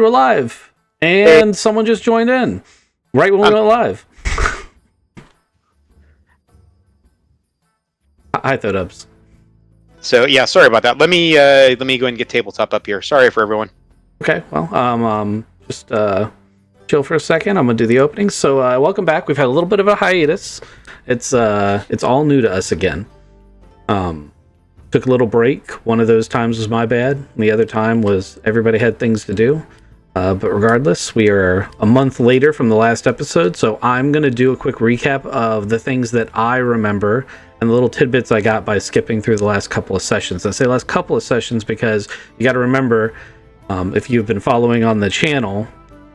we're live. And someone just joined in right when we went live. Hi, Thodubs. So yeah, sorry about that. Let me go ahead and get tabletop up here. Sorry for everyone. Okay, well, just chill for a second. I'm gonna do the opening. So welcome back. We've had a little bit of a hiatus. It's all new to us again. Took a little break. One of those times was my bad. The other time was everybody had things to do. But regardless, we are a month later from the last episode, so I'm going to do a quick recap of the things that I remember and the little tidbits I got by skipping through the last couple of sessions. I say last couple of sessions because you got to remember, if you've been following on the channel,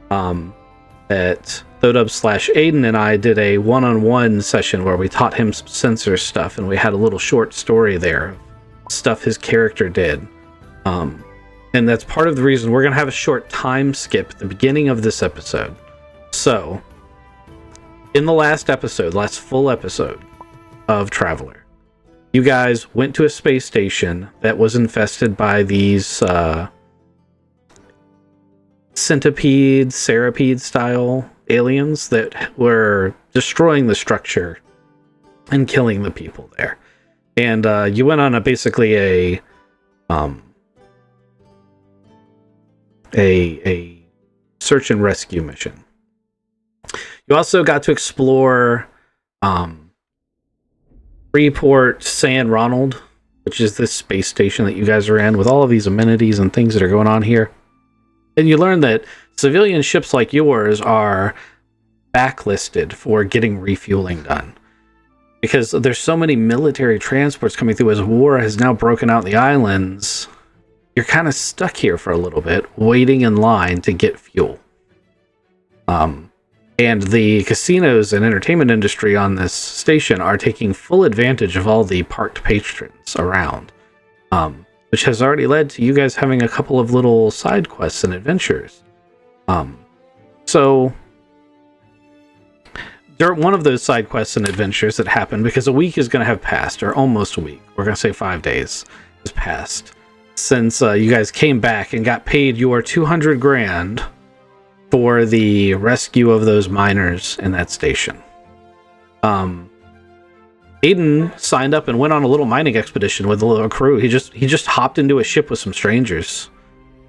that Thodub/Aiden and I did a one-on-one session where we taught him some sensor stuff, and we had a little short story there, stuff his character did. And that's part of the reason we're going to have a short time skip at the beginning of this episode. So, in the last full episode of Traveler, you guys went to a space station that was infested by these centipede, serapede style aliens that were destroying the structure and killing the people there. And you went on basically a search and rescue mission. You also got to explore Freeport San Ronald, which is this space station that you guys are in with all of these amenities and things that are going on here. And you learned that civilian ships like yours are backlisted for getting refueling done, because there's so many military transports coming through as war has now broken out in the islands. You're kind of stuck here for a little bit, waiting in line to get fuel. And the casinos and entertainment industry on this station are taking full advantage of all the parked patrons around, which has already led to you guys having a couple of little side quests and adventures. So, during one of those side quests and adventures that happened, because a week is going to have passed, or almost a week, we're going to say 5 days has passed, since you guys came back and got paid your 200 grand for the rescue of those miners in that station. Aiden signed up and went on a little mining expedition with a little crew. He just hopped into a ship with some strangers,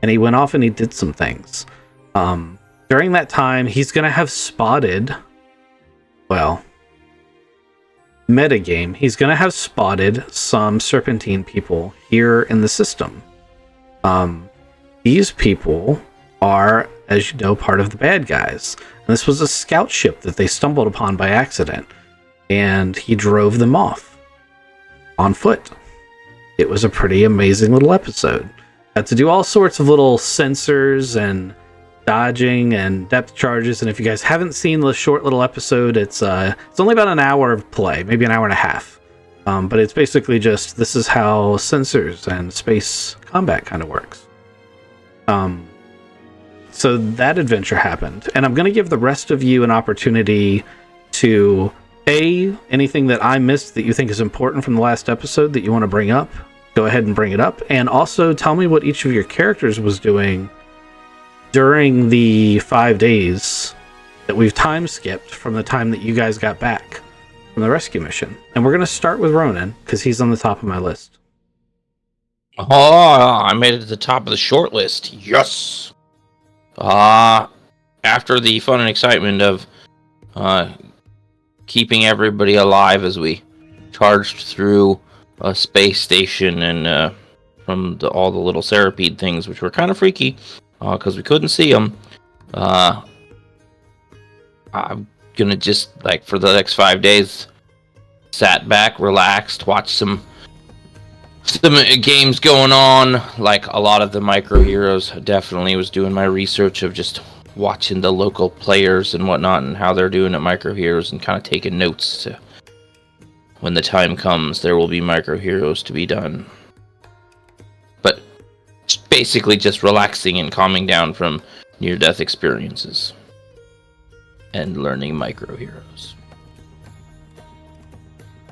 and he went off and he did some things. During that time, he's going to have spotted, well, metagame, he's going to have spotted some serpentine people here in the system. These people are, as you know, part of the bad guys. And this was a scout ship that they stumbled upon by accident, and he drove them off on foot. It was a pretty amazing little episode. Had to do all sorts of little sensors and dodging and depth charges, and if you guys haven't seen the short little episode, it's only about an hour of play, maybe an hour and a half, but it's basically just, this is how sensors and space combat kind of works. So that adventure happened, and I'm going to give the rest of you an opportunity to anything that I missed that you think is important from the last episode that you want to bring up, go ahead and bring it up, and also tell me what each of your characters was doing during the 5 days that we've time skipped from the time that you guys got back from the rescue mission. And we're going to start with Ronan, because he's on the top of my list. Oh, I made it to the top of the short list. Yes! After the fun and excitement of keeping everybody alive as we charged through a space station and from all the little serapede things, which were kind of freaky, because we couldn't see them. I'm gonna just, for the next 5 days, sat back, relaxed, watched some games going on, like a lot of the micro heroes. Definitely was doing my research of just watching the local players and whatnot and how they're doing at micro heroes, and kind of taking notes to when the time comes. There will be micro heroes to be done, but basically just relaxing and calming down from near-death experiences and learning micro heroes.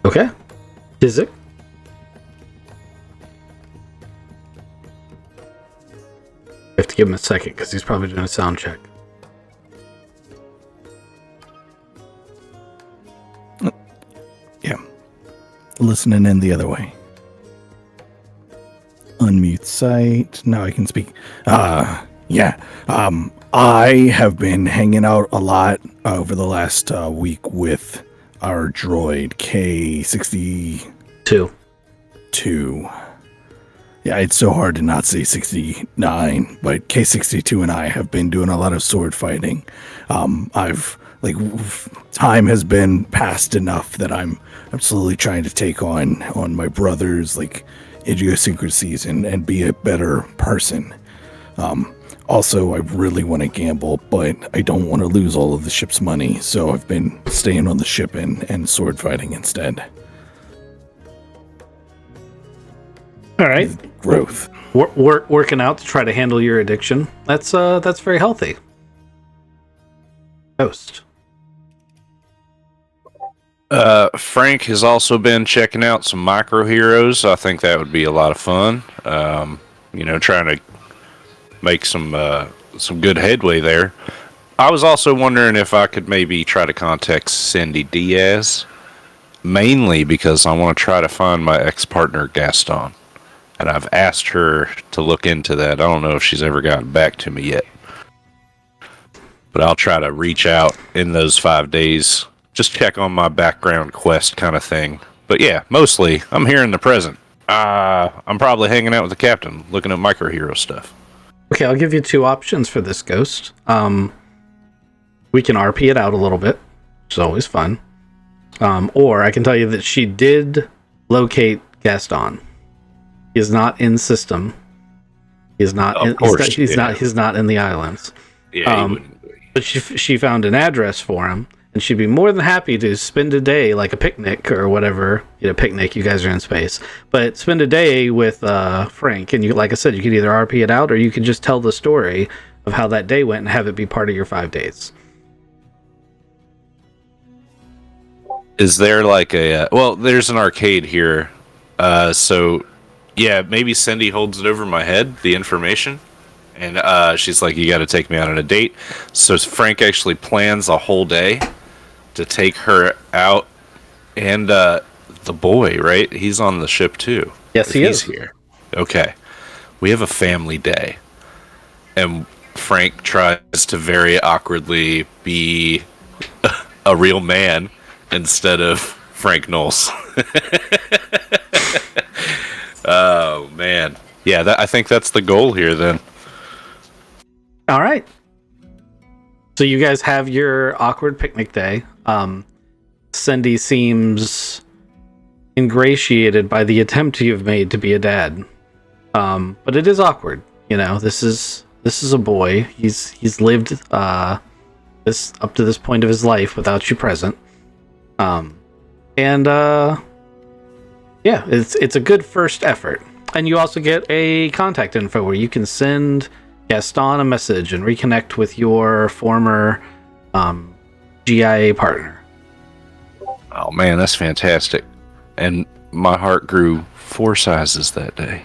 Okay. Tizik? to give him a second because he's probably doing a sound check. Yeah. Listening in the other way. Unmute site. Now I can speak. Yeah. I have been hanging out a lot over the last week with our droid K62. Yeah, it's so hard to not say 69, but K62 and I have been doing a lot of sword fighting. Time has been past enough that I'm slowly trying to take on my brother's idiosyncrasies and be a better person. Also, I really want to gamble, but I don't want to lose all of the ship's money, so I've been staying on the ship and sword fighting instead. All right. Growth. Working out to try to handle your addiction. That's very healthy. Ghost. Frank has also been checking out some micro heroes. I think that would be a lot of fun. Trying to make some good headway there. I was also wondering if I could maybe try to contact Cindy Diaz, mainly because I want to try to find my ex-partner Gaston. And I've asked her to look into that. I don't know if she's ever gotten back to me yet. But I'll try to reach out in those 5 days. Just check on my background quest kind of thing. But yeah, mostly, I'm here in the present. I'm probably hanging out with the captain, looking at micro hero stuff. Okay, I'll give you two options for this, Ghost. We can RP it out a little bit, which is always fun. Or I can tell you that she did locate Gaston. He is not in system. He is not. He's not in the islands. Yeah. But she found an address for him, and she'd be more than happy to spend a day, like a picnic or whatever. Picnic. You guys are in space, but spend a day with Frank. And like I said, you could either RP it out, or you could just tell the story of how that day went and have it be part of your 5 days. Is there there's an arcade here, so. Yeah, maybe Cindy holds it over my head, the information, and she's like, you got to take me out on a date. So Frank actually plans a whole day to take her out, and the boy, right? He's on the ship too. Yes, he's here. Okay. We have a family day, and Frank tries to very awkwardly be a real man instead of Frank Knowles. Oh, man. Yeah, I think that's the goal here, then. All right. So you guys have your awkward picnic day. Cindy seems ingratiated by the attempt you've made to be a dad. But it is awkward. This is a boy. He's lived this up to this point of his life without you present. Yeah, it's a good first effort. And you also get a contact info where you can send Gaston a message and reconnect with your former GIA partner. Oh man, that's fantastic. And my heart grew 4 sizes that day.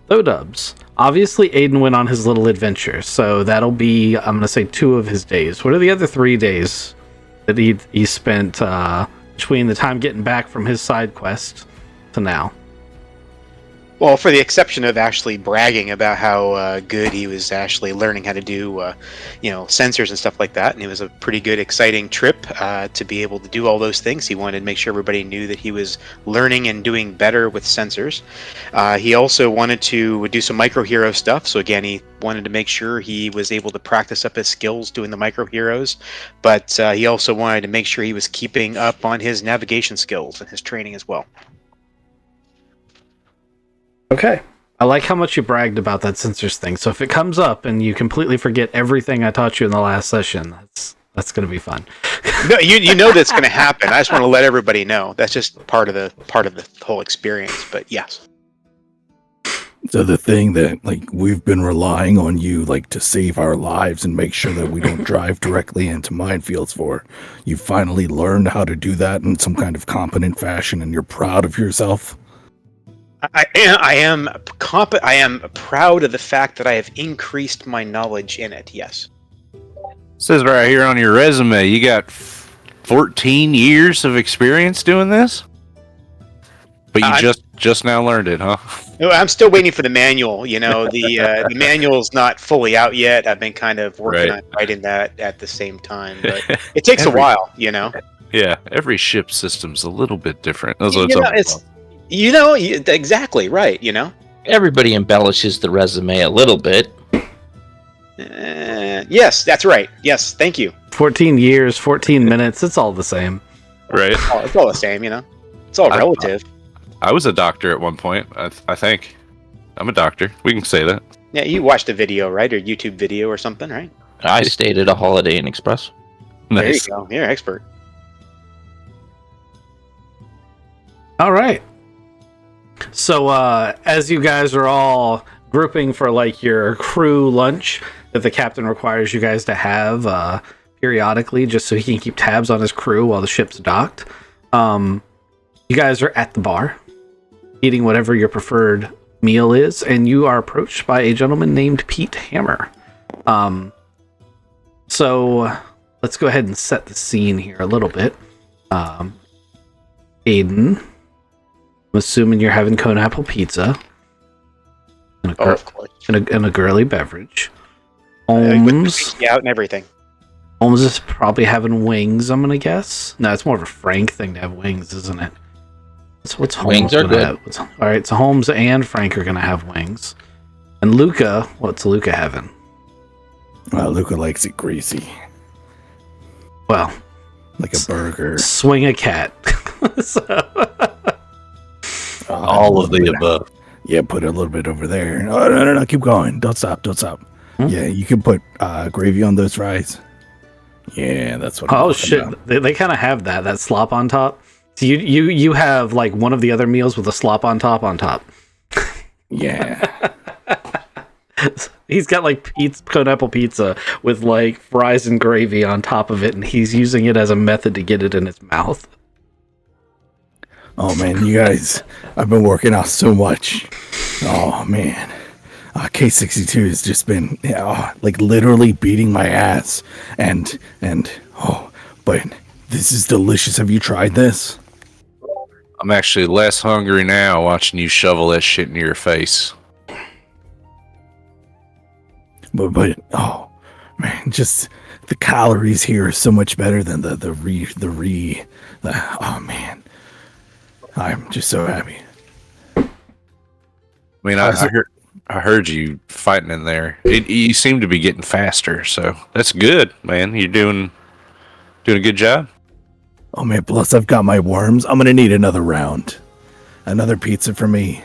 Though dubs. Obviously, Aiden went on his little adventure, so that'll be, I'm going to say, 2 of his days. What are the other 3 days that he spent between the time getting back from his side quest to now? Well, for the exception of actually bragging about how good he was actually learning how to do, sensors and stuff like that, and it was a pretty good, exciting trip to be able to do all those things. He wanted to make sure everybody knew that he was learning and doing better with sensors. He also wanted to do some micro hero stuff. So again, he wanted to make sure he was able to practice up his skills doing the micro heroes, but he also wanted to make sure he was keeping up on his navigation skills and his training as well. Okay. I like how much you bragged about that sensors thing. So if it comes up and you completely forget everything I taught you in the last session, that's going to be fun. No, you know that's going to happen. I just want to let everybody know. That's just part of the whole experience. But yes. So the thing that we've been relying on you to save our lives and make sure that we don't drive directly into minefields for, you finally learned how to do that in some kind of competent fashion, and you're proud of yourself. I am proud of the fact that I have increased my knowledge in it. Yes. Says right here on your resume, you got 14 years of experience doing this? But you just now learned it, huh? No, I'm still waiting for the manual. You know, the manual's not fully out yet. I've been kind of working on writing that at the same time, but it takes a while. You know. Yeah, every ship system's a little bit different. That's what Exactly right. You know. Everybody embellishes the resume a little bit. Yes, that's right. Yes, thank you. 14 years, 14 minutes. It's all the same. Right. It's all the same, you know. It's all relative. I was a doctor at one point. I think I'm a doctor. We can say that. Yeah, you watched a video, right, or YouTube video or something, right? I stayed at a Holiday Inn Express. Nice. There you go. You're an expert. All right. So as you guys are all grouping for like your crew lunch that the captain requires you guys to have periodically just so he can keep tabs on his crew while the ship's docked, you guys are at the bar eating whatever your preferred meal is, and you are approached by a gentleman named Pete Hammer. So let's go ahead and set the scene here a little bit. Aiden, I'm assuming you're having cone apple pizza and Of course. and a girly beverage. With the out and everything. Holmes is probably having wings, I'm gonna guess. No, it's more of a Frank thing to have wings, isn't it? So what's Holmes Wings are gonna good. have? All right, so Holmes and Frank are gonna have wings, and Luca, what's Luca having? Well, Luca likes it greasy, Well, like a burger. swing a cat. So, All of the above. Yeah, put a little bit over there. No, keep going. Don't stop. Yeah, you can put gravy on those fries. Yeah, that's what. oh shit, they kind of have that slop on top. So you have like one of the other meals with a slop on top. Yeah. He's got like cone apple pizza with like fries and gravy on top of it, and he's using it as a method to get it in his mouth. Oh man, you guys, I've been working out so much. Oh man, K62 has just been like literally beating my ass, and but this is delicious. Have you tried this? I'm actually less hungry now watching you shovel that shit into your face. But oh man, just the calories here are so much better than oh man, I'm just so happy. I mean, I heard you fighting in there. You seem to be getting faster, so that's good, man. You're doing a good job. Oh man, plus I've got my worms. I'm gonna need another round. Another pizza for me.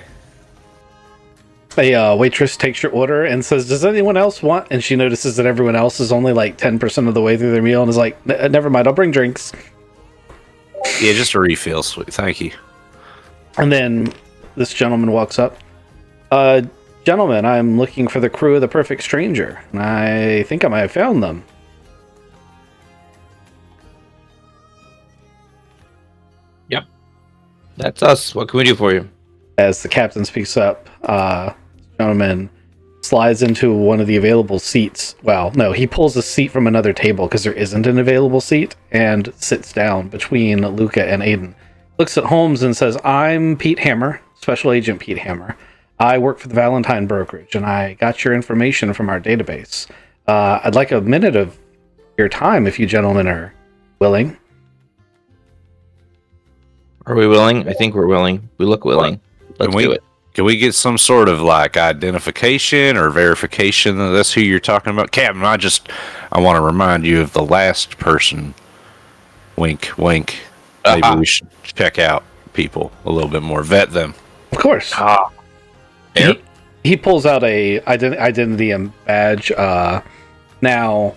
A waitress takes your order and says, "Does anyone else want?" And she notices that everyone else is only like 10% of the way through their meal and is like, "Never mind, I'll bring drinks." Yeah, just a refill, sweet. Thank you. And then this gentleman walks up. Gentlemen, I'm looking for the crew of the Perfect Stranger, and I think I might have found them. Yep. That's us. What can we do for you? As the captain speaks up, gentleman slides into one of the available seats. Well, no, he pulls a seat from another table because there isn't an available seat and sits down between Luca and Aiden. Looks at Holmes and says, "I'm Pete Hammer, Special Agent Pete Hammer. I work for the Valentine Brokerage, and I got your information from our database. I'd like a minute of your time if you gentlemen are willing." Are we willing? I think we're willing. We look willing. Let's do it. Can we get some sort of like identification or verification that that's who you're talking about? Captain, I want to remind you of the last person. Wink, wink. Maybe we should check out people a little bit more, vet them. Of course. He pulls out a identity and badge. Now,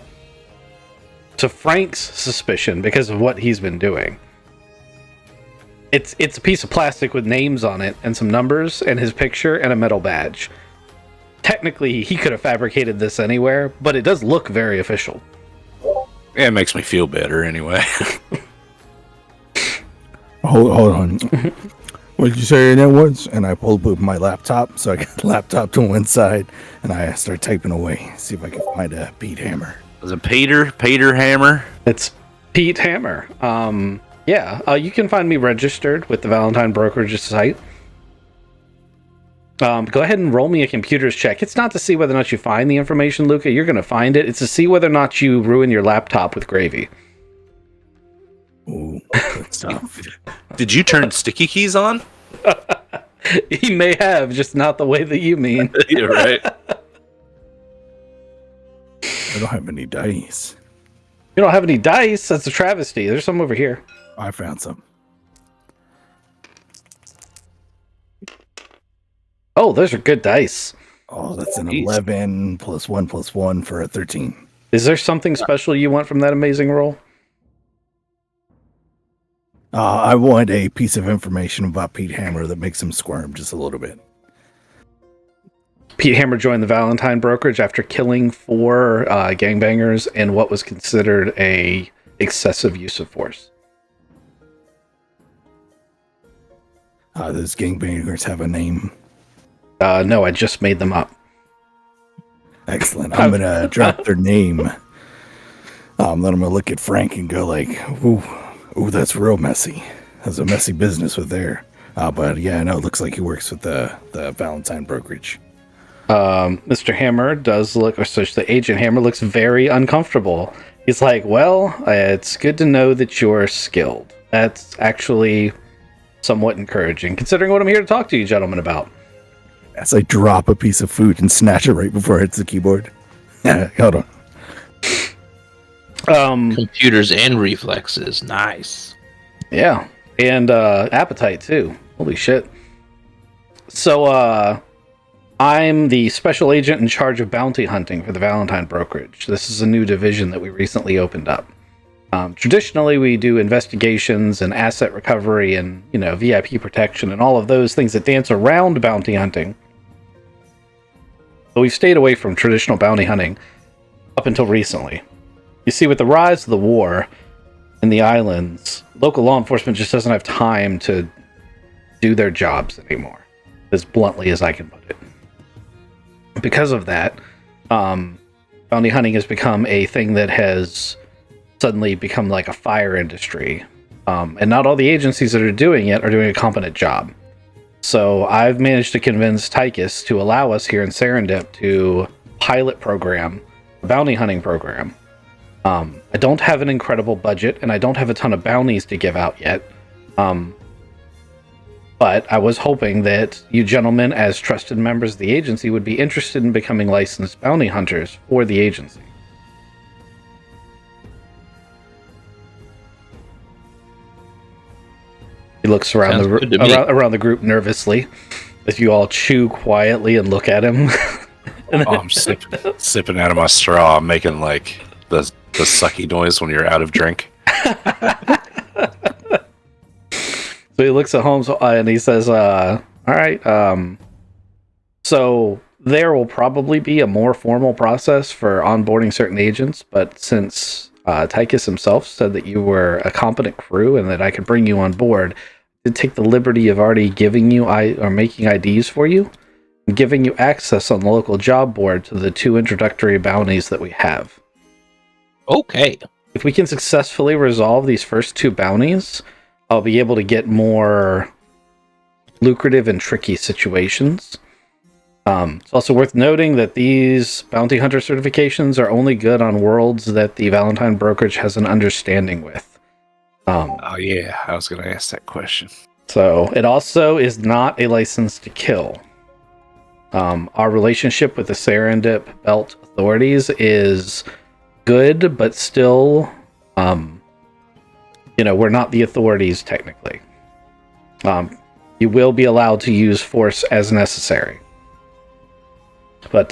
to Frank's suspicion, because of what he's been doing, it's a piece of plastic with names on it and some numbers and his picture and a metal badge. Technically, he could have fabricated this anywhere, but it does look very official. Yeah, it makes me feel better anyway. Hold on. What did you say your name was? And I pulled up my laptop, so I got the laptop to one side, and I start typing away, see if I can find a beat hammer. Was it Peter Hammer? It's Pete Hammer. You can find me registered with the Valentine Brokerage site. Go ahead and roll me a computer's check. It's not to see whether or not you find the information, Luca. You're going to find it. It's to see whether or not you ruin your laptop with gravy. Ooh, good stuff. Did you turn sticky keys on? He may have, just not the way that you mean. You're right. I don't have any dice. You don't have any dice? That's a travesty. There's some over here. I found some. Oh, those are good dice. Oh, that's an Jeez. 11 plus 1 for a 13. Is there something special you want from that amazing roll? I want a piece of information about Pete Hammer that makes him squirm just a little bit. Pete Hammer joined the Valentine Brokerage after killing 4 gangbangers in what was considered a excessive use of force. Those gangbangers have a name. No, I just made them up. Excellent. I'm going to drop their name. Then I'm going to look at Frank and go like, ooh, that's real messy. That's a messy business with there. But yeah, I know it looks like he works with the Valentine Brokerage. Mr. Hammer does look, or so the agent Hammer looks very uncomfortable. He's like, well, it's good to know that you're skilled. That's actually somewhat encouraging, considering what I'm here to talk to you gentlemen about. As I drop a piece of food and snatch it right before it hits the keyboard. Yeah, hold on. Computers and reflexes. Nice. Yeah. And appetite too. Holy shit. So I'm the special agent in charge of bounty hunting for the Valentine Brokerage. This is a new division that we recently opened up. Traditionally, we do investigations and asset recovery and, VIP protection and all of those things that dance around bounty hunting. But we've stayed away from traditional bounty hunting up until recently. You see, with the rise of the war in the islands, local law enforcement just doesn't have time to do their jobs anymore, as bluntly as I can put it. Because of that, bounty hunting has become a thing that has suddenly become like a fire industry. And not all the agencies that are doing it are doing a competent job. So I've managed to convince Tychus to allow us here in Serendip to pilot program, a bounty hunting program. I don't have an incredible budget, and I don't have a ton of bounties to give out yet. But I was hoping that you gentlemen, as trusted members of the agency, would be interested in becoming licensed bounty hunters for the agency. He looks around around the group nervously as you all chew quietly and look at him. I'm sipping out of my straw. I'm making like the sucky noise when you're out of drink. So he looks at Holmes and he says, all right, so there will probably be a more formal process for onboarding certain agents, but since Tychus himself said that you were a competent crew and that I could bring you on board, to take the liberty of already giving you or making IDs for you and giving you access on the local job board to the 2 introductory bounties that we have. Okay. If we can successfully resolve these first 2 bounties, I'll be able to get more lucrative and tricky situations. It's also worth noting that these bounty hunter certifications are only good on worlds that the Valentine Brokerage has an understanding with. Oh yeah, I was going to ask that question. So it also is not a license to kill. Our relationship with the Serendip Belt authorities is good, but still, we're not the authorities technically. You will be allowed to use force as necessary. But,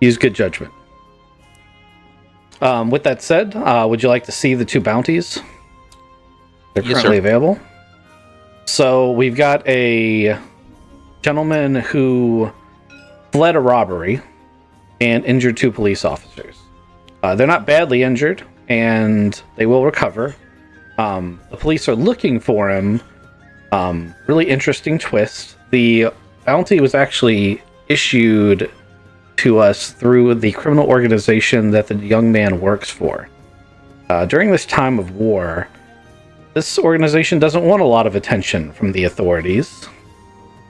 use good judgment. With that said, would you like to see the 2 bounties? They're currently available. So we've got a gentleman who fled a robbery and injured 2 police officers. They're not badly injured, and they will recover. The police are looking for him. Really interesting twist. The bounty was actually issued to us through the criminal organization that the young man works for. During this time of war, this organization doesn't want a lot of attention from the authorities.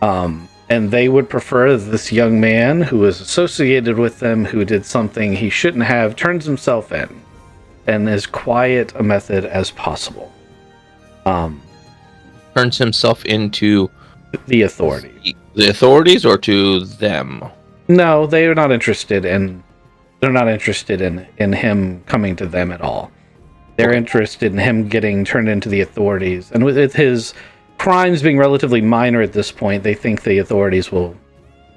And they would prefer this young man who was associated with them, who did something he shouldn't have, turns himself in, and as quiet a method as possible. Turns himself into The authority. the authorities or to them? No, they are not interested in. They're not interested in him coming to them at all. They're interested in him getting turned into the authorities, and with his crimes being relatively minor at this point, they think the authorities will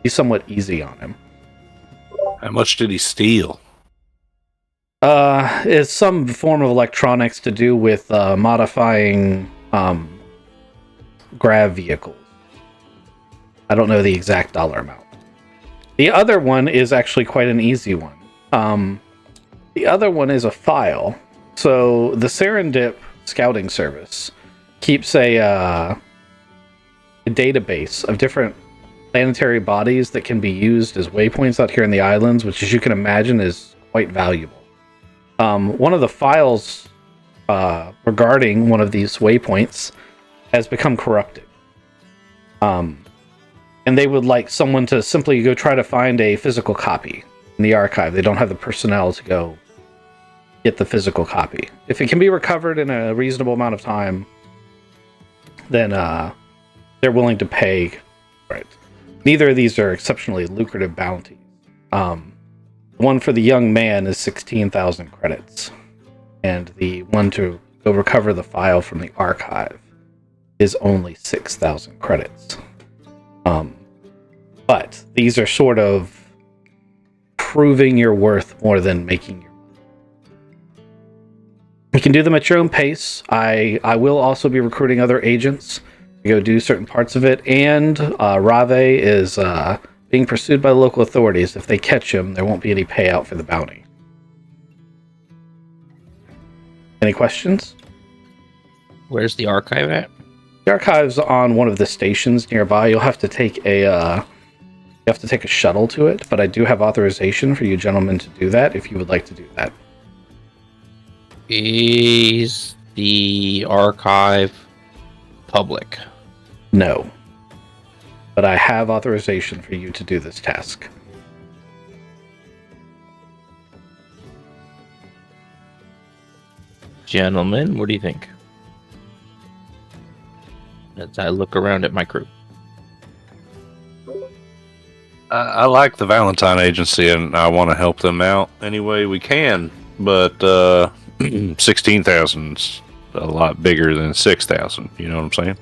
be somewhat easy on him. How much did he steal? It's some form of electronics to do with modifying grav vehicles. I don't know the exact dollar amount. The other one is actually quite an easy one. The other one is a file. So the Serendip Scouting Service keeps a database of different planetary bodies that can be used as waypoints out here in the islands, which, as you can imagine, is quite valuable. One of the files regarding one of these waypoints has become corrupted. And they would like someone to simply go try to find a physical copy in the archive. They don't have the personnel to go get the physical copy. If it can be recovered in a reasonable amount of time, then they're willing to pay for it. Neither of these are exceptionally lucrative bounties. The one for the young man is 16,000 credits, and the one to go recover the file from the archive is only 6,000 credits. But these are sort of proving your worth more than making your money. You can do them at your own pace. I will also be recruiting other agents to go do certain parts of it, and Rave is being pursued by the local authorities. If they catch him, there won't be any payout for the bounty. Any questions? Where's the archive at? The archive's on one of the stations nearby. You'll have to take a shuttle to it, but I do have authorization for you gentlemen to do that if you would like to do that. Is the archive public? No. But I have authorization for you to do this task. Gentlemen, what do you think? As I look around at my crew. I like the Valentine Agency, and I want to help them out any way we can. But 16,000's a lot bigger than 6,000. You know what I'm saying?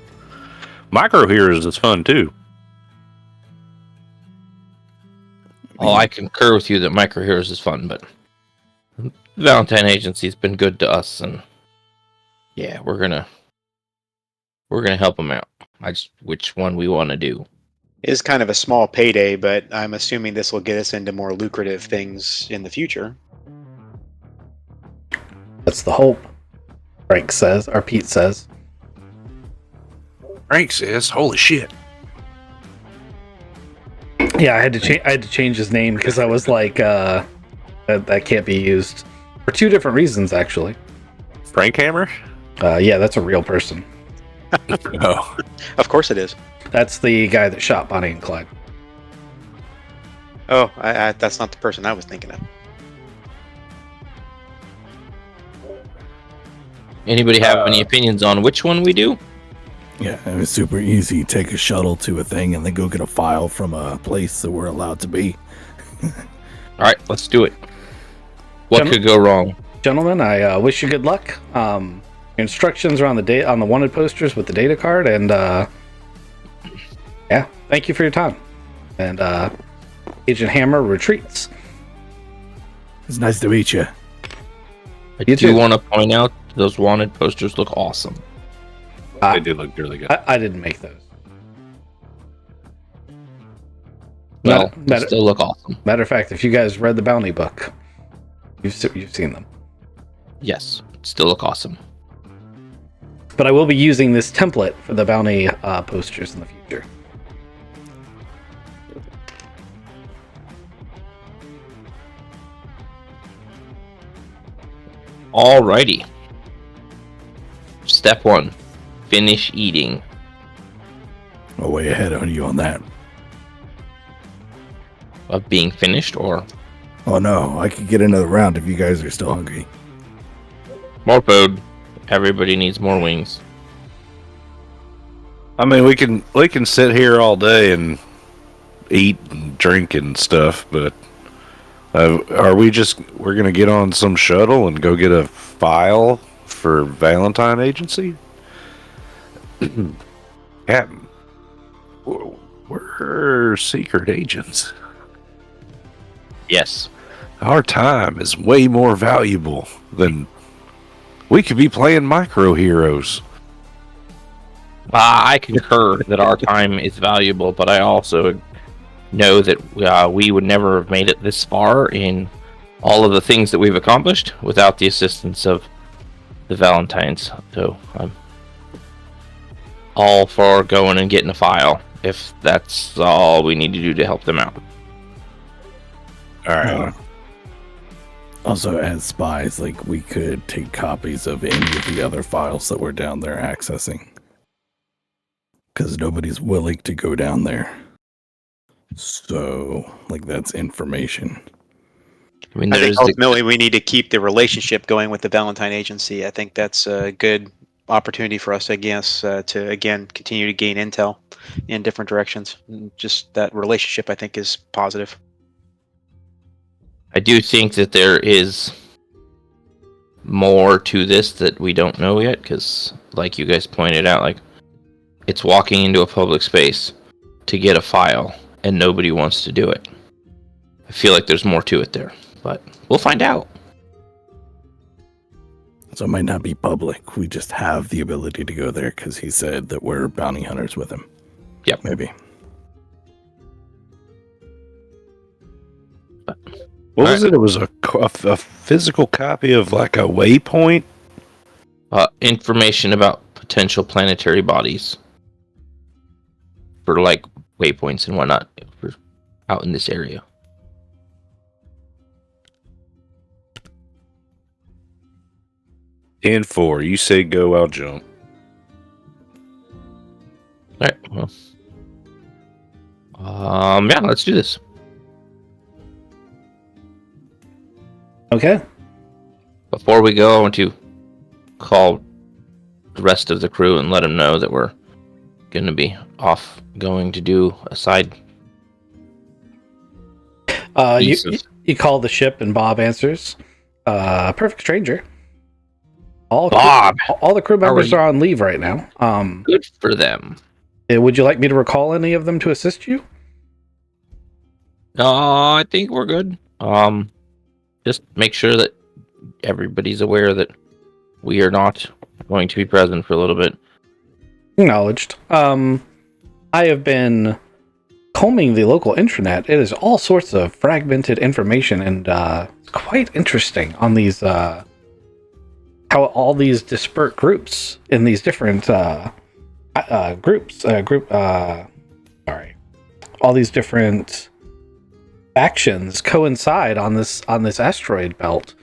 Micro Heroes is fun too. Oh, I concur with you that Micro Heroes is fun, but Valentine Agency's been good to us, and yeah, we're gonna help them out. Which one we want to do? It is kind of a small payday, but I'm assuming this will get us into more lucrative things in the future. That's the hope, Frank says, or Pete says. Frank says, "Holy shit!" Yeah, I had to change his name because I was like, that can't be used for two different reasons, actually. Frank Hammer? Yeah, that's a real person. Oh, Of course it is. That's the guy that shot Bonnie and Clyde. Oh, that's not the person I was thinking of. Anybody have any opinions on which one we do? Yeah, it was super easy. Take a shuttle to a thing and then go get a file from a place that we're allowed to be. All right, let's do it. What could go wrong? Gentlemen, I wish you good luck. Your instructions are on the wanted posters with the data card, and yeah, thank you for your time. And Agent Hammer retreats. It's nice to meet you. I You do too. want to point out those wanted posters look awesome. they do look really good. I didn't make those. Well, they Matter- still look awesome. Matter of fact, if you guys read the bounty book, you've seen them. Yes, still look awesome. But I will be using this template for the bounty posters in the future. Alrighty. Step 1. Finish eating. I'm way ahead on you on that. Of being finished, or Oh no, I could get another round if you guys are still hungry. more food. Everybody needs more wings. I mean, we can sit here all day and eat and drink and stuff, but we're gonna get on some shuttle and go get a file for Valentine Agency? Captain, we're secret agents. Yes. Our time is way more valuable than we could be playing micro heroes. I concur that our time is valuable, but I also know that we would never have made it this far in all of the things that we've accomplished without the assistance of the Valentines. So I'm all for going and getting a file if that's all we need to do to help them out. All right. Also, as spies, like, we could take copies of any of the other files that we're down there accessing. Because nobody's willing to go down there. So, like, that's information. I mean, I think there's ultimately we need to keep the relationship going with the Valentine Agency. I think that's a good opportunity for us, I guess, to again continue to gain intel in different directions. And just that relationship, I think, is positive. I do think that there is more to this that we don't know yet, because, like you guys pointed out, like, it's walking into a public space to get a file, and nobody wants to do it. I feel like there's more to it there, but we'll find out. So it might not be public. We just have the ability to go there because he said that we're bounty hunters with him. Yep. Maybe. What was it? It was a physical copy of like a waypoint. Information about potential planetary bodies for like waypoints and whatnot for out in this area. And 4, you say go, I'll jump. All right. Well, yeah, let's do this. Okay. Before we go, I want to call the rest of the crew and let them know that we're going to be off going to do a side. You call the ship and Bob answers. Perfect stranger. Bob! All the crew members are on leave right now. Good for them. Would you like me to recall any of them to assist you? I think we're good. Just make sure that everybody's aware that we are not going to be present for a little bit. Acknowledged. I have been combing the local intranet. It is all sorts of fragmented information, and it's quite interesting on these how all these disparate groups in these different all these different factions coincide on this asteroid belt.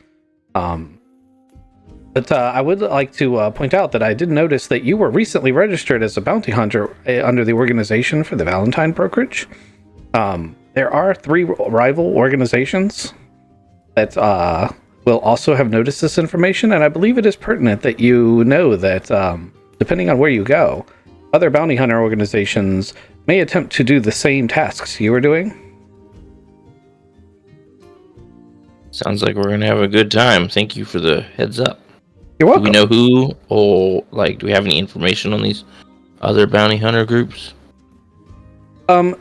But I would like to point out that I did notice that you were recently registered as a bounty hunter under the Organization for the Valentine Brokerage. There are 3 rival organizations that will also have noticed this information, and I believe it is pertinent that you know that depending on where you go, other bounty hunter organizations may attempt to do the same tasks you are doing. Sounds like we're going to have a good time. Thank you for the heads up. You're welcome. Do we know who, or like, do we have any information on these other bounty hunter groups?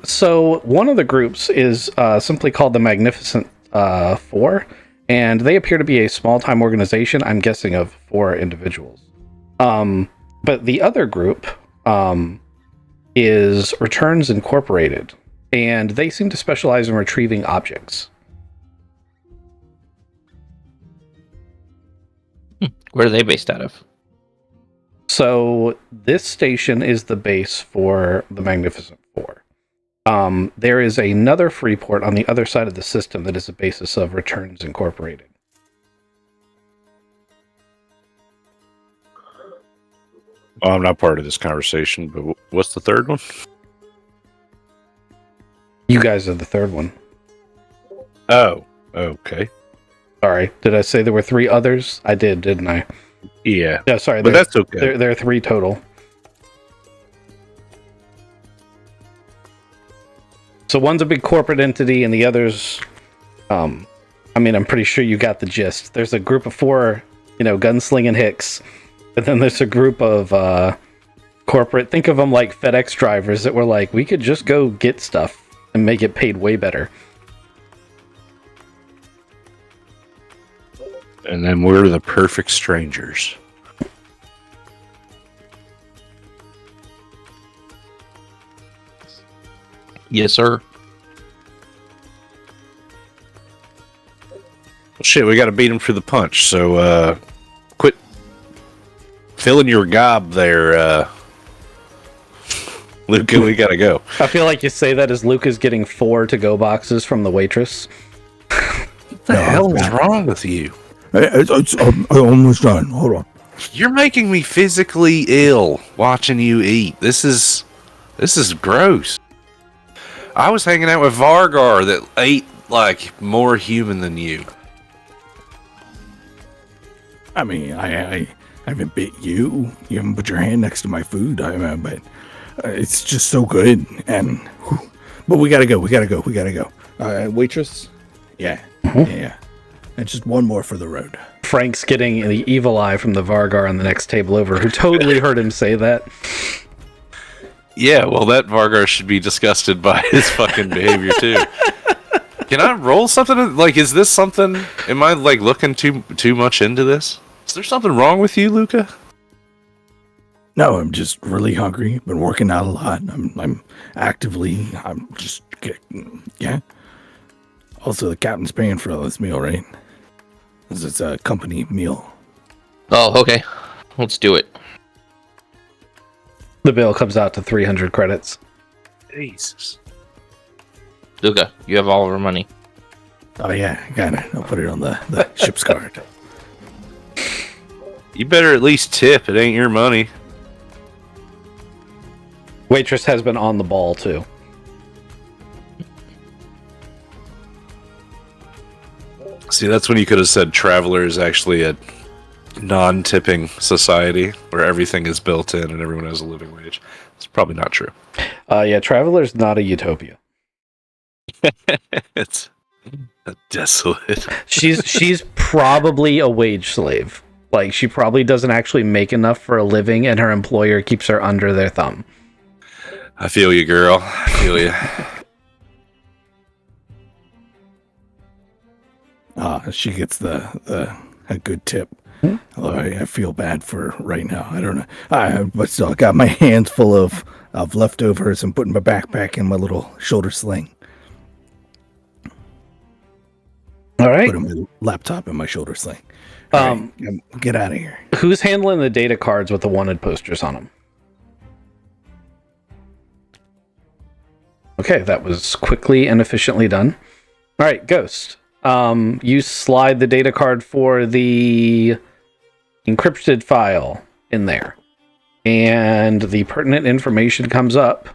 So one of the groups is simply called the Magnificent Four, and they appear to be a small-time organization, I'm guessing of 4 individuals. But the other group is Returns Incorporated, and they seem to specialize in retrieving objects. Where are they based out of? So this station is the base for the Magnificent Four. There is another free port on the other side of the system that is the basis of Returns Incorporated. Well, I'm not part of this conversation, but what's the third one? You guys are the third one. Oh, okay. Sorry, did I say there were 3 others? I did, didn't I? Yeah. Yeah, sorry. But that's okay. There are 3 total. So one's a big corporate entity, and the others, I'm pretty sure you got the gist. There's a group of 4, gunslinging hicks, and then there's a group of corporate. Think of them like FedEx drivers that were like, we could just go get stuff and make it paid way better. And then we're the perfect strangers. Yes, sir. Well, shit, we got to beat him for the punch. So, quit filling your gob there, Luca. We got to go. I feel like you say that as Luke is getting 4 to-go boxes from the waitress. What the hell is wrong with you? I'm almost done. Hold on. You're making me physically ill watching you eat. This is gross. I was hanging out with Vargar that ate like more human than you. I mean, I haven't bit you. You haven't put your hand next to my food. But it's just so good. And but we gotta go. We gotta go. Waitress. Yeah. Yeah. And just one more for the road. Frank's getting the evil eye from the Vargar on the next table over, who totally heard him say that. Yeah, well, that Vargar should be disgusted by his fucking behavior too. Can I roll something? Like, is this something? Am I like looking too much into this? Is there something wrong with you, Luca? No, I'm just really hungry. Been working out a lot. I'm just yeah. Also, the captain's paying for all this meal, right? It's a company meal. Oh, okay. Let's do it. The bill comes out to 300 credits. Jesus. Luca, you have all of our money. Oh yeah, got it. I'll put it on the ship's card. You better at least tip. It ain't your money. Waitress has been on the ball, too. See, that's when you could have said Traveler is actually a non-tipping society where everything is built in and everyone has a living wage. It's probably not true. Yeah, Traveler's not a utopia. It's desolate. She's probably a wage slave. Like, she probably doesn't actually make enough for a living, and her employer keeps her under their thumb. I feel you, girl. I feel you. She gets a good tip. Although I feel bad for her right now. I don't know. But still, I got my hands full of leftovers and putting my backpack in my little shoulder sling. All right. Putting my laptop in my shoulder sling. All right, get out of here. Who's handling the data cards with the wanted posters on them? Okay, that was quickly and efficiently done. All right, Ghost. You slide the data card for the encrypted file in there, and the pertinent information comes up.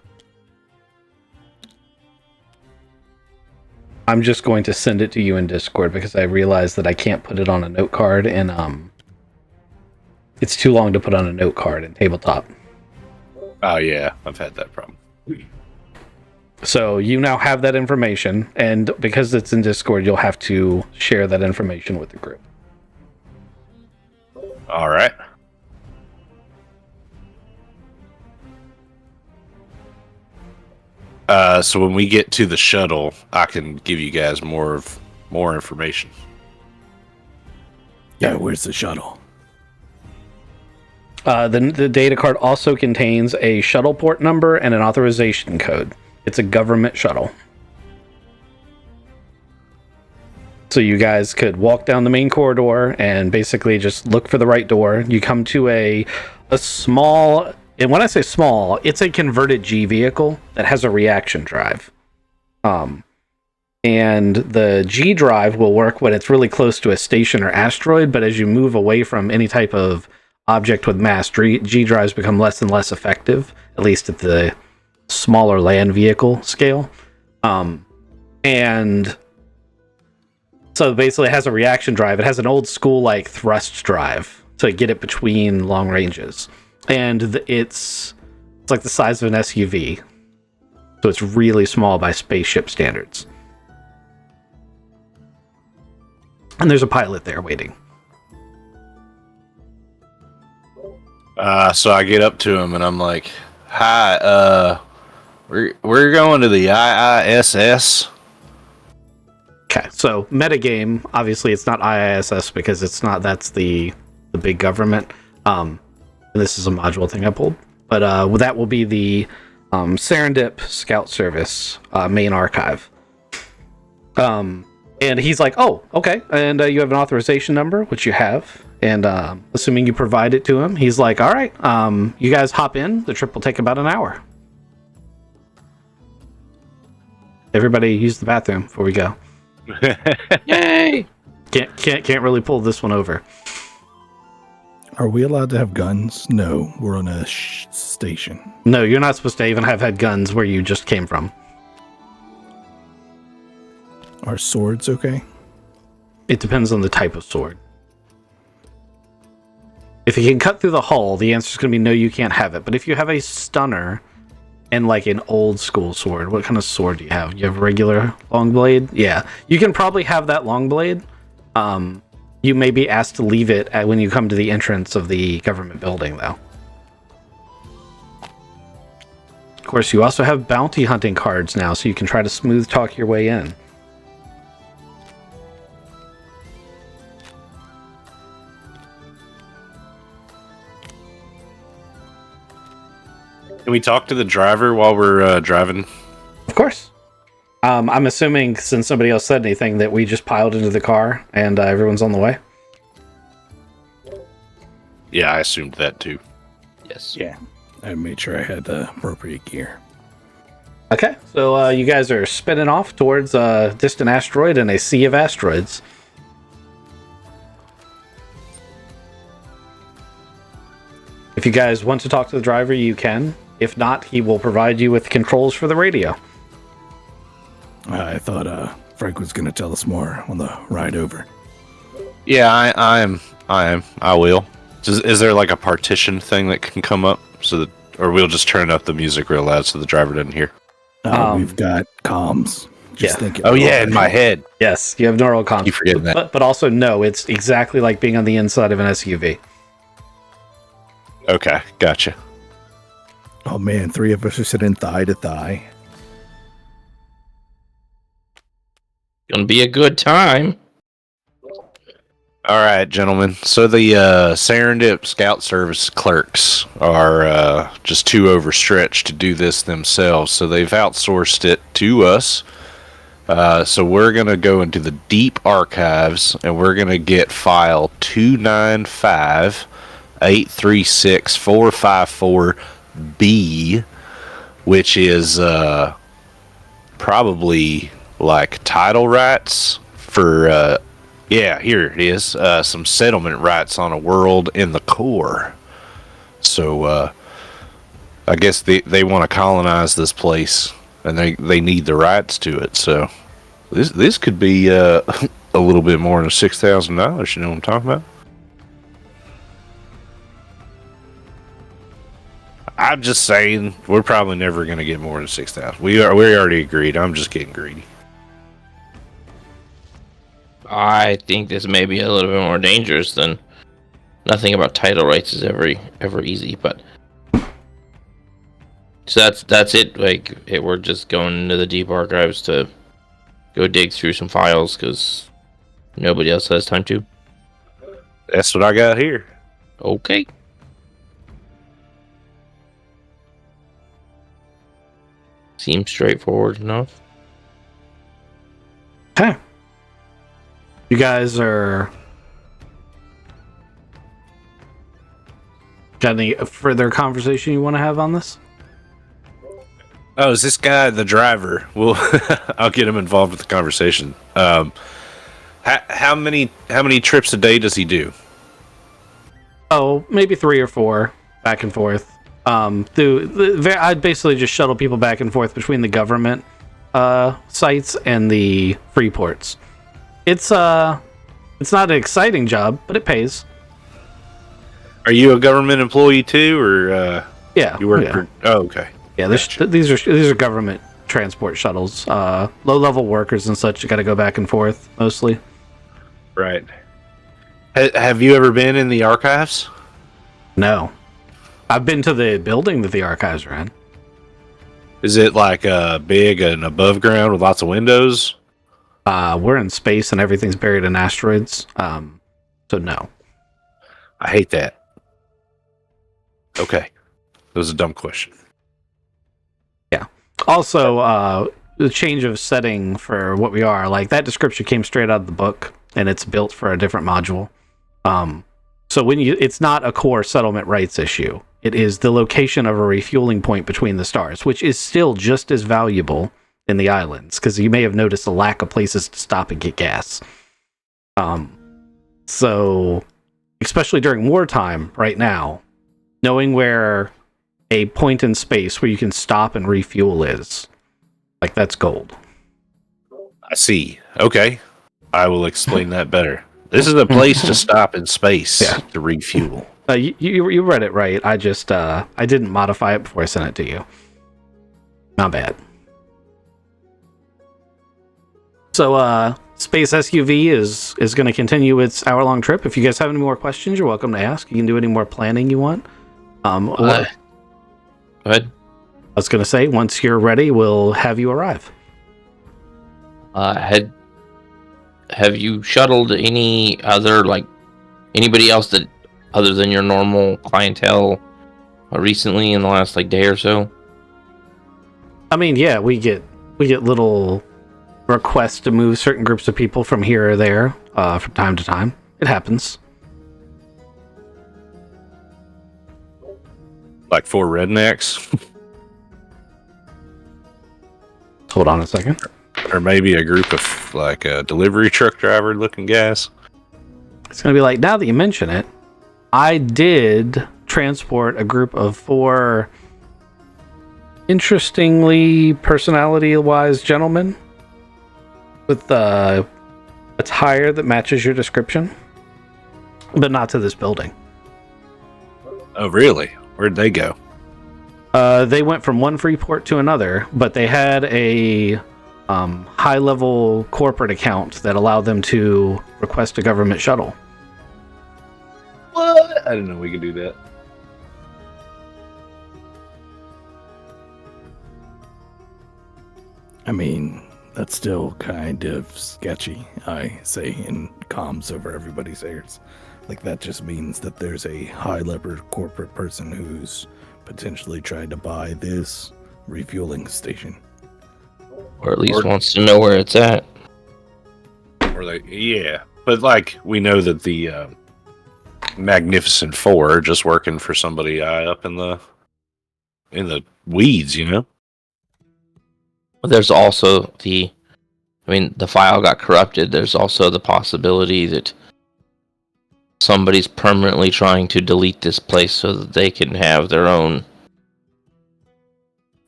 I'm just going to send it to you in Discord because I realized that I can't put it on a note card, and it's too long to put on a note card in tabletop. Oh yeah, I've had that problem. So you now have that information, and because it's in Discord, you'll have to share that information with the group. All right. So when we get to the shuttle, I can give you guys more information. Yeah, where's the shuttle? The data card also contains a shuttle port number and an authorization code. It's a government shuttle. So you guys could walk down the main corridor and basically just look for the right door. You come to a a small, and when I say small, it's a converted G vehicle that has a reaction drive. And the G drive will work when it's really close to a station or asteroid, but as you move away from any type of object with mass, G drives become less and less effective, at least at the smaller land vehicle scale. And so basically it has a reaction drive. It has an old school like thrust drive to get it between long ranges. And it's like the size of an SUV. So it's really small by spaceship standards. And there's a pilot there waiting. So I get up to him and I'm like, "Hi, we're going to the IISS." Okay, so metagame, obviously it's not IISS because it's not, that's the big government. And this is a module thing I pulled. But that will be the Serendip Scout Service main archive. And he's like, oh, okay. And you have an authorization number, which you have. And assuming you provide it to him, he's like, all right, you guys hop in. The trip will take about an hour. Everybody use the bathroom before we go. Yay! Can't really pull this one over. Are we allowed to have guns? No, we're on a station. No, you're not supposed to even have had guns where you just came from. Are swords okay? It depends on the type of sword. If you can cut through the hull, the answer is going to be no, you can't have it. But if you have a stunner and like an old school sword, what kind of sword do you have? You have a regular long blade? Yeah, you can probably have that long blade. You may be asked to leave it when you come to the entrance of the government building, though. Of course, you also have bounty hunting cards now, so you can try to smooth talk your way in. Can we talk to the driver while we're driving? Of course. I'm assuming, since somebody else said anything, that we just piled into the car and everyone's on the way. Yeah, I assumed that too. Yes. Yeah. I made sure I had the appropriate gear. Okay, so you guys are spinning off towards a distant asteroid and a sea of asteroids. If you guys want to talk to the driver, you can. If not, he will provide you with controls for the radio. I thought Frank was going to tell us more on the ride over. Yeah, I am. I will. Is there like a partition thing that can come up so that, or we'll just turn up the music real loud so the driver doesn't hear? We've got comms. Just thinking. Oh yeah, in my head. Yes, you have neural comms. Keep forgetting that. But also, no, it's exactly like being on the inside of an SUV. Okay, gotcha. Oh man, 3 of us are sitting thigh to thigh. Gonna be a good time. All right, gentlemen. So the Serendip Scout Service clerks are just too overstretched to do this themselves, so they've outsourced it to us. So we're going to go into the deep archives, and we're going to get file 295-836-454-B, which is probably like title rights for... yeah, here it is. Some settlement rights on a world in the core. So, I guess they want to colonize this place, and they need the rights to it. So, this could be a little bit more than $6,000. You know what I'm talking about? I'm just saying, we're probably never going to get more than 6,000. We already agreed. I'm just getting greedy. I think this may be a little bit more dangerous than nothing about title rights is ever easy, but so that's it. Like we're just going into the deep archives to go dig through some files because nobody else has time to. That's what I got here. Okay. Seems straightforward enough. Okay. You guys are Got any further conversation you want to have on this? Oh, is this guy the driver? Well, I'll get him involved with the conversation. How many trips a day does he do? Oh, maybe 3 or 4 back and forth. I'd basically just shuttle people back and forth between the government sites and the free ports. It's not an exciting job, but it pays. Are you a government employee too, or Yeah, you work yeah. for? Oh, okay. Yeah, these are government transport shuttles. Low level workers and such got to go back and forth mostly. Right. Have you ever been in the archives? No, I've been to the building that the archives are in. Is it like big and above ground with lots of windows? We're in space and everything's buried in asteroids. So no. I hate that. Okay, that was a dumb question. Yeah. Also, the change of setting for what we are, like that description came straight out of the book, and it's built for a different module. So it's not a core settlement rights issue. It is the location of a refueling point between the stars, which is still just as valuable in the islands, because you may have noticed a lack of places to stop and get gas. So, especially during wartime, right now, knowing where a point in space where you can stop and refuel is, like, that's gold. I see. Okay, I will explain that better. This is a place to stop in space to refuel. You read it right. I just I didn't modify it before I sent it to you. Not bad. So Space SUV is going to continue its hour-long trip. If you guys have any more questions, you're welcome to ask. You can do any more planning you want. Go ahead. I was going to say, once you're ready, we'll have you arrive. Have you shuttled any other, like, anybody else that other than your normal clientele recently in the last like day or so? I mean, yeah, we get little requests to move certain groups of people from here or there from time to time. It happens. Like 4 rednecks? Hold on a second. Or maybe a group of like a delivery truck driver looking guys? It's going to be like, now that you mention it, I did transport a group of 4 interestingly personality-wise gentlemen with attire that matches your description, but not to this building. Oh, really? Where'd they go? They went from one free port to another, but they had a high-level corporate account that allowed them to request a government shuttle. What? I didn't know we could do that. I mean, that's still kind of sketchy, I say in comms over everybody's ears. Like, that just means that there's a high-level corporate person who's potentially tried to buy this refueling station. Or at least wants to know where it's at. Or like, yeah. But like, we know that the Magnificent Four are just working for somebody up in the weeds, you know? There's also the file got corrupted. There's also the possibility that somebody's permanently trying to delete this place so that they can have their own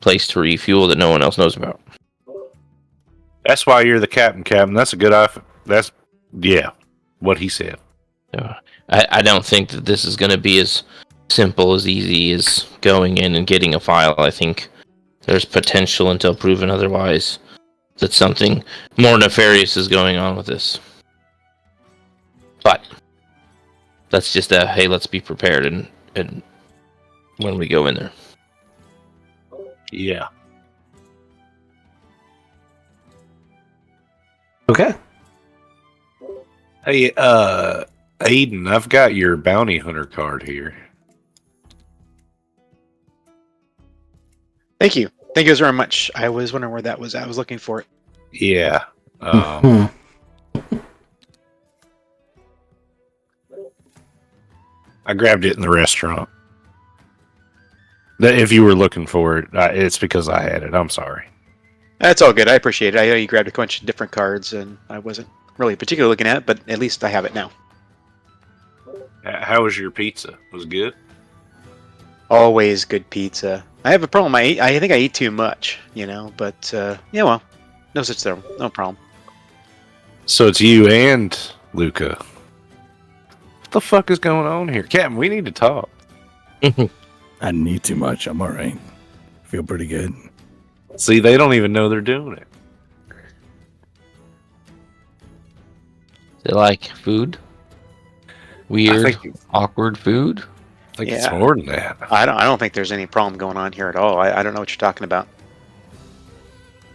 place to refuel that no one else knows about. That's why you're the captain. That's a good offer. That's, yeah, what he said. I don't think that this is going to be as simple as easy as going in and getting a file. I think there's potential until proven otherwise that something more nefarious is going on with this. But that's just a, hey, let's be prepared and when we go in there. Yeah. Okay. Hey, Aiden, I've got your bounty hunter card here. Thank you. Thank you very much. I was wondering where that was at. I was looking for it. Yeah. I grabbed it in the restaurant. If you were looking for it, it's because I had it. I'm sorry. That's all good. I appreciate it. I know you grabbed a bunch of different cards, and I wasn't really particularly looking at it, but at least I have it now. How was your pizza? Was it good? Always good pizza. I have a problem. I think I eat too much, but yeah, well, no such thing. No problem. So it's you and Luca. What the fuck is going on here? Captain, we need to talk. I didn't eat too much. I'm all right. Feel pretty good. See, they don't even know they're doing it. They like food? Weird, awkward food? I think it's more than that. I don't think there's any problem going on here at all. I don't know what you're talking about.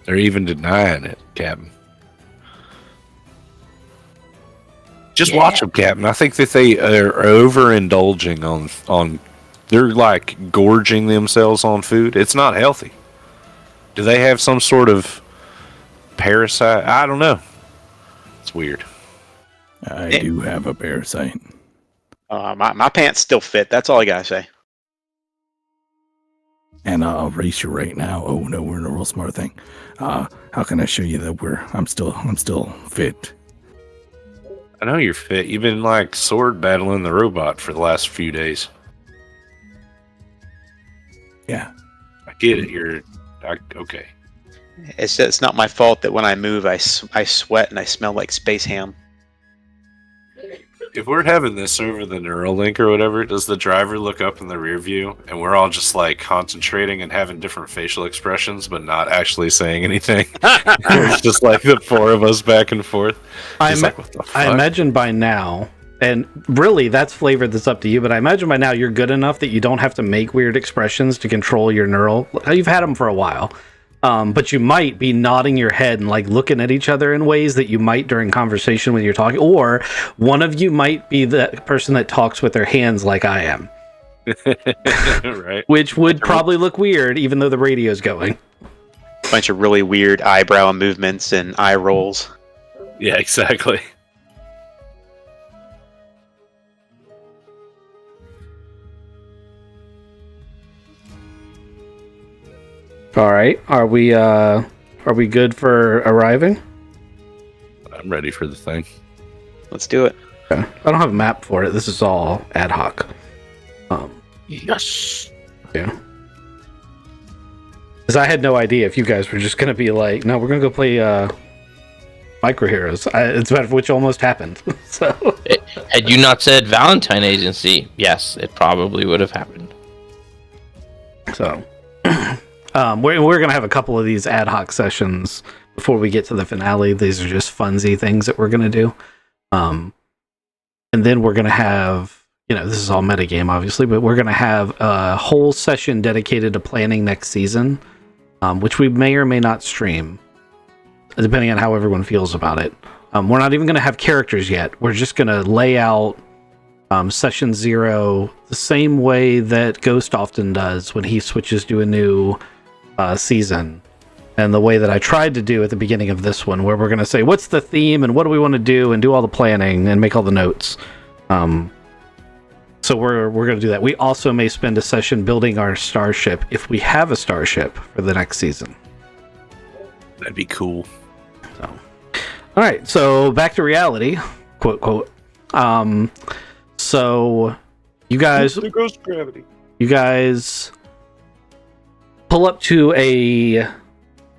They're even denying it, Captain. Just watch them, Captain. I think that they are overindulging on. They're like gorging themselves on food. It's not healthy. Do they have some sort of parasite? I don't know. It's weird. I do have a parasite. My pants still fit. That's all I gotta say. And I'll race you right now. Oh no, we're in a real smart thing. How can I show you that I'm still fit? I know you're fit. You've been like sword battling the robot for the last few days. Yeah. I get it. Okay. It's not my fault that when I move, I sweat and I smell like space ham. If we're having this over the Neuralink or whatever, does the driver look up in the rear view and we're all just like concentrating and having different facial expressions but not actually saying anything? It's just like the four of us back and forth. I I imagine by now, and really that's flavored this up to you, but I imagine by now you're good enough that you don't have to make weird expressions to control your neural. You've had them for a while. But you might be nodding your head and like looking at each other in ways that you might during conversation when you're talking, or one of you might be the person that talks with their hands like I am. Right. Which would probably look weird even though the radio's going. Bunch of really weird eyebrow movements and eye rolls. Yeah, exactly. All right. Are we good for arriving? I'm ready for the thing. Let's do it. Okay. I don't have a map for it. This is all ad hoc. Yes. Yeah. Because I had no idea if you guys were just gonna be like, no, we're gonna go play Micro Heroes. Which almost happened. So Had you not said Valentine Agency, yes, it probably would have happened. So we're gonna have a couple of these ad hoc sessions before we get to the finale. These are just funsy things that we're gonna do. And then we're gonna have, this is all metagame obviously, but we're gonna have a whole session dedicated to planning next season, which we may or may not stream, depending on how everyone feels about it. We're not even gonna have characters yet. We're just gonna lay out session 0 the same way that Ghost often does when he switches to a new season, and the way that I tried to do at the beginning of this one, where we're going to say what's the theme and what do we want to do and do all the planning and make all the notes. So we're going to do that. We also may spend a session building our starship if we have a starship for the next season. That'd be cool. So, all right, so back to reality, quote quote. So you guys pull up to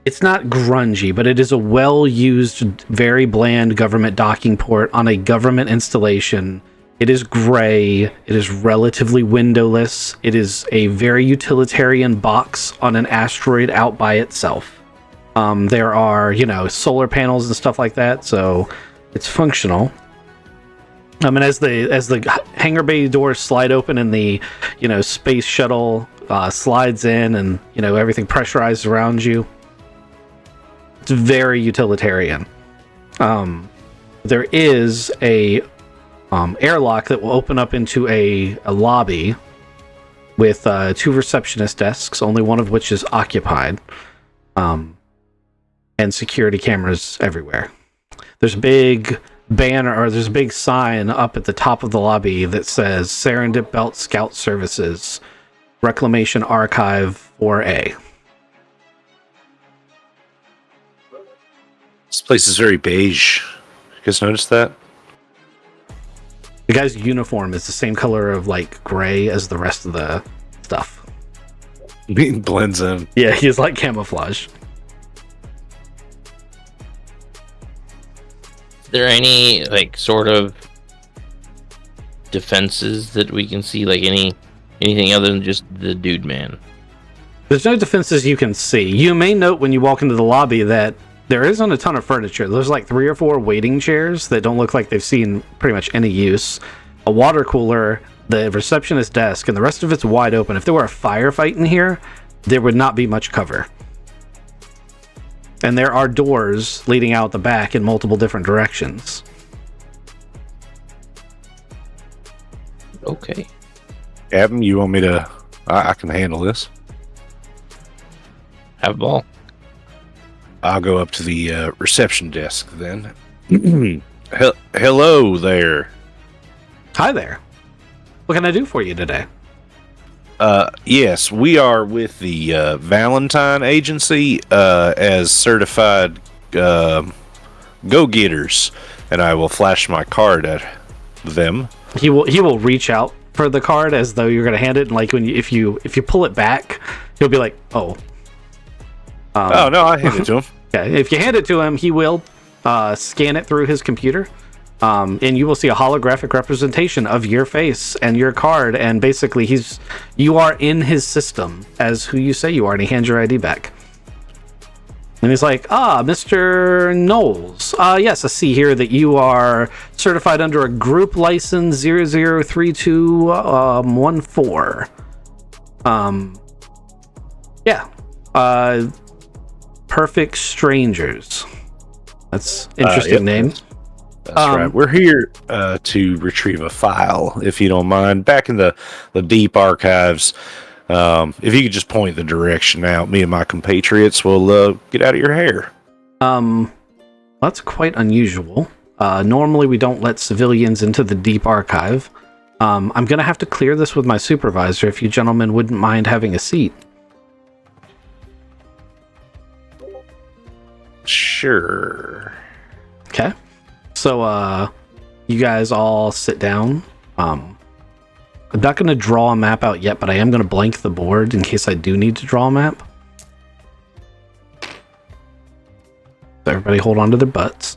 it's not grungy, but it is a well-used, very bland government docking port on a government installation. It is gray. It is relatively windowless. It is a very utilitarian box on an asteroid out by itself. There are, solar panels and stuff like that, so it's functional. And as the hangar bay doors slide open and the space shuttle slides in and everything pressurized around you, it's very utilitarian. There is a airlock that will open up into a lobby with 2 receptionist desks, only one of which is occupied, and security cameras everywhere. There's a big banner, or there's a big sign up at the top of the lobby that says Serendip Belt Scout Services. Reclamation Archive 4A. This place is very beige. You guys notice that? The guy's uniform is the same color of like gray as the rest of the stuff. It blends in. Yeah, he's like camouflage. Is there any like sort of defenses that we can see, like anything other than just the dude man? There's no defenses you can see. You may note when you walk into the lobby that there isn't a ton of furniture. There's like 3 or 4 waiting chairs that don't look like they've seen pretty much any use. A water cooler, the receptionist desk, and the rest of it's wide open. If there were a firefight in here, there would not be much cover. And there are doors leading out the back in multiple different directions. Okay. Captain, you want me to... I can handle this. Have a ball. I'll go up to the reception desk then. Hello there. Hi there. What can I do for you today? Yes, we are with the Valentine Agency as certified go-getters, and I will flash my card at them. He will reach out for the card as though you're going to hand it, and like if you pull it back, he'll be like, "Oh." Oh no, I hand it to him. Okay, if you hand it to him, he will scan it through his computer, and you will see a holographic representation of your face and your card, and basically you are in his system as who you say you are, and he hands your ID back. And he's like, Mr. Knowles, yes, I see here that you are certified under a group license 003214. Yeah. Perfect Strangers. That's interesting name. That's right. We're here to retrieve a file, if you don't mind. Back in the deep archives, if you could just point the direction out, me and my compatriots will get out of your hair. That's quite unusual. Normally we don't let civilians into the deep archive. I'm going to have to clear this with my supervisor if you gentlemen wouldn't mind having a seat. Sure. Okay. So, you guys all sit down. I'm not going to draw a map out yet, but I am going to blank the board in case I do need to draw a map. So everybody hold on to their butts.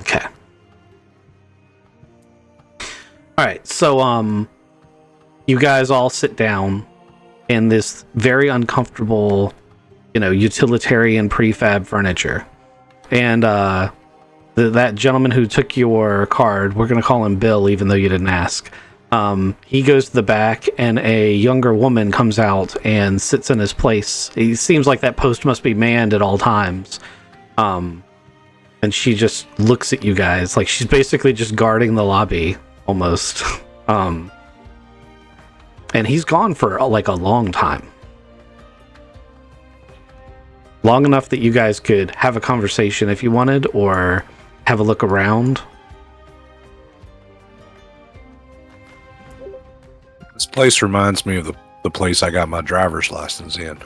Okay. Alright, so, you guys all sit down in this very uncomfortable, utilitarian prefab furniture. And that gentleman who took your card, we're going to call him Bill, even though you didn't ask. He goes to the back, and a younger woman comes out and sits in his place. It seems like that post must be manned at all times. And she just looks at you guys like she's basically just guarding the lobby, almost. And he's gone for like a long time. Long enough that you guys could have a conversation if you wanted, or have a look around. This place reminds me of the place I got my driver's license in.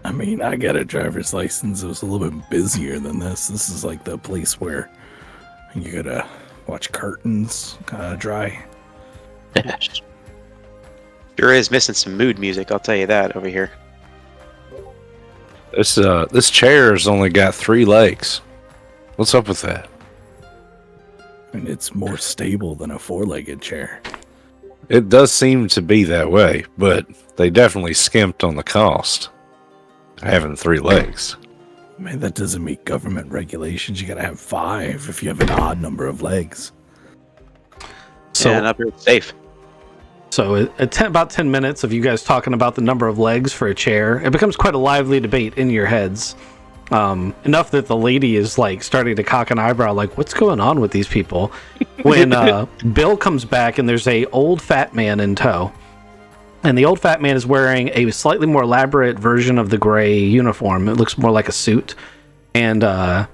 I mean, I got a driver's license. It was a little bit busier than this. This is like the place where you gotta watch curtains dry. Sure is missing some mood music, I'll tell you that over here. This chair's only got 3 legs. What's up with that? And it's more stable than a 4-legged chair. It does seem to be that way, but they definitely skimped on the cost. Having 3 legs. Man, that doesn't meet government regulations. You gotta have 5 if you have an odd number of legs. So, yeah, not very safe. So about 10 minutes of you guys talking about the number of legs for a chair, it becomes quite a lively debate in your heads. Enough that the lady is like starting to cock an eyebrow, like, what's going on with these people? When Bill comes back and there's a old fat man in tow. And the old fat man is wearing a slightly more elaborate version of the gray uniform. It looks more like a suit. And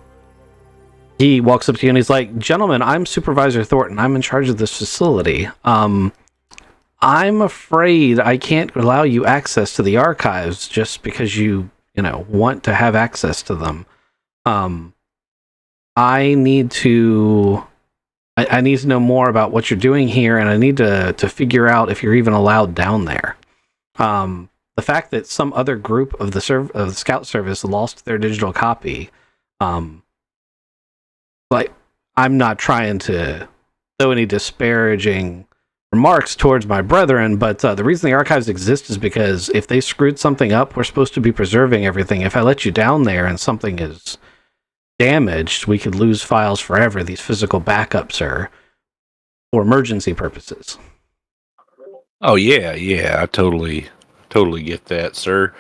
he walks up to you and he's like, "Gentlemen, I'm Supervisor Thornton. I'm in charge of this facility. I'm afraid I can't allow you access to the archives just because you want to have access to them. I need to know more about what you're doing here, and I need to figure out if you're even allowed down there. The fact that some other group of the Scout Service lost their digital copy, like, I'm not trying to throw any disparaging remarks towards my brethren, but the reason the archives exist is because if they screwed something up, we're supposed to be preserving everything. If I let you down there and something is damaged, we could lose files forever. These physical backups are for emergency purposes." Oh yeah, I totally get that, sir.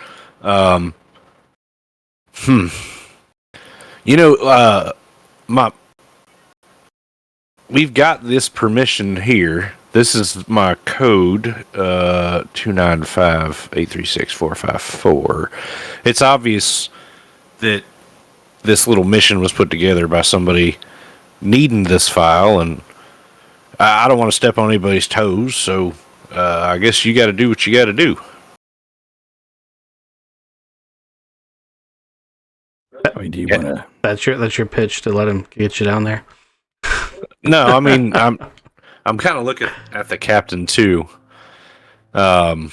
We've got this permission here. This is my code, 295-836-454. It's obvious that this little mission was put together by somebody needing this file, and I don't want to step on anybody's toes, so I guess you got to do what you got to do. I mean, do you want to? That's your pitch to let him get you down there? No, I mean, I'm kind of looking at the captain too. So,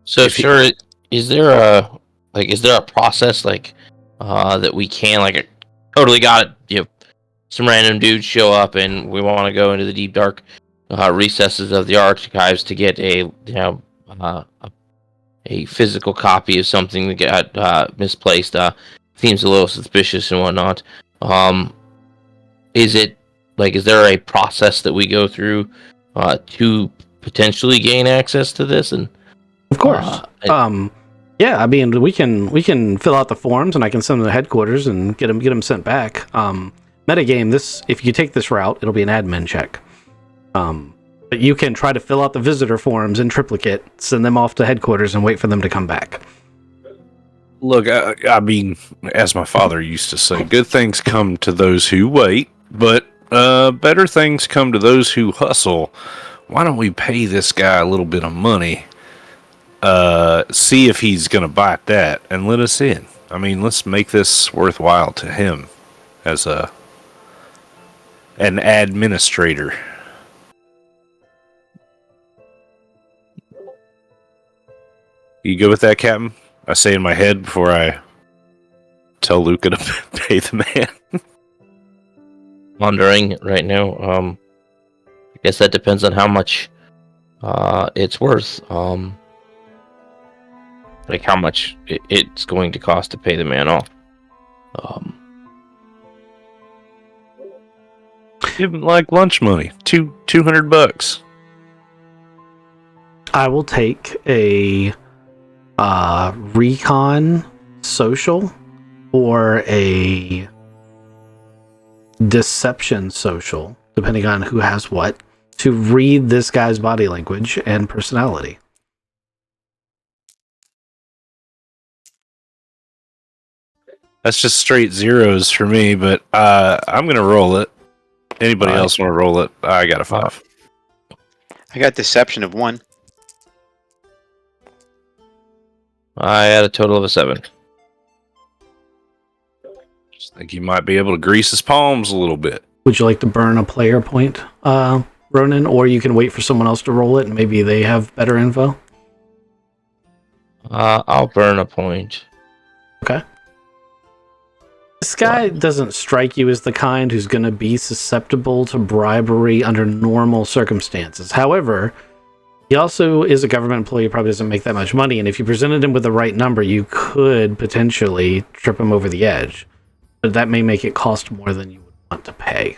sir, is there a process that we can totally got it? Some random dudes show up and we want to go into the deep dark recesses of the archives to get a physical copy of something that got misplaced. Seems a little suspicious and whatnot. Is there a process that we go through to potentially gain access to this? And of course, yeah. I mean, we can fill out the forms and I can send them to headquarters and get them sent back. Metagame, if you take this route, it'll be an admin check. But you can try to fill out the visitor forms in triplicate, send them off to headquarters, and wait for them to come back. Look, I mean, as my father used to say, good things come to those who wait, but better things come to those who hustle. Why don't we pay this guy a little bit of money, see if he's going to bite that, and let us in? I mean, let's make this worthwhile to him as an administrator. You go with that, Captain? I say in my head before I tell Luca to pay the man. Wondering right now. I guess that depends on how much it's worth. How much it's going to cost to pay the man off. Give him lunch money, $200. I will take a recon social or a deception social, depending on who has what, to read this guy's body language and personality. That's just straight zeros for me, but I'm going to roll it. Anybody else want to roll it? I got a 5. I got deception of 1. I had a total of a 7. Just think you might be able to grease his palms a little bit. Would you like to burn a player point, Ronan? Or you can wait for someone else to roll it and maybe they have better info? I'll burn a point. Okay. This guy doesn't strike you as the kind who's going to be susceptible to bribery under normal circumstances. However, he also is a government employee, probably doesn't make that much money, and if you presented him with the right number, you could potentially trip him over the edge. But that may make it cost more than you would want to pay.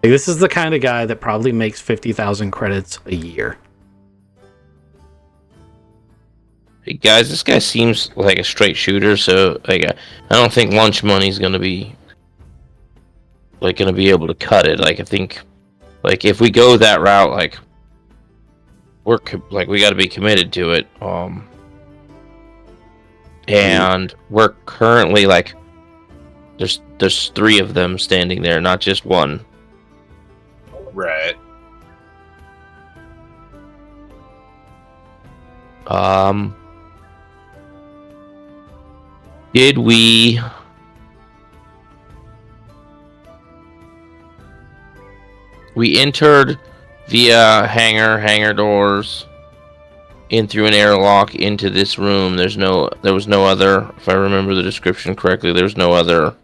This is the kind of guy that probably makes 50,000 credits a year. Hey guys, this guy seems like a straight shooter, so I don't think lunch money's gonna be able to cut it. I think if we go that route, we got to be committed to it. And we're currently like, there's 3 of them standing there, not just one. Right. Did we entered via hangar doors in through an airlock into this room. There was no other, if I remember the description correctly, there's no other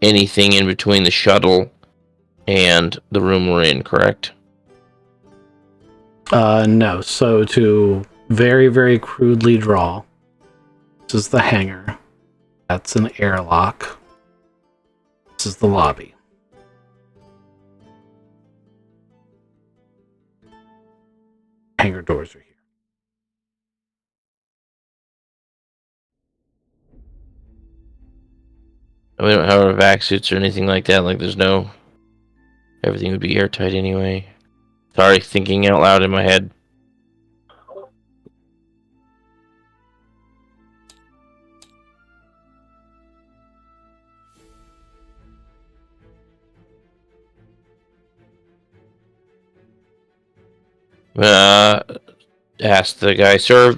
anything in between the shuttle and the room we're in, correct? No. So to very, very crudely draw, this is the hangar. That's an airlock. This is the lobby. Hangar doors are here. We don't have our vac suits or anything like that. Like, there's no... Everything would be airtight anyway. Sorry, thinking out loud in my head. Asked the guy, sir,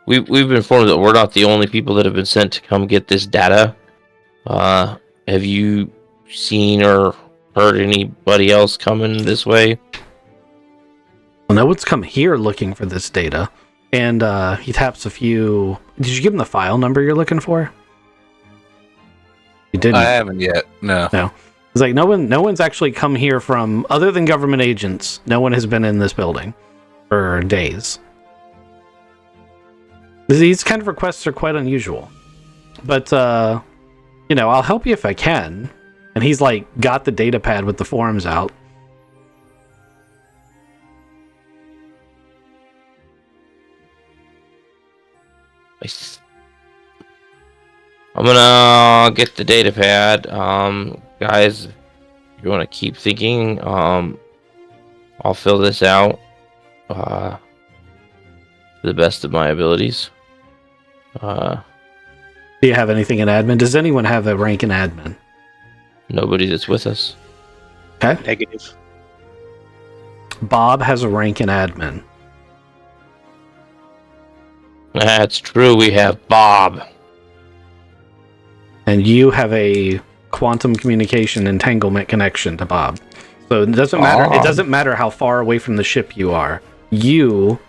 we've been informed that we're not the only people that have been sent to come get this data. Have you seen or heard anybody else coming this way? Well, no one's come here looking for this data. And he taps a few... Did you give him the file number you're looking for? You didn't. I haven't yet. No. It's like no one's actually come here from, other than government agents. No one has been in this building for days. These kind of requests are quite unusual, but I'll help you if I can. And he's like got the data pad with the forms out. I'm gonna get the data pad. Guys, if you want to keep thinking, I'll fill this out to the best of my abilities. Do you have anything in admin? Does anyone have a rank in admin? Nobody that's with us. Okay. Negative. Bob has a rank in admin. That's true, we have Bob. And you have a quantum communication entanglement connection to Bob. So it doesn't matter. It doesn't matter how far away from the ship you are. You,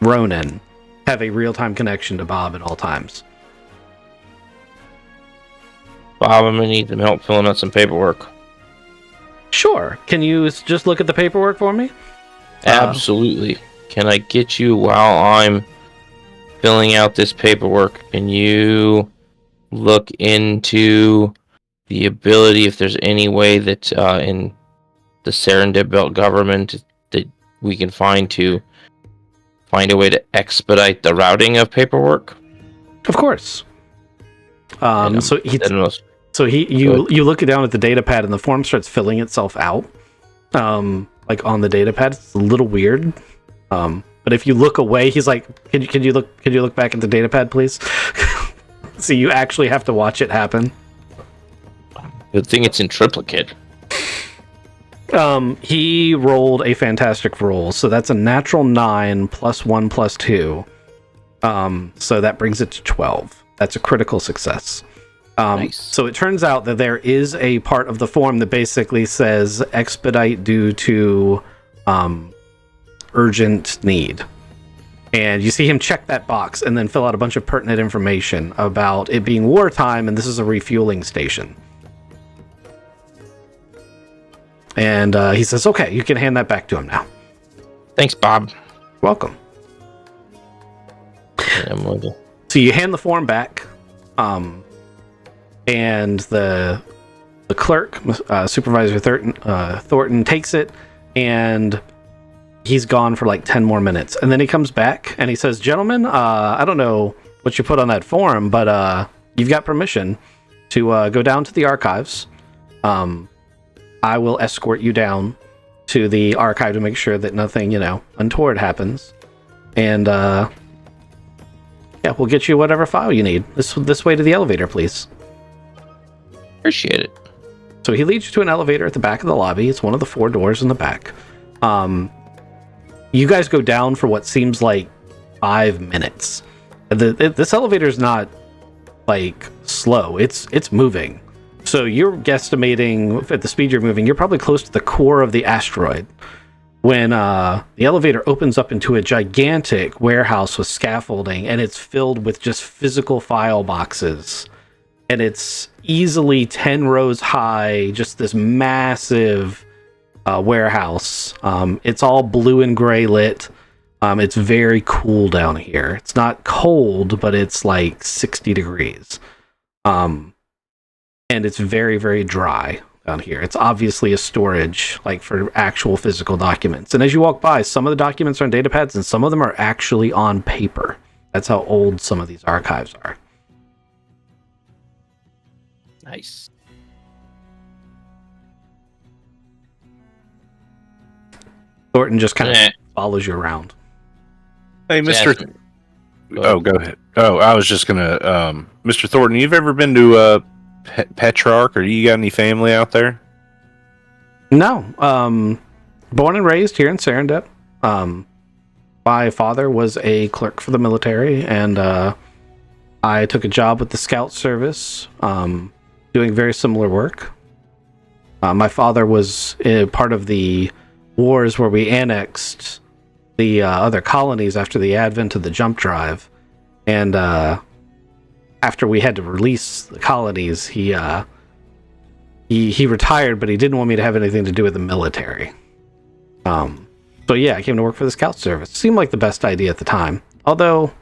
Ronan, have a real-time connection to Bob at all times. Bob, I'm gonna need some help filling out some paperwork. Sure. Can you just look at the paperwork for me? Absolutely. Can I get you while I'm filling out this paperwork? Can you look into the ability, if there's any way that in the Serendip Belt government that we can find a way to expedite the routing of paperwork? Of course. You look down at the data pad and the form starts filling itself out. Like on the data pad, it's a little weird. But if you look away, he's like, "Can you look back at the data pad, please?" So you actually have to watch it happen. Good thing it's in triplicate. He rolled a fantastic roll, so that's a natural 9 plus 1 plus 2. So that brings it to 12. That's a critical success. Nice. So it turns out that there is a part of the form that basically says expedite due to urgent need. And you see him check that box and then fill out a bunch of pertinent information about it being wartime and this is a refueling station. And he says, okay, you can hand that back to him now. Thanks, Bob. Welcome. I'm with you. So you hand the form back, and the clerk, Supervisor Thornton, takes it, and he's gone for like 10 more minutes. And then he comes back, and he says, gentlemen, I don't know what you put on that form, but you've got permission to go down to the archives. I will escort you down to the archive to make sure that nothing, untoward happens. And yeah, we'll get you whatever file you need. This way to the elevator, please. Appreciate it. So he leads you to an elevator at the back of the lobby. It's one of the 4 doors in the back. You guys go down for what seems like 5 minutes. This elevator is not like slow. It's moving. So you're guesstimating at the speed you're moving, you're probably close to the core of the asteroid. When the elevator opens up into a gigantic warehouse with scaffolding, and it's filled with just physical file boxes. And it's easily 10 rows high, just this massive warehouse. It's all blue and gray lit. It's very cool down here. It's not cold, but it's like 60 degrees. And it's very, very dry down here. It's obviously a storage, like for actual physical documents. And as you walk by, some of the documents are on data pads and some of them are actually on paper. That's how old some of these archives are. Nice. Thornton just kind of follows you around. Hey, Mr. Oh, go ahead. Oh, I was just gonna, Mr. Thornton, you've ever been to Petrarch, or you got any family out there? No. Born and raised here in Serendip. My father was a clerk for the military, and I took a job with the Scout Service, doing very similar work. My father was part of the wars where we annexed the other colonies after the advent of the jump drive, and after we had to release the colonies, he retired, but he didn't want me to have anything to do with the military. So yeah, I came to work for the Scout Service. Seemed like the best idea at the time, although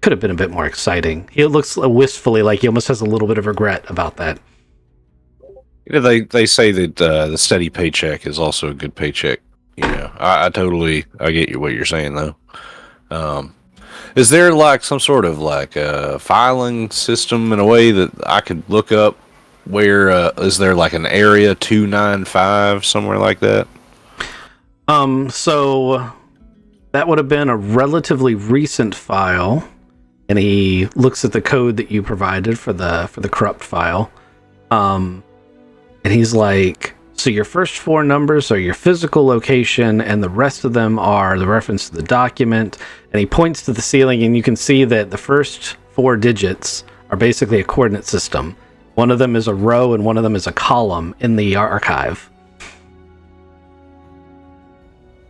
could have been a bit more exciting. He looks wistfully like he almost has a little bit of regret about that. They say that the steady paycheck is also a good paycheck. I get what you're saying though. Is there like some sort of like a filing system in a way that I could look up where is there like an area 295 somewhere like that? So that would have been a relatively recent file, and he looks at the code that you provided for the corrupt file. And he's like, so your first 4 numbers are your physical location, and the rest of them are the reference to the document. And he points to the ceiling, and you can see that the first 4 digits are basically a coordinate system. One of them is a row, and one of them is a column in the archive.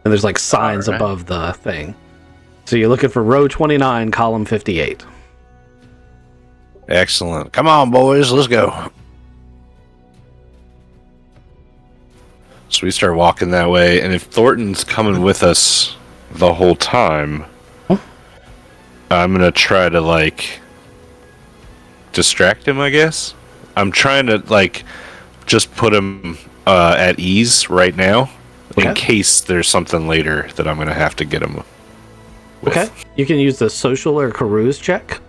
And there's like signs above the thing. So you're looking for row 29, column 58. Excellent. Come on, boys, let's go. So we start walking that way, and if Thornton's coming with us the whole time, I'm gonna try to like distract him, I guess. I'm trying to like just put him at ease right now, in case there's something later that I'm gonna have to get him with. Okay. You can use the social or carouse check.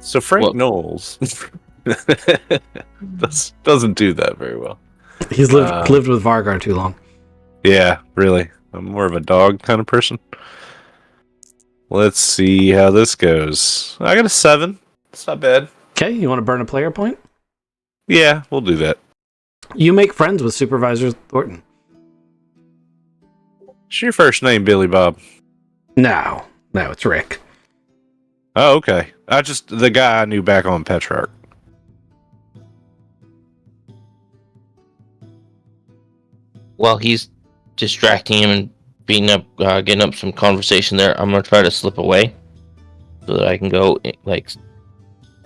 So Frank Knowles doesn't do that very well. He's lived with Vargar too long. Yeah, really. I'm more of a dog kind of person. Let's see how this goes. I got a 7. It's not bad. Okay, you want to burn a player point? Yeah, we'll do that. You make friends with Supervisor Thornton. What's your first name, Billy Bob? No, it's Rick. Oh, okay. The guy I knew back on Petrarch. While he's distracting him and getting up some conversation there, I'm gonna try to slip away so that I can go like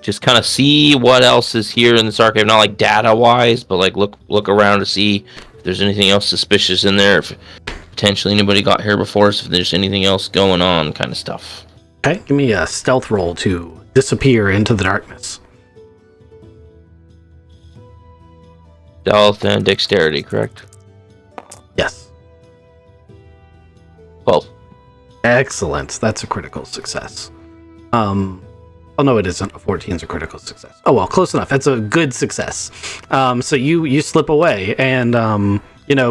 just kind of see what else is here in this archive, not like data wise, but like look around to see if there's anything else suspicious in there, if potentially anybody got here before us, if there's anything else going on, kind of stuff. Okay, give me a stealth roll to disappear into the darkness. Stealth and dexterity, correct? Yes. 12. Excellent. That's a critical success. Oh no, it isn't. A 14 is a critical success. Oh well, close enough. That's a good success. So you slip away, and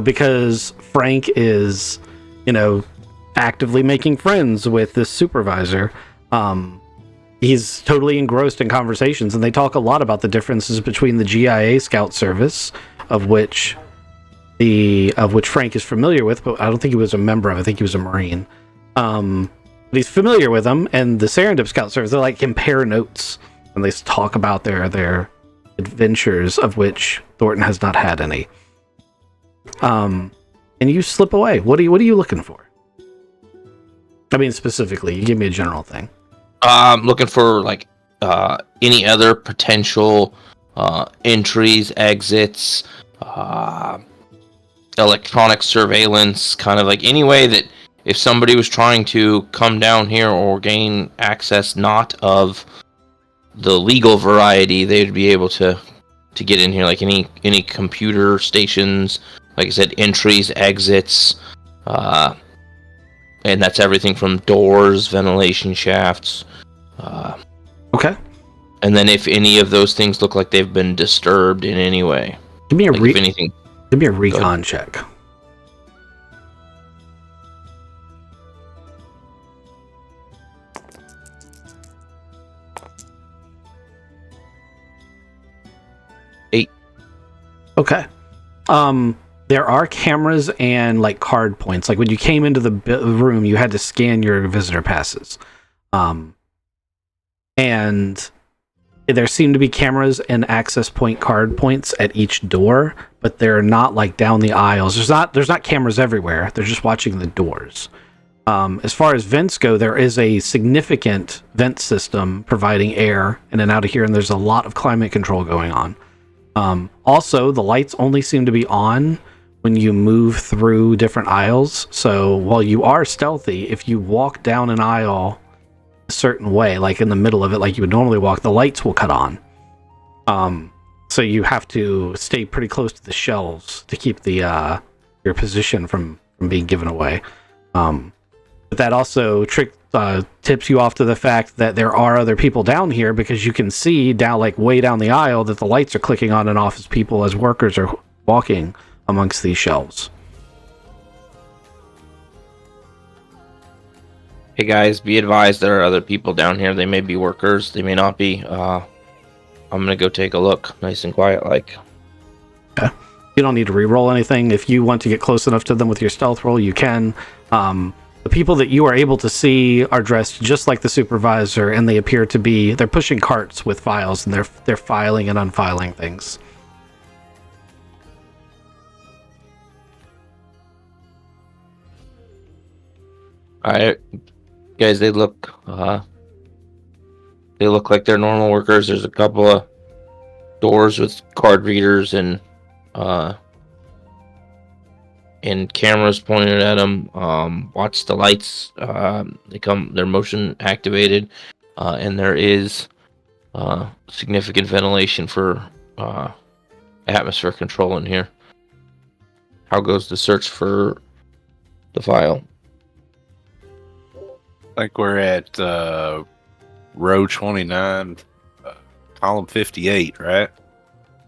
because Frank is, actively making friends with this supervisor. He's totally engrossed in conversations, and they talk a lot about the differences between the GIA Scout Service, of which Frank is familiar with, but I don't think he was a member of. I think he was a Marine. But he's familiar with them, and the Serendip Scout Service, they compare notes, and they talk about their adventures, of which Thornton has not had any. And you slip away. What are you looking for? I mean, specifically, you give me a general thing. Looking for any other potential entries, exits, electronic surveillance, kind of any way that if somebody was trying to come down here or gain access not of the legal variety, they'd be able to get in here, any computer stations, like I said, entries, exits, and that's everything from doors, ventilation shafts. Okay. And then if any of those things look like they've been disturbed in any way. Give me if anything. Give me a recon check. Okay. There are cameras and card points. Like when you came into the room, you had to scan your visitor passes. And there seem to be cameras and access point card points at each door, but they're not down the aisles. There's not cameras everywhere. They're just watching the doors. As far as vents go, there is a significant vent system providing air in and out of here, and there's a lot of climate control going on. Also, the lights only seem to be on when you move through different aisles. So while you are stealthy, if you walk down an aisle a certain way, in the middle of it, like you would normally walk, the lights will cut on. So you have to stay pretty close to the shelves to keep your position from being given away. But that also tips you off to the fact that there are other people down here, because you can see down way down the aisle that the lights are clicking on and off as workers are walking amongst these shelves. Hey guys, be advised there are other people down here. They may be workers, they may not be. I'm gonna go take a look, nice and quiet Okay. You don't need to re-roll anything. If you want to get close enough to them with your stealth roll, you can. The people that you are able to see are dressed just like the supervisor, and they appear to be, they're pushing carts with files, and they're filing and unfiling things. Alright, guys, they look like they're normal workers. There's a couple of doors with card readers and cameras pointed at them. Watch the lights. They're motion activated, and there is significant ventilation for atmosphere control in here. How goes the search for the file? I think we're at row 29, column 58, right?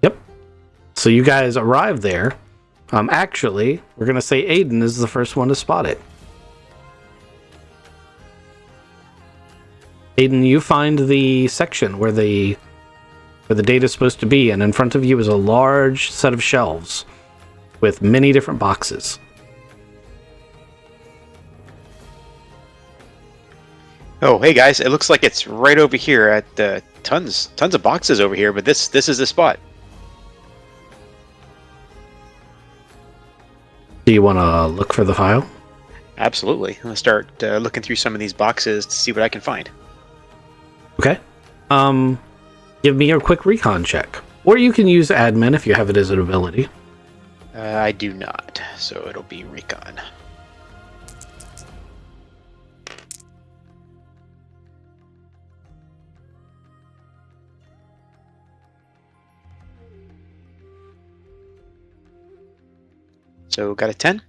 Yep. So you guys arrive there. Actually, we're going to say Aiden is the first one to spot it. Aiden, you find the section where the data is supposed to be, and in front of you is a large set of shelves with many different boxes. Oh, hey guys! It looks like it's right over here at tons of boxes over here, but this is the spot. Do you want to look for the file? Absolutely. I'm gonna start looking through some of these boxes to see what I can find. Okay. Give me a quick recon check, or you can use admin if you have it as an ability. I do not, so it'll be recon. So got a 10.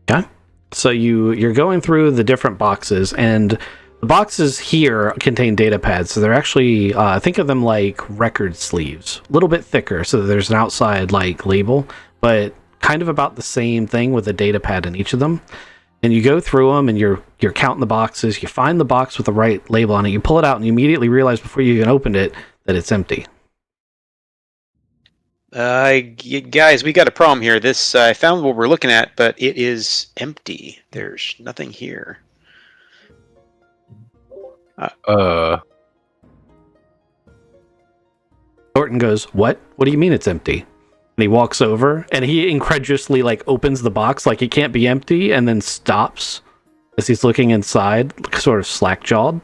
Okay. So you're going through the different boxes, and The boxes here contain data pads, so they're actually think of them like record sleeves, a little bit thicker, so that there's an outside like label, but kind of about the same thing with a data pad in each of them. And you go through them, and you're counting the boxes. You find the box with the right label on it. You pull it out, and you immediately realize before you even opened it that it's empty. Guys, we got a problem here. This I found what we're looking at, but it is empty. There's nothing here. Thornton goes, "What? What do you mean it's empty?" And he walks over, and he incredulously like opens the box like it can't be empty, and then stops as he's looking inside, sort of slack-jawed.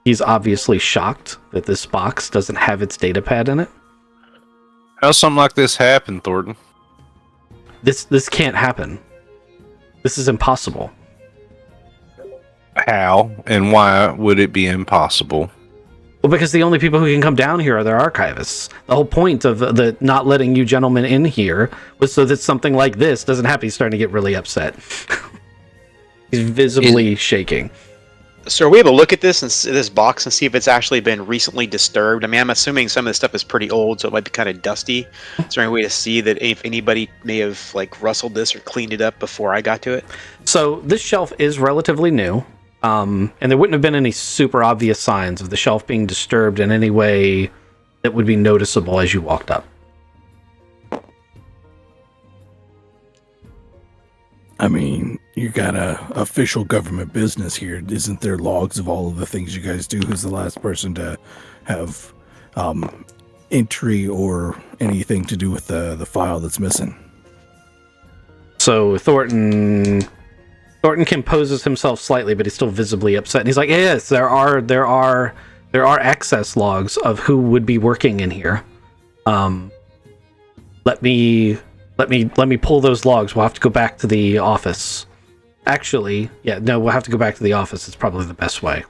He's obviously shocked that this box doesn't have its data pad in it. How's something like this happen, Thornton? This can't happen. This is impossible. How and why would it be impossible? Well, because the only people who can come down here are their archivists. The whole point of the not letting you gentlemen in here was so that something like this doesn't happen. He's starting to get really upset. He's visibly shaking. So are we able to look at this box and see if it's actually been recently disturbed? I mean, I'm assuming some of this stuff is pretty old, so it might be kind of dusty. Is there any way to see that if anybody may have like rustled this or cleaned it up before I got to it? So this shelf is relatively new, and there wouldn't have been any super obvious signs of the shelf being disturbed in any way that would be noticeable as you walked up. I mean, you got a official government business here. Isn't there logs of all of the things you guys do? Who's the last person to have entry or anything to do with the file that's missing? So Thornton composes himself slightly, but he's still visibly upset. And he's like, "Yes, there are access logs of who would be working in here. Let me pull those logs. We'll have to go back to the office. Actually, yeah, no, we'll have to go back to the office. It's probably the best way."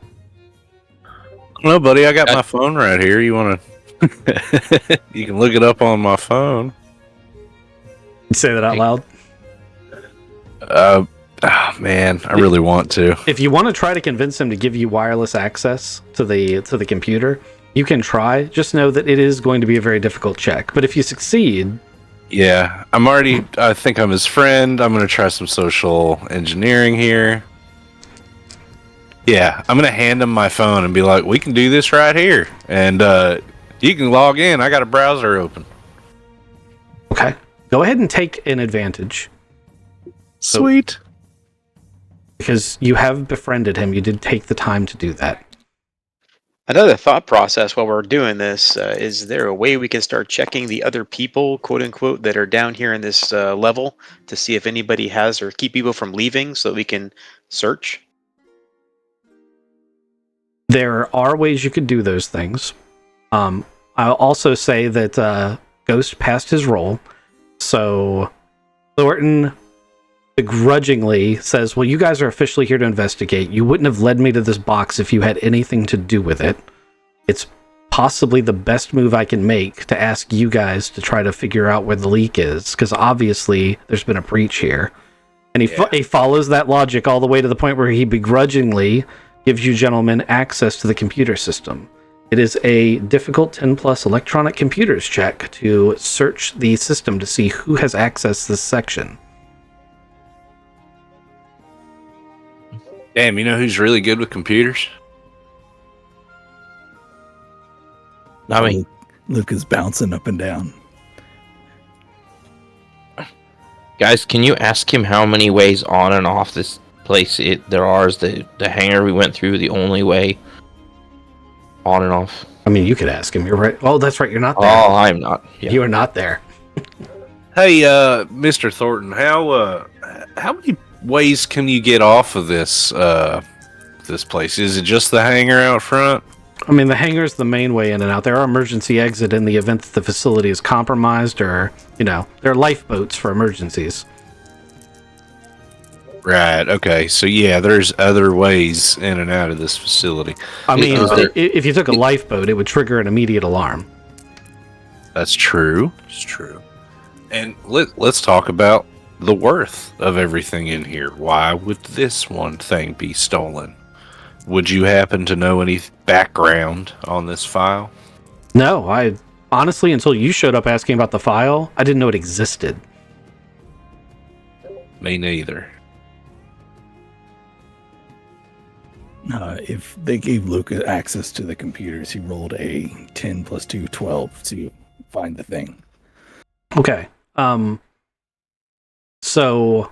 No, buddy, I got my phone right here. You want to? You can look it up on my phone. You say that out loud. Oh, man, I really want to. If you want to try to convince him to give you wireless access to the computer, you can try. Just know that it is going to be a very difficult check. But if you succeed, yeah, I think I'm his friend. I'm going to try some social engineering here. Yeah, I'm going to hand him my phone and be like, "We can do this right here. And you can log in. I got a browser open." okay, go ahead and take an advantage. Sweet. Because you have befriended him. You did take the time to do that. Another thought process while we're doing this, is there a way we can start checking the other people, quote unquote, that are down here in this level to see if anybody has or keep people from leaving so that we can search? There are ways you could do those things. I'll also say that Ghost passed his role. So Thornton begrudgingly says, "Well, you guys are officially here to investigate. You wouldn't have led me to this box if you had anything to do with it. It's possibly the best move I can make to ask you guys to try to figure out where the leak is, because obviously there's been a breach here." And he follows that logic all the way to the point where he begrudgingly gives you gentlemen access to the computer system. It is a difficult 10+ electronic computers check to search the system to see who has accessed this section. Damn, you know who's really good with computers? I mean, Luke is bouncing up and down. guys, can you ask him how many ways on and off this place there are? Is the hangar we went through the only way on and off? I mean, you could ask him. You're right. Oh, that's right. You're not there. Oh, I'm not. Yeah. You are not there. Hey, Mr. Thornton, how many ways can you get off of this place? Is it just the hangar out front? I mean, the hangar is the main way in and out. There are emergency exit in the event that the facility is compromised, or, there are lifeboats for emergencies. Right, okay. So, yeah, there's other ways in and out of this facility. I mean, if you took a lifeboat, it would trigger an immediate alarm. That's true. It's true. And let's talk about the worth of everything in here. Why would this one thing be stolen? Would you happen to know any background on this file? No, I honestly, until you showed up asking about the file, I didn't know it existed. Me neither. If they gave Luke access to the computers, he rolled a 10 plus 2, 12 to find the thing. Okay. So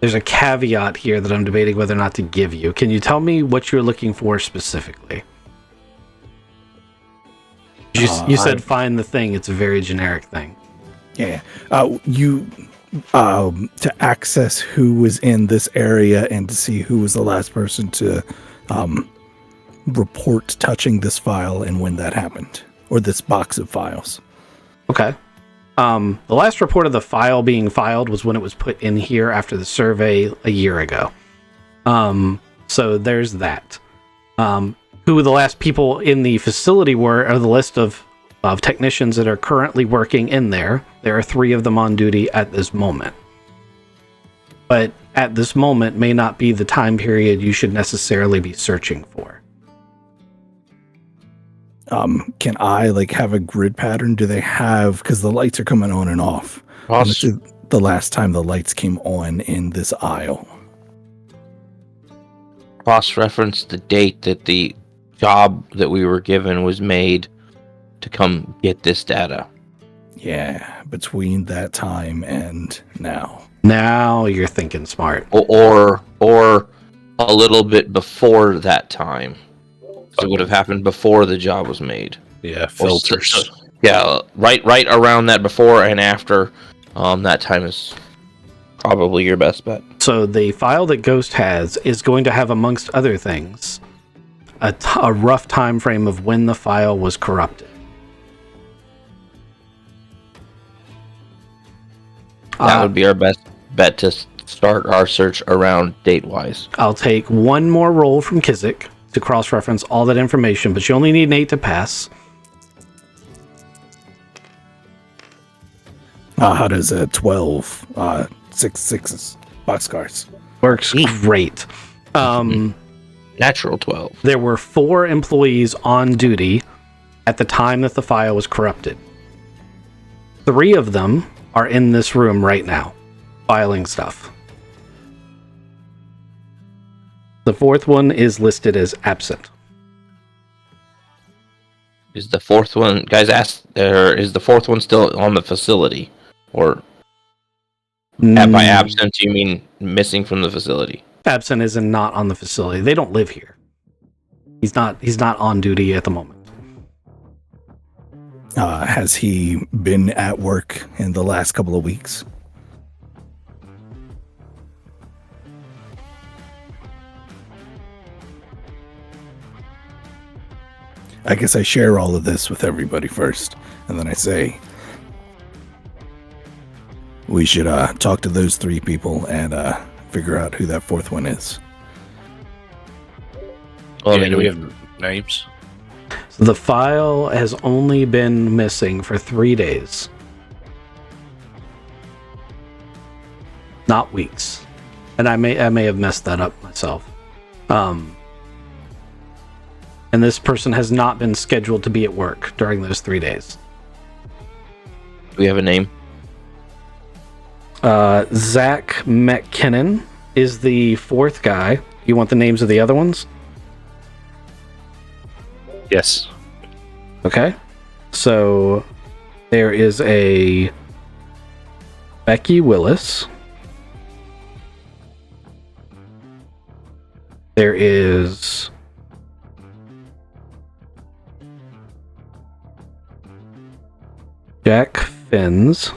there's a caveat here that I'm debating whether or not to give you. Can you tell me what you're looking for specifically? You said find the thing. It's a very generic thing. Yeah. To access who was in this area and to see who was the last person to report touching this file and when that happened, or this box of files. Okay. The last report of the file being filed was when it was put in here after the survey a year ago. So there's that. Who the last people in the facility were are the list of technicians that are currently working in there. There are 3 of them on duty at this moment. But at this moment may not be the time period you should necessarily be searching for. Can I have a grid pattern? Do they have, because the lights are coming on and off. And this is the last time the lights came on in this aisle. Cross-reference the date that the job that we were given was made to come get this data. Yeah, between that time and now. Now you're thinking smart. Or a little bit before that time. So it would have happened before the job was made. Yeah, filters. Yeah, right around that before and after. That time is probably your best bet. So the file that Ghost has is going to have, amongst other things, a rough time frame of when the file was corrupted. That would be our best bet to start our search around date-wise. I'll take one more roll from Kizik to cross-reference all that information, but you only need an 8 to pass. How does a 12, 6 boxcars? Works great. Natural 12. There were 4 employees on duty at the time that the file was corrupted. 3 of them are in this room right now, filing stuff. The 4th one is listed as absent. Is the 4th one, guys asked, is the 4th one still on the facility? Or by absent, you mean missing from the facility? Absent is not on the facility. They don't live here. He's not on duty at the moment. Has he been at work in the last couple of weeks? I guess I share all of this with everybody first, and then I say, we should talk to those 3 people and figure out who that 4th one is. Well, Do we have names? So the file has only been missing for 3 days. Not weeks. And I may have messed that up myself. And this person has not been scheduled to be at work during those 3 days. Do we have a name? Zach McKinnon is the 4th guy. You want the names of the other ones? Yes. Okay. So there is a Becky Willis. There is Jack Finns.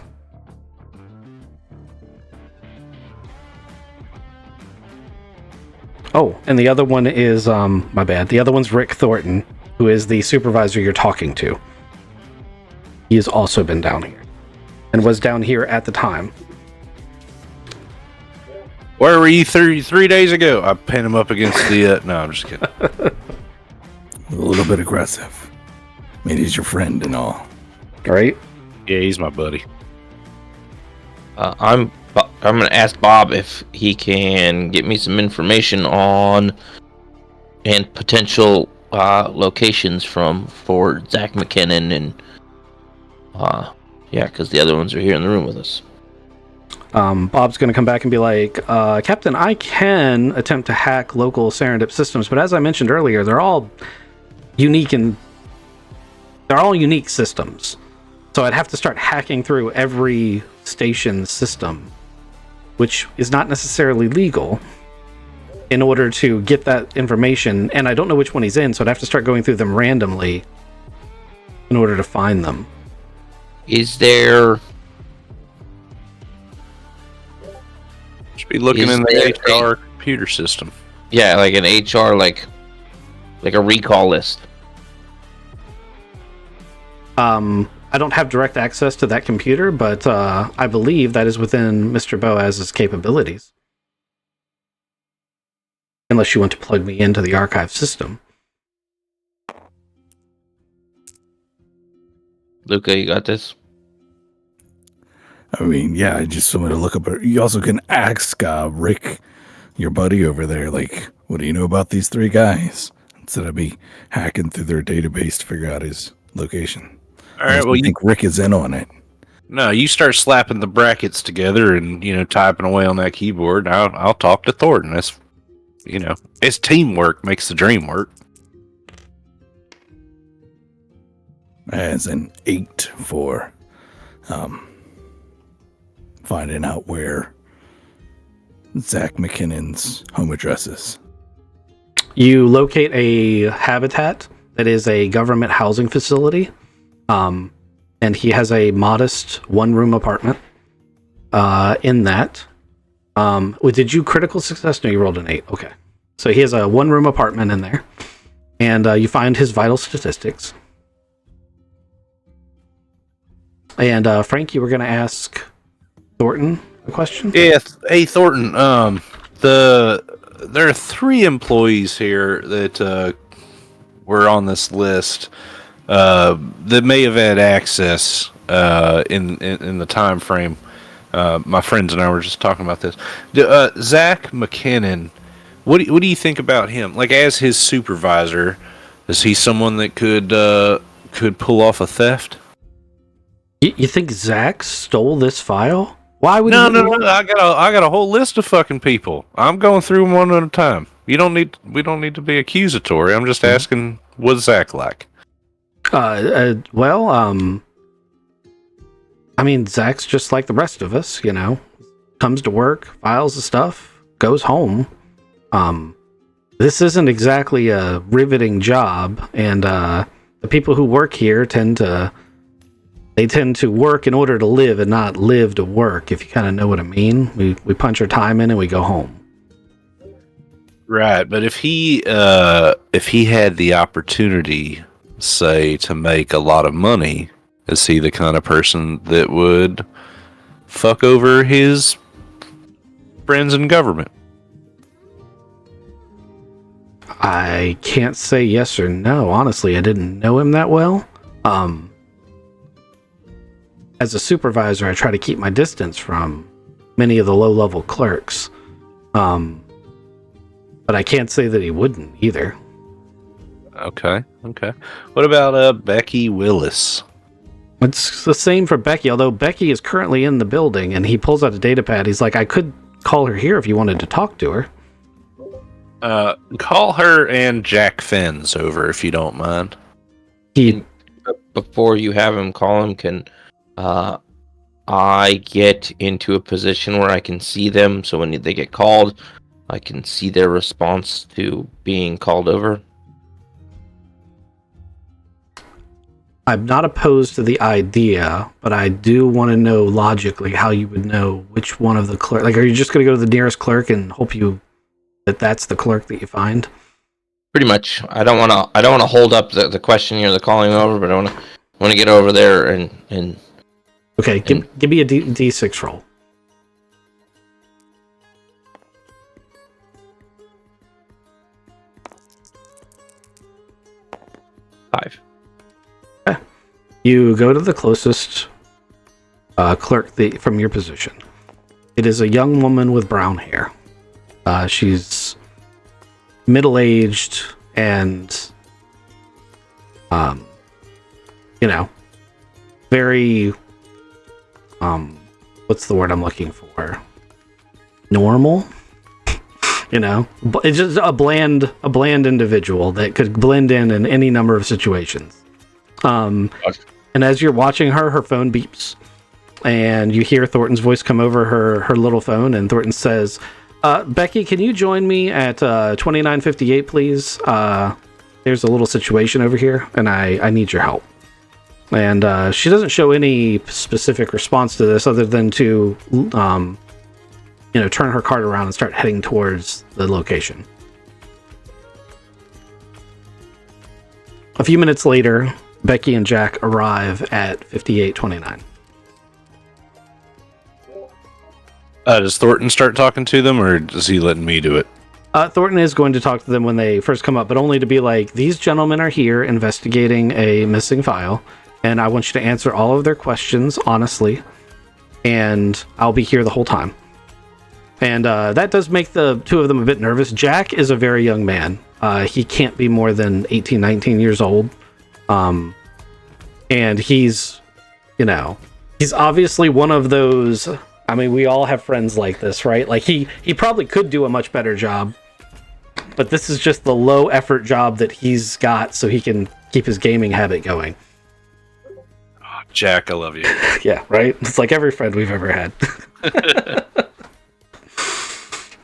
Oh, and the other one is, my bad. The other one's Rick Thornton, who is the supervisor you're talking to. He has also been down here and was down here at the time. Where were you 3 days ago? I pinned him up against the... no, I'm just kidding. A little bit aggressive. I mean, he's your friend and all. Right? Yeah, he's my buddy. I'm I'm gonna ask Bob if he can get me some information on and potential locations for Zach McKinnon and yeah, because the other ones are here in the room with us. Bob's going to come back and be like, Captain, I can attempt to hack local Serendip systems, but as I mentioned earlier, they're all unique systems. So I'd have to start hacking through every station system, which is not necessarily legal, in order to get that information. And I don't know which one he's in, so I'd have to start going through them randomly in order to find them. Is there... Should be looking in the HR computer system. Yeah, like an HR, like a recall list. I don't have direct access to that computer, but I believe that is within Mr. Boaz's capabilities. Unless you want to plug me into the archive system. Luca, you got this? I mean, yeah, I just wanted to look up. You also can ask Rick, your buddy over there, like, what do you know about these three guys? Instead of me hacking through their database to figure out his location. All right, well, you think Rick is in on it? No, you start slapping the brackets together and typing away on that keyboard. I'll talk to Thornton. That's it's teamwork makes the dream work. As an 8 for finding out where Zach McKinnon's home address is. You locate a habitat that is a government housing facility, and he has a modest one-room apartment in that. Did you critical success? No, you rolled an 8. Okay. So he has a one-room apartment in there, and you find his vital statistics. And Frank, you were going to ask Thornton a question? Yeah, hey Thornton. There are 3 employees here that were on this list that may have had access in the time frame. My friends and I were just talking about this. Zach McKinnon, what do you think about him? Like, as his supervisor, is he someone that could pull off a theft? You think Zach stole this file? Why would No. I got a whole list of fucking people. I'm going through them one at a time. We don't need to be accusatory. I'm just asking, what's Zach like? Well, I mean, Zach's just like the rest of us, comes to work, files the stuff, goes home. This isn't exactly a riveting job, and the people who work here tend to work in order to live and not live to work, if you kind of know what I mean. We punch our time in and we go home. Right, but if he had the opportunity, say, to make a lot of money, is he the kind of person that would fuck over his friends in government? I can't say yes or no. Honestly, I didn't know him that well. As a supervisor, I try to keep my distance from many of the low-level clerks. But I can't say that he wouldn't either. Okay. What about Becky Willis? It's the same for Becky, although Becky is currently in the building, and he pulls out a data pad. He's like, I could call her here if you wanted to talk to her. Call her and Jack Fens over, if you don't mind. Before you have him call him, can I get into a position where I can see them, so when they get called, I can see their response to being called over? I'm not opposed to the idea, but I do want to know logically how you would know which one of the clerk. Like, are you just going to go to the nearest clerk and hope that's the clerk that you find? Pretty much. I don't want to hold up the question here, the calling over, but I want to get over there and. Okay, give me a D6 roll. Five. Okay. You go to the closest clerk from your position, It is a young woman with brown hair. She's middle-aged and, very, what's the word I'm looking for? Normal? It's just a bland individual that could blend in any number of situations. And as you're watching her phone beeps, and you hear Thornton's voice come over her little phone, and Thornton says, Becky, can you join me at 2958, please? There's a little situation over here, and I need your help. And she doesn't show any specific response to this other than to, turn her cart around and start heading towards the location. A few minutes later, Becky and Jack arrive at 5829. Does Thornton start talking to them, or is he letting me do it? Thornton is going to talk to them when they first come up, but only to be like, these gentlemen are here investigating a missing file, and I want you to answer all of their questions honestly, and I'll be here the whole time. And that does make the two of them a bit nervous. Jack is a very young man. He can't be more than 18, 19 years old. And he's obviously one of those... I mean, we all have friends like this, right? Like, he probably could do a much better job, but this is just the low effort job that he's got so he can keep his gaming habit going. Oh, Jack, I love you. Yeah, right? It's like every friend we've ever had.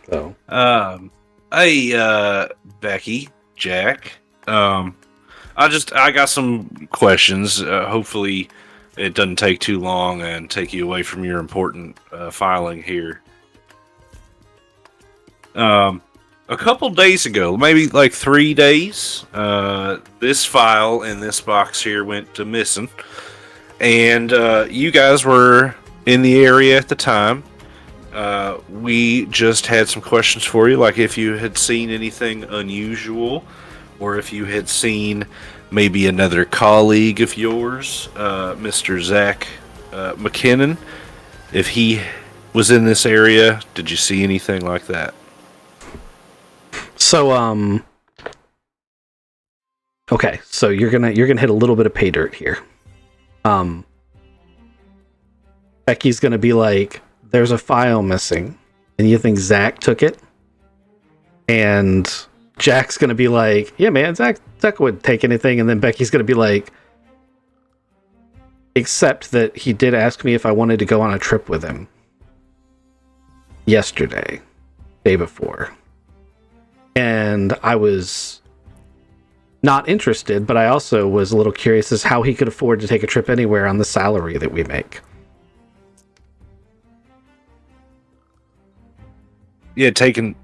So. Hey, Becky, Jack. I got some questions. Hopefully it doesn't take too long and take you away from your important filing here. A couple days ago, maybe like 3 days, this file in this box here went to missing. And you guys were in the area at the time. We just had some questions for you, like if you had seen anything unusual, or if you had seen maybe another colleague of yours, Mr. Zach McKinnon, if he was in this area. Did you see anything like that? So, okay, so you're gonna hit a little bit of pay dirt here. Becky's gonna be like, there's a file missing, and you think Zach took it? And Jack's gonna be like, yeah, man, Zach wouldn't take anything. And then Becky's gonna be like, except that he did ask me if I wanted to go on a trip with him yesterday, day before. And I was not interested, but I also was a little curious as how he could afford to take a trip anywhere on the salary that we make. Yeah, taking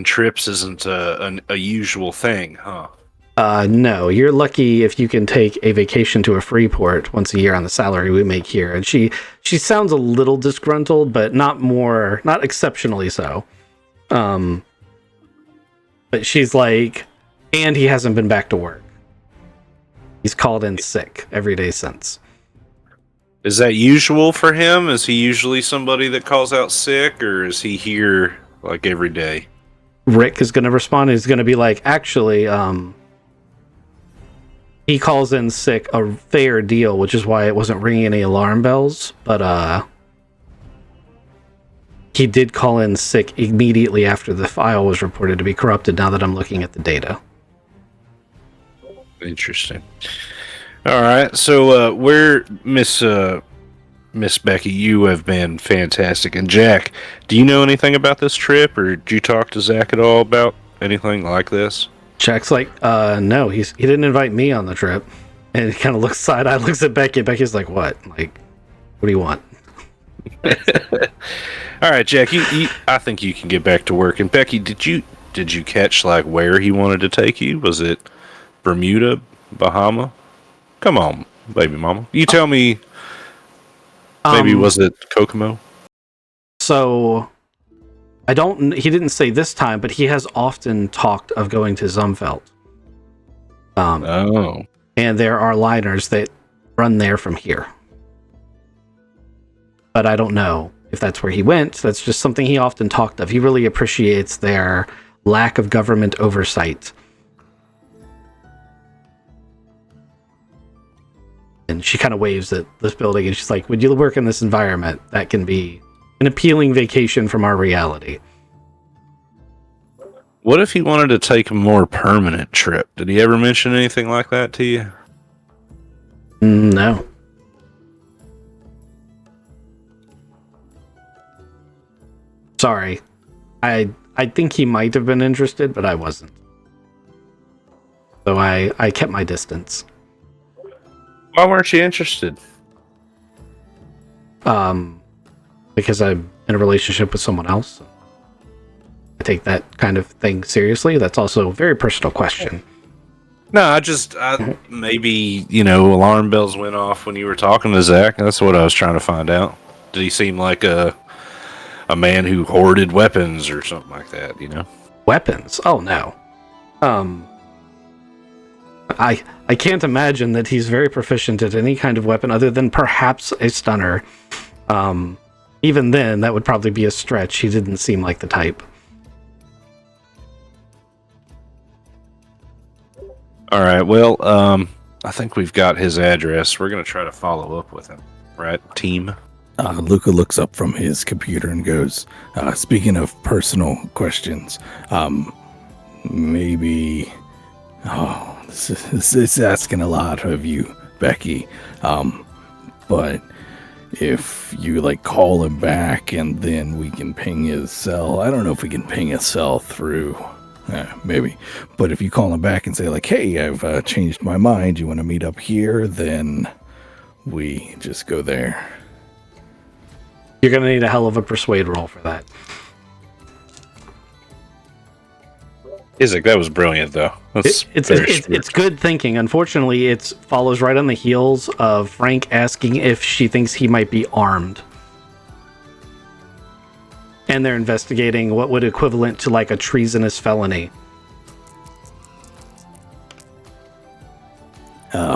trips isn't a usual thing, huh? No, you're lucky if you can take a vacation to a free port once a year on the salary we make here. And she sounds a little disgruntled, but not exceptionally so. But she's like, and he hasn't been back to work. He's called in sick every day since. Is that usual for him? Is he usually somebody that calls out sick, or is he here like every day? Rick is going to respond. He's going to be like, actually, he calls in sick a fair deal, which is why it wasn't ringing any alarm bells. But he did call in sick immediately after the file was reported to be corrupted, now that I'm looking at the data. Interesting. All right. So where Miss Becky, you have been fantastic. And Jack, do you know anything about this trip, or did you talk to Zach at all about anything like this? Jack's like, no, he didn't invite me on the trip. And he kind of looks side-eyed, looks at Becky. Becky's like, what? Like, what do you want? All right, Jack, I think you can get back to work. And Becky, did you catch like where he wanted to take you? Was it Bermuda, Bahama? Come on, baby mama. You tell me. Maybe was it Kokomo? So he didn't say this time, but he has often talked of going to Zumfeld. And there are liners that run there from here. But I don't know if that's where he went. That's just something he often talked of. He really appreciates their lack of government oversight. And she kind of waves at this building, and she's like, would you work in this environment? That can be an appealing vacation from our reality. What if he wanted to take a more permanent trip? Did he ever mention anything like that to you? No. Sorry. I think he might have been interested, but I wasn't. So I kept my distance. Why weren't you interested? Because I'm in a relationship with someone else. I take that kind of thing seriously. That's also a very personal question. No, maybe, alarm bells went off when you were talking to Zach. That's what I was trying to find out. Did he seem like a man who hoarded weapons or something like that, Weapons? Oh, no. I can't imagine that he's very proficient at any kind of weapon other than perhaps a stunner. Even then, that would probably be a stretch. He didn't seem like the type. All right, well, I think we've got his address. We're going to try to follow up with him, right, team? Luca looks up from his computer and goes, speaking of personal questions, maybe... Oh, this is asking a lot of you, Becky. But if you, call him back and then we can ping his cell... I don't know if we can ping his cell through... maybe. But if you call him back and say, hey, I've changed my mind, you want to meet up here, then we just go there. You're going to need a hell of a persuade roll for that. Isaac, that was brilliant, though. It's good thinking. Unfortunately, it follows right on the heels of Frank asking if she thinks he might be armed. And they're investigating what would equivalent to a treasonous felony.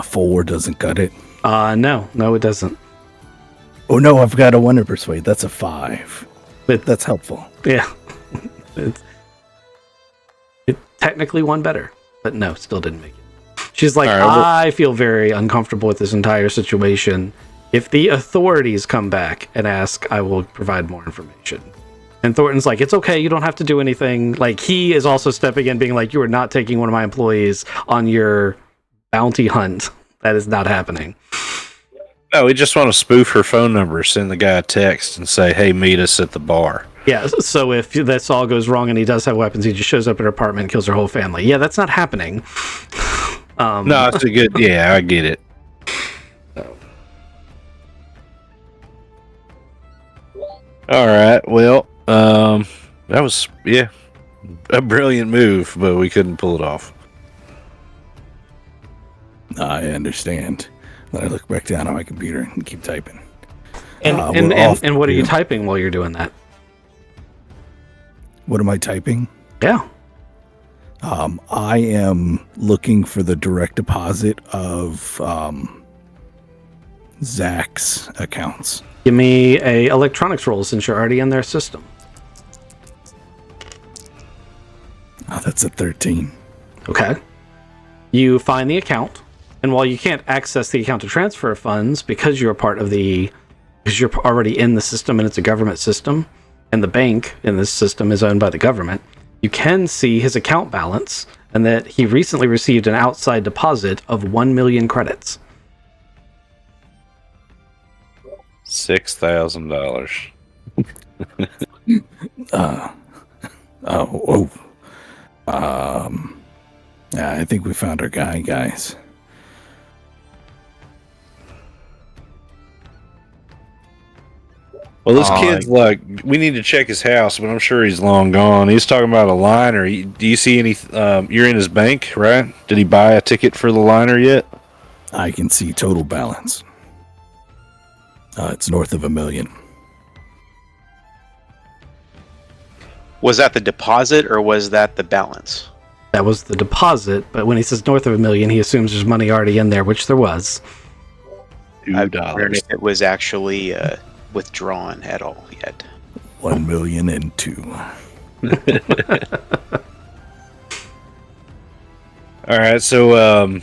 4 doesn't cut it. No, it doesn't. Oh no, I've got a 1 to persuade. That's a 5. That's helpful. Yeah. It technically won better, but no, still didn't make it. She's like, right, I feel very uncomfortable with this entire situation. If the authorities come back and ask, I will provide more information. And Thornton's like, it's okay, you don't have to do anything. He is also stepping in, being like, you are not taking one of my employees on your bounty hunt. That is not happening. No, we just want to spoof her phone number, send the guy a text and say, hey, meet us at the bar. Yeah, so if this all goes wrong and he does have weapons, he just shows up at her apartment and kills her whole family. Yeah, that's not happening. No, it's a good... Yeah, I get it. All right, well, that was, a brilliant move, but we couldn't pull it off. I understand. Then I look back down on my computer and keep typing. And what are you typing while you're doing that? What am I typing? Yeah. I am looking for the direct deposit of Zach's accounts. Give me a electronics roll since you're already in their system. Oh, that's a 13. Okay. You find the account, and while you can't access the account to transfer funds because you're already in the system and it's a government system, and the bank in this system is owned by the government, you can see his account balance and that he recently received an outside deposit of 1 million credits. $6,000. Yeah, I think we found our guy, guys. Well, this kid's we need to check his house, but I'm sure he's long gone. He's talking about a liner. Do you see any? You're in his bank, right? Did he buy a ticket for the liner yet? I can see total balance. It's north of $1 million. Was that the deposit or was that the balance? That was the deposit, but when he says north of $1 million, he assumes there's money already in there, which there was. I wondered if it was actually withdrawn at all yet. 1,000,002. All right, so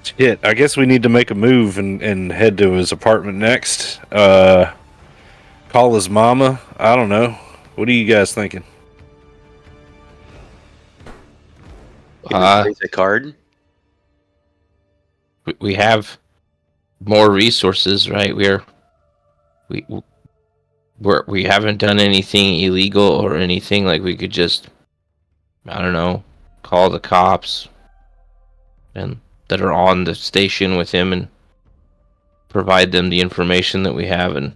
shit. I guess we need to make a move and head to his apartment next. Call his mama. I don't know. What are you guys thinking? Can we raise a card? We have more resources, right? We haven't done anything illegal or anything. Like, we could just, I don't know, call the cops and that are on the station with him and provide them the information that we have, and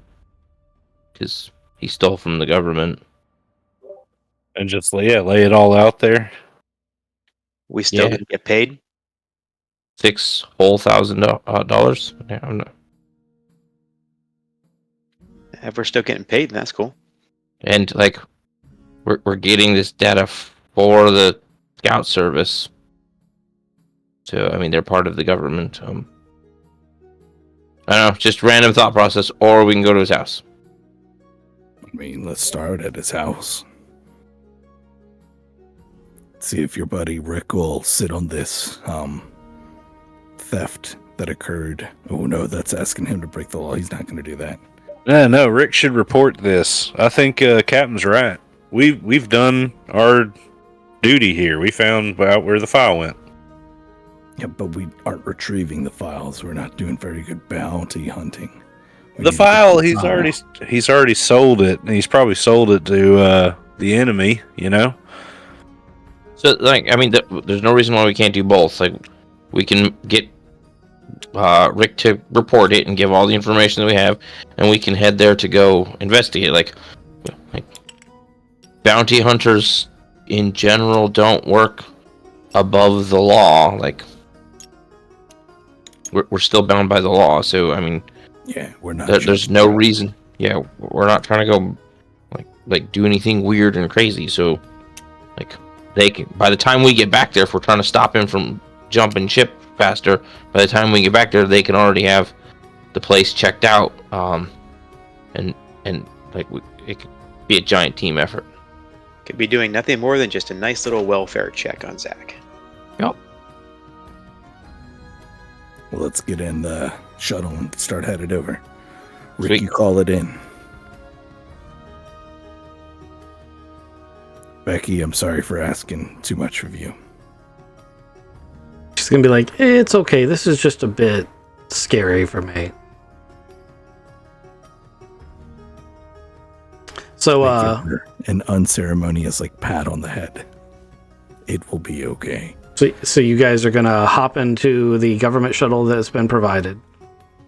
because he stole from the government. And just lay it all out there. We still Yeah. gonna get paid? $6,000. Yeah, I'm not. If we're still getting paid, then that's cool. And like, we're getting this data for the scout service. So I mean, they're part of the government. I don't know, just random thought process. Or we can go to his house. I mean, let's start at his house. See if your buddy Rick will sit on this theft that occurred. Oh no, that's asking him to break the law. He's not going to do that. No, Rick should report this. I think Captain's right. We've done our duty here. We found out where the file went. Yeah, but we aren't retrieving the files. We're not doing very good bounty hunting. We The need to get file, the he's already sold it, and he's probably sold it to the enemy. You know. So like, I mean, there's no reason why we can't do both. Like, we can get Rick to report it and give all the information that we have, and we can head there to go investigate. Like bounty hunters in general don't work above the law. Like, we're still bound by the law. So I mean, Yeah, we're not. there's no reason. Yeah, we're not trying to go like do anything weird and crazy. So like, they can, by the time we get back there, if we're trying to stop him from jumping ship faster, by the time we get back there, they can already have the place checked out. And like, it could be a giant team effort. Could be doing nothing more than just a nice little welfare check on Zach. Yep. Well, let's get in the shuttle and start headed over. Rick, Sweet. you call it in. Becky, I'm sorry for asking too much of you. She's gonna be like, it's okay. This is just a bit scary for me. So, Give her an unceremonious pat on the head. It will be okay. so you guys are gonna hop into the government shuttle that's been provided,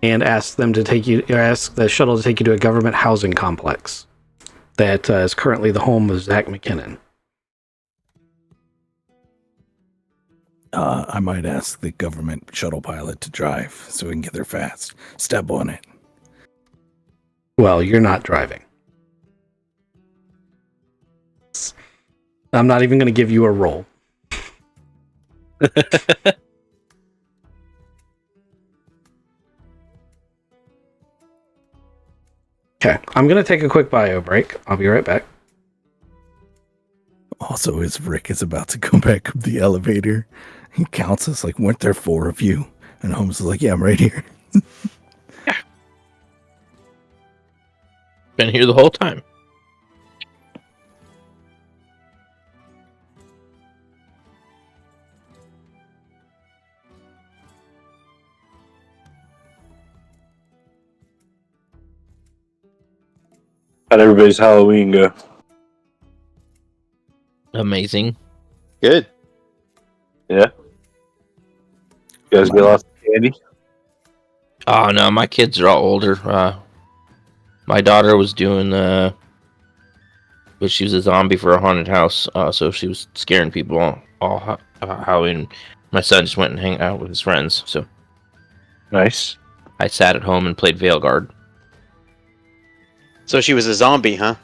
and ask the shuttle to take you to a government housing complex that is currently the home of Zach McKinnon. I might ask the government shuttle pilot to drive so we can get there fast. Step on it. Well, you're not driving. I'm not even going to give you a roll. Okay, I'm going to take a quick bio break. I'll be right back. Also, as Rick is about to go back up the elevator, he counts us like, weren't there 4 of you? And Holmes is like, yeah, I'm right here. Been here the whole time. How'd everybody's Halloween go? Amazing. Good. Yeah. You guys get lots of candy? Oh no, my kids are all older. My daughter was doing, but she was a zombie for a haunted house. So she was scaring people all Halloween. My son just went and hang out with his friends. So Nice. I sat at home and played Veilguard. So she was a zombie, huh?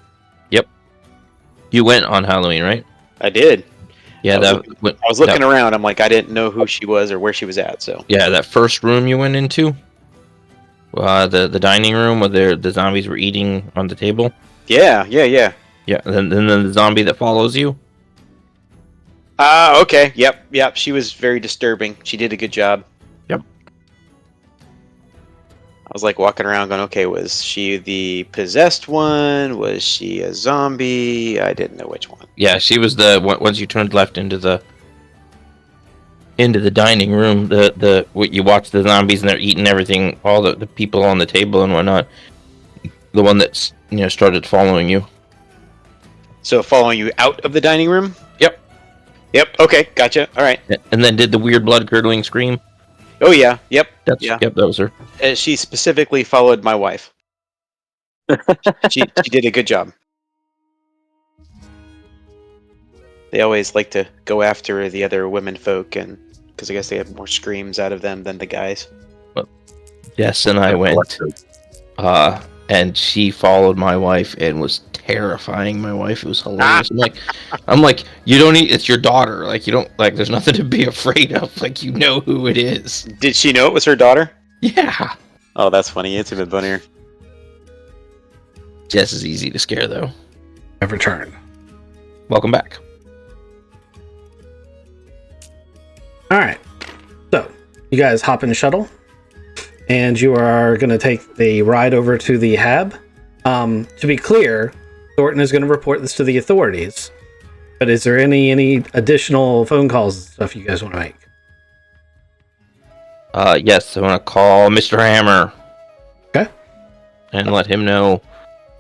You went on Halloween, right? I did. Yeah, I was looking around. I'm like, I didn't know who she was or where she was at. So Yeah, that first room you went into. The dining room where the zombies were eating on the table. Yeah. Yeah, and then the zombie that follows you. Okay. Yep. She was very disturbing. She did a good job. Yep. I was like walking around going, okay, was she the possessed one? Was she a zombie? I didn't know which one. Yeah, she was once you turned left into the dining room. What you watch the zombies and they're eating everything, all the people on the table and whatnot. The one that's started following you. So following you out of the dining room? Yep. Okay, gotcha. All right. And then did the weird blood curdling scream. Oh yeah. Yep. Yep, that was her. She specifically followed my wife. She did a good job. They always like to go after the other women folk, and because I guess they have more screams out of them than the guys. Jess and I went, and she followed my wife and was terrifying my wife. It was hilarious. I'm like, you don't need. It's your daughter. Like you don't like. There's nothing to be afraid of. Like you know who it is. Did she know it was her daughter? Yeah. Oh, that's funny. It's even funnier. Jess is easy to scare though. I've returned. Welcome back. All right. So you guys hop in the shuttle, and you are going to take the ride over to the hab. To be clear, Thornton is going to report this to the authorities. But is there any additional phone calls and stuff you guys want to make? Yes, I want to call Mr. Hammer. Okay. And let him know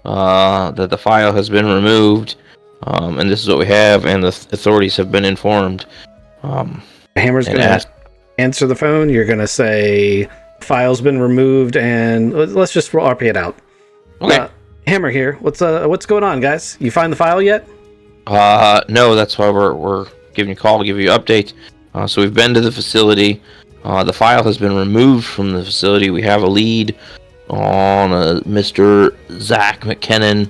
that the file has been removed, and this is what we have, and the authorities have been informed. Hammer's going to answer the phone. You're going to say the file's been removed, and let's just RP it out. Okay. Hammer here. What's going on, guys? You find the file yet? No, that's why we're giving you a call to give you an update. So we've been to the facility. The file has been removed from the facility. We have a lead on Mr. Zach McKinnon.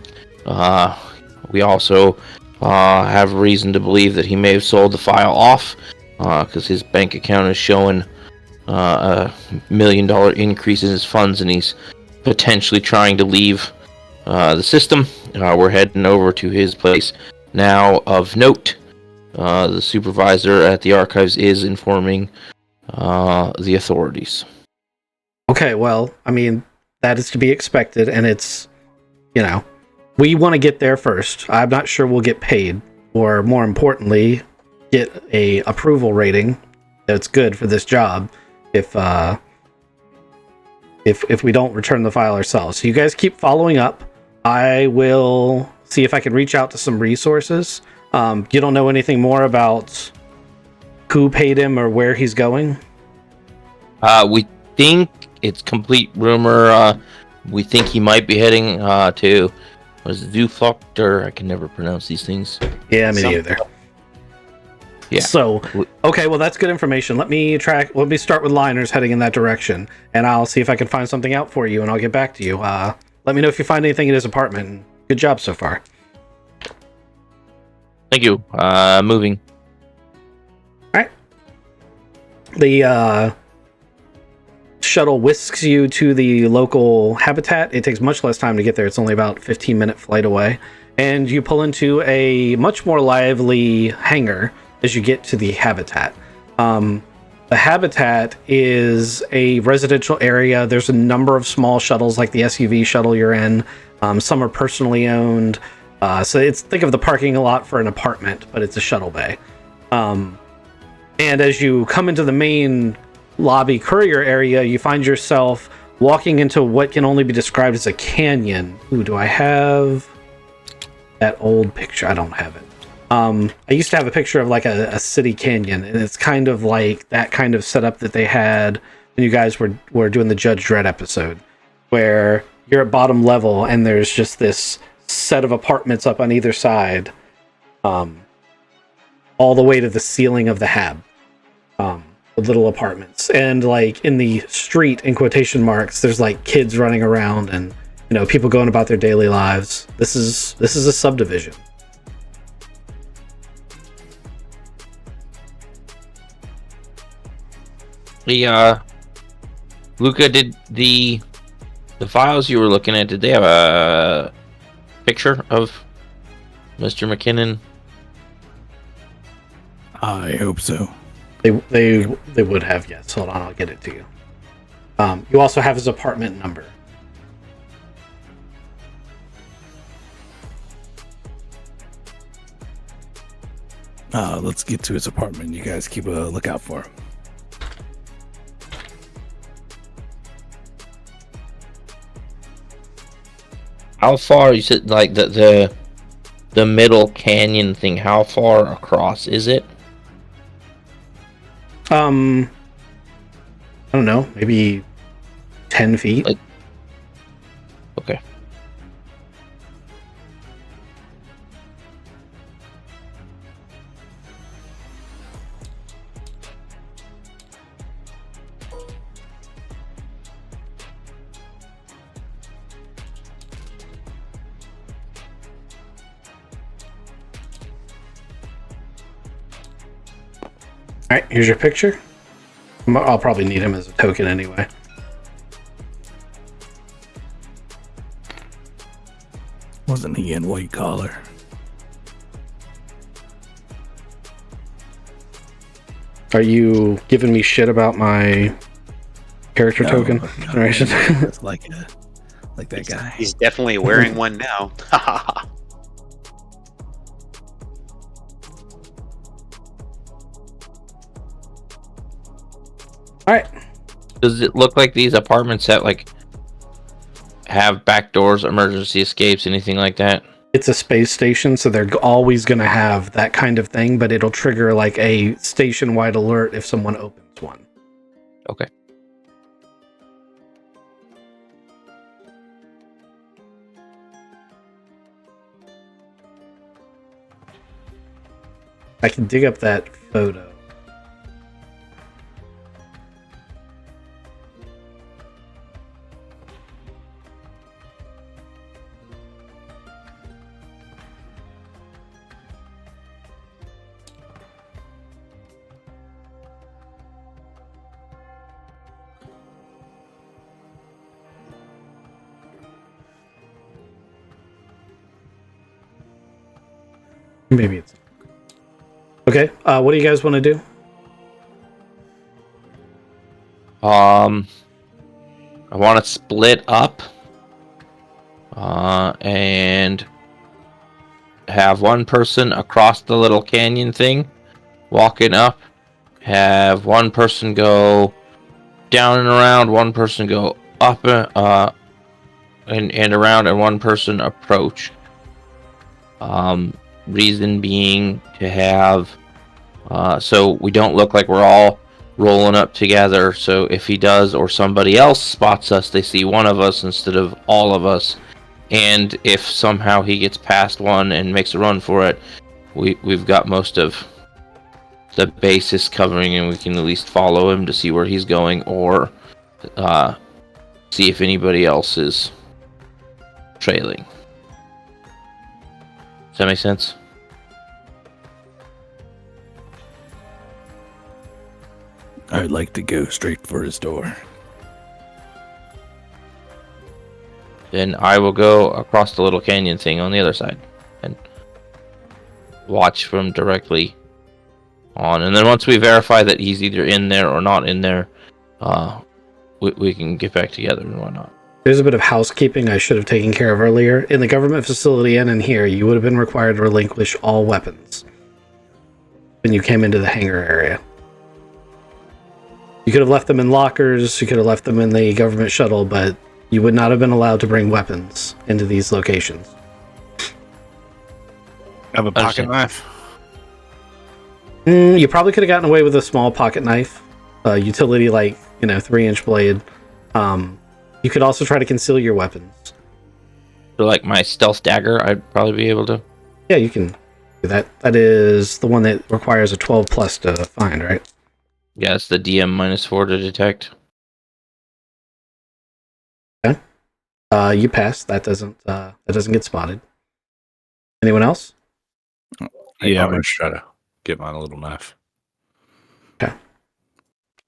We also have reason to believe that he may have sold the file off because his bank account is showing a $1 million increase in his funds, and he's potentially trying to leave the system. We're heading over to his place now. Of note, the supervisor at the archives is informing the authorities. Okay, well, I mean, that is to be expected, and it's, we want to get there first. I'm not sure we'll get paid, or more importantly, get a approval rating that's good for this job if we don't return the file ourselves. So you guys keep following up. I will see if I can reach out to some resources. You don't know anything more about who paid him or where he's going? We think it's complete rumor. We think he might be heading to Zuflochter. I can never pronounce these things. Yeah, me neither. Yeah. So, okay, well, that's good information. Let me start with liners heading in that direction, and I'll see if I can find something out for you, and I'll get back to you. Let me know if you find anything in his apartment. Good job so far. Thank you. Moving. All right. The shuttle whisks you to the local habitat. It takes much less time to get there. It's only about a 15-minute flight away. And you pull into a much more lively hangar as you get to the habitat. The habitat is a residential area. There's a number of small shuttles, like the SUV shuttle you're in. Some are personally owned. So think of the parking lot for an apartment, but it's a shuttle bay. And as you come into the main lobby courier area, you find yourself walking into what can only be described as a canyon. Ooh, do I have that old picture? I don't have it. I used to have a picture of like a city canyon, and it's kind of like that kind of setup that they had when you guys were doing the Judge Dredd episode, where you're at bottom level and there's just this set of apartments up on either side, all the way to the ceiling of the hab, with little apartments. And like in the street, in quotation marks, there's like kids running around and people going about their daily lives. This is a subdivision. Luca, did the The files you were looking at, did they have a picture of Mr. McKinnon? I hope so. They would have, yes. Hold on, I'll get it to you. You also have his apartment number. Let's get to his apartment. You guys keep a lookout for him. How far, you said, like, the middle canyon thing, how far across is it? I don't know, maybe 10 feet. Like- Okay. All right, here's your picture. I'll probably need him as a token anyway. Wasn't he in white collar? Are you giving me shit about my character token No, generation? It's like that guy. He's definitely wearing one now. All right. Does it look like these apartments that, like, have back doors, emergency escapes, anything like that? It's a space station, so they're always going to have that kind of thing, but it'll trigger like a station-wide alert if someone opens one. Okay. I can dig up that photo. Maybe it's okay. What do you guys want to do? I want to split up and have one person across the little canyon thing walking up, have one person go down and around, one person go up and around, and one person approach. Reason being to have so we don't look like we're all rolling up together, so if he does or somebody else spots us, they see one of us instead of all of us. And if somehow he gets past one and makes a run for it, we've got most of the basis covering, and we can at least follow him to see where he's going, or see if anybody else is trailing. Does that make sense? I'd like to go straight for his door. Then I will go across the little canyon thing on the other side and watch from directly on. And then once we verify that he's either in there or not in there, we can get back together and whatnot. There's a bit of housekeeping I should have taken care of earlier. In the government facility and in here, you would have been required to relinquish all weapons when you came into the hangar area. You could have left them in lockers, you could have left them in the government shuttle, but you would not have been allowed to bring weapons into these locations. Have a pocket Understand. knife. You probably could have gotten away with a small pocket knife, utility like 3-inch blade. You could also try to conceal your weapons. So like my stealth dagger, I'd probably be able to. Yeah, you can do that. That is the one that requires a 12 plus to find, right? Yeah, it's the DM -4 to detect. You pass. That doesn't get spotted. Anyone else? Yeah, I'm gonna try to get my little knife.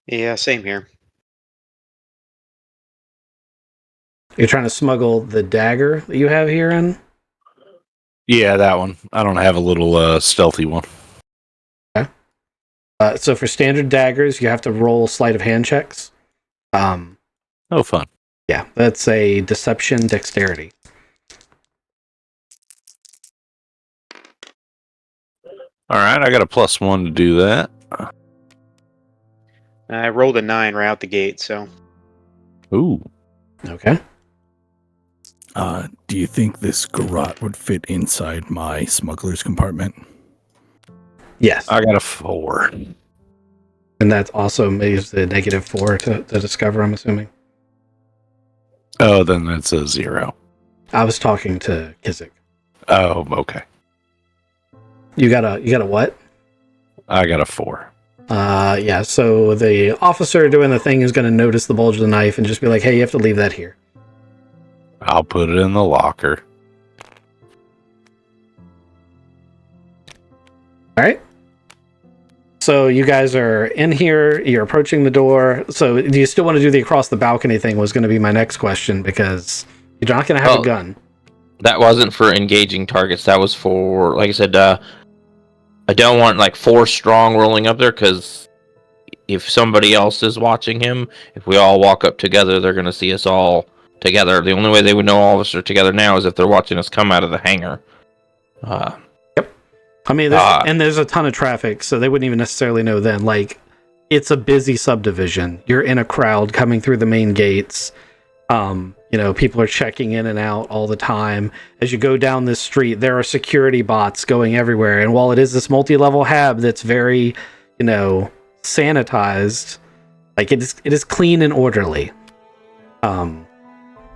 Yeah, same here. You're trying to smuggle the dagger that you have here in? Yeah, that one. I don't have a little stealthy one. Okay. So for standard daggers, you have to roll sleight of hand checks. Oh, fun. Yeah, that's a deception dexterity. All right, I got a +1 to do that. I rolled a 9 right out the gate, so Ooh. Okay. Do you think this garrote would fit inside my smuggler's compartment? Yes. I got a 4. And that also makes the -4 to discover, I'm assuming. Oh, then that's a 0. I was talking to Kizik. Oh, okay. You got a what? I got a 4. Yeah, so the officer doing the thing is going to notice the bulge of the knife and just be like, hey, you have to leave that here. I'll put it in the locker. All right. So you guys are in here, you're approaching the door. So do you still want to do the across the balcony thing was going to be my next question, because you're not going to have a gun. That wasn't for engaging targets. That was for, like I said, I don't want like 4 strong rolling up there, because if somebody else is watching him, if we all walk up together, they're going to see us all together. The only way they would know all of us are together now is if they're watching us come out of the hangar. I mean, there's a ton of traffic, so they wouldn't even necessarily know then. Like, it's a busy subdivision. You're in a crowd coming through the main gates. People are checking in and out all the time. As you go down this street, there are security bots going everywhere. And while it is this multi-level hab that's very, sanitized, like it is clean and orderly.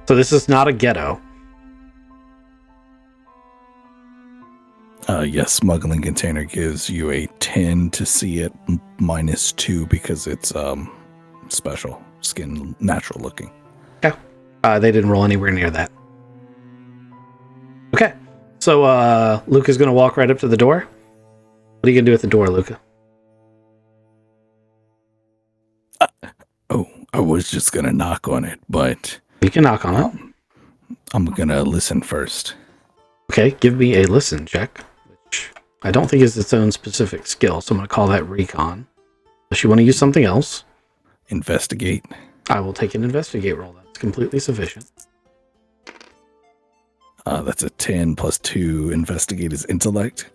So this is not a ghetto. Yes, smuggling container gives you a 10 to see it, -2 because it's special skin, natural looking. Yeah, they didn't roll anywhere near that. Okay, so Luca's gonna walk right up to the door. What are you gonna do at the door, Luca? I was just gonna knock on it, but You can knock on it. I'm gonna listen first. Okay, give me a listen check, which I don't think is its own specific skill, so I'm going to call that recon. Unless you want to use something else, Investigate. I will take an investigate roll. That's completely sufficient. That's a 10 plus 2. Investigate is intellect.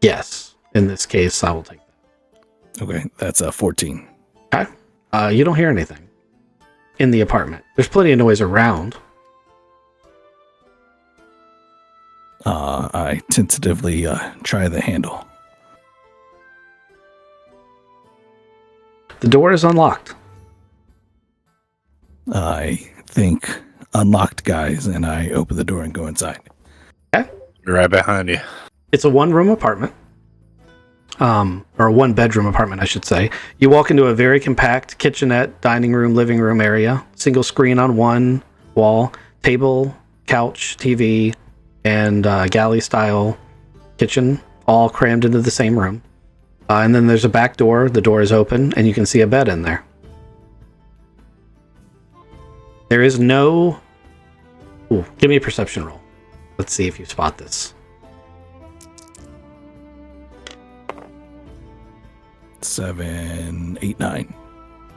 Yes. In this case, I will take that. Okay, that's a 14. Okay. You don't hear anything in the apartment. There's plenty of noise around. I tentatively try the handle. The door is unlocked. I think unlocked, guys, and I open the door and go inside. Okay. Right behind you. It's a one-room apartment. Or a one-bedroom apartment, I should say. You walk into a very compact kitchenette, dining room, living room area. Single screen on one wall. Table, couch, TV, and galley-style kitchen, all crammed into the same room. And then there's a back door. The door is open, and you can see a bed in there. There is no... Ooh, give me a perception roll. Let's see if you spot this. 7, 8, 9.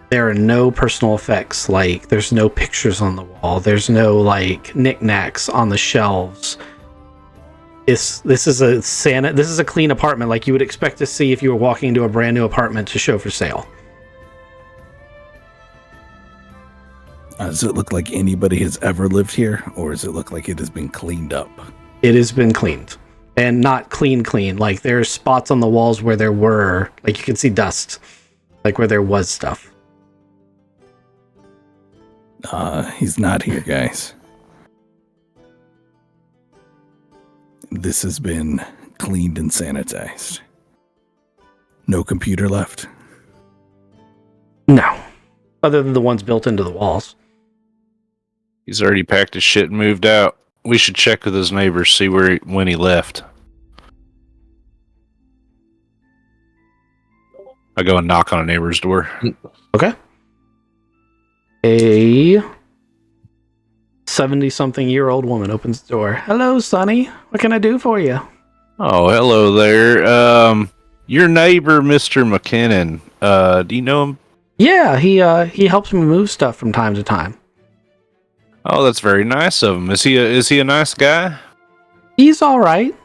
There are no personal effects, like there's no pictures on the wall. There's no like knickknacks on the shelves. This is a clean apartment like you would expect to see if you were walking into a brand new apartment to show for sale. Does it look like anybody has ever lived here, or does it look like it has been cleaned up? It has been cleaned. And not clean. Like there's spots on the walls where there were, like you can see dust, like where there was stuff. He's not here, guys. This has been cleaned and sanitized. No computer left? No. Other than the ones built into the walls. He's already packed his shit and moved out. We should check with his neighbors, see when he left. I go and knock on a neighbor's door. Okay. A 70-something-year-old woman opens the door. Hello, Sonny. What can I do for you? Oh, hello there. Your neighbor, Mr. McKinnon. Do you know him? Yeah, he helps me move stuff from time to time. Oh, that's very nice of him. Is he a nice guy? He's all right.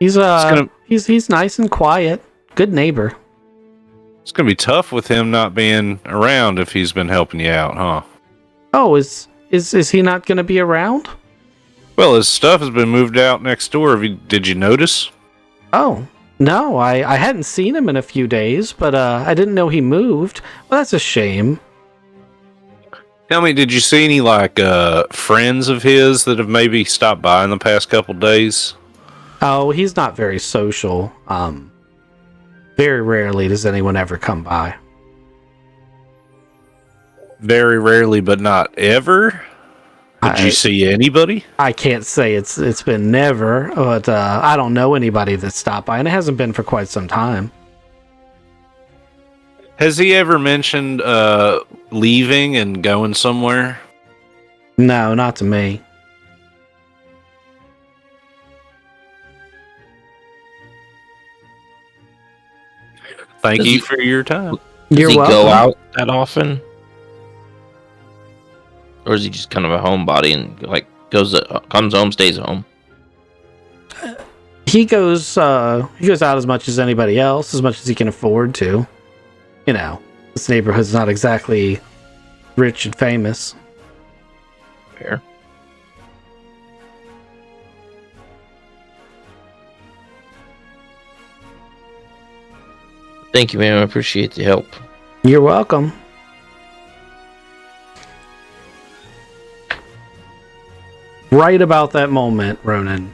He's gonna- he's nice and quiet. Good neighbor. It's gonna be tough with him not being around if he's been helping you out, huh? Oh, is he not going to be around? Well, his stuff has been moved out next door. Did you notice? Oh, no, I hadn't seen him in a few days, but I didn't know he moved. Well, that's a shame. Tell me, did you see any friends of his that have maybe stopped by in the past couple days? Oh, he's not very social. Very rarely does anyone ever come by. Very rarely, but not ever. Did you see anybody? I can't say it's been never, but I don't know anybody that stopped by, and it hasn't been for quite some time. Has he ever mentioned leaving and going somewhere? No, not to me. Thank Does you he- for your time. Does You're he welcome. go out that often? Or is he just kind of a homebody and comes home, stays home? He goes out as much as anybody else, as much as he can afford to. You know, this neighborhood's not exactly rich and famous. Fair. Thank you, man. I appreciate the help. You're welcome. Right about that moment, Ronan,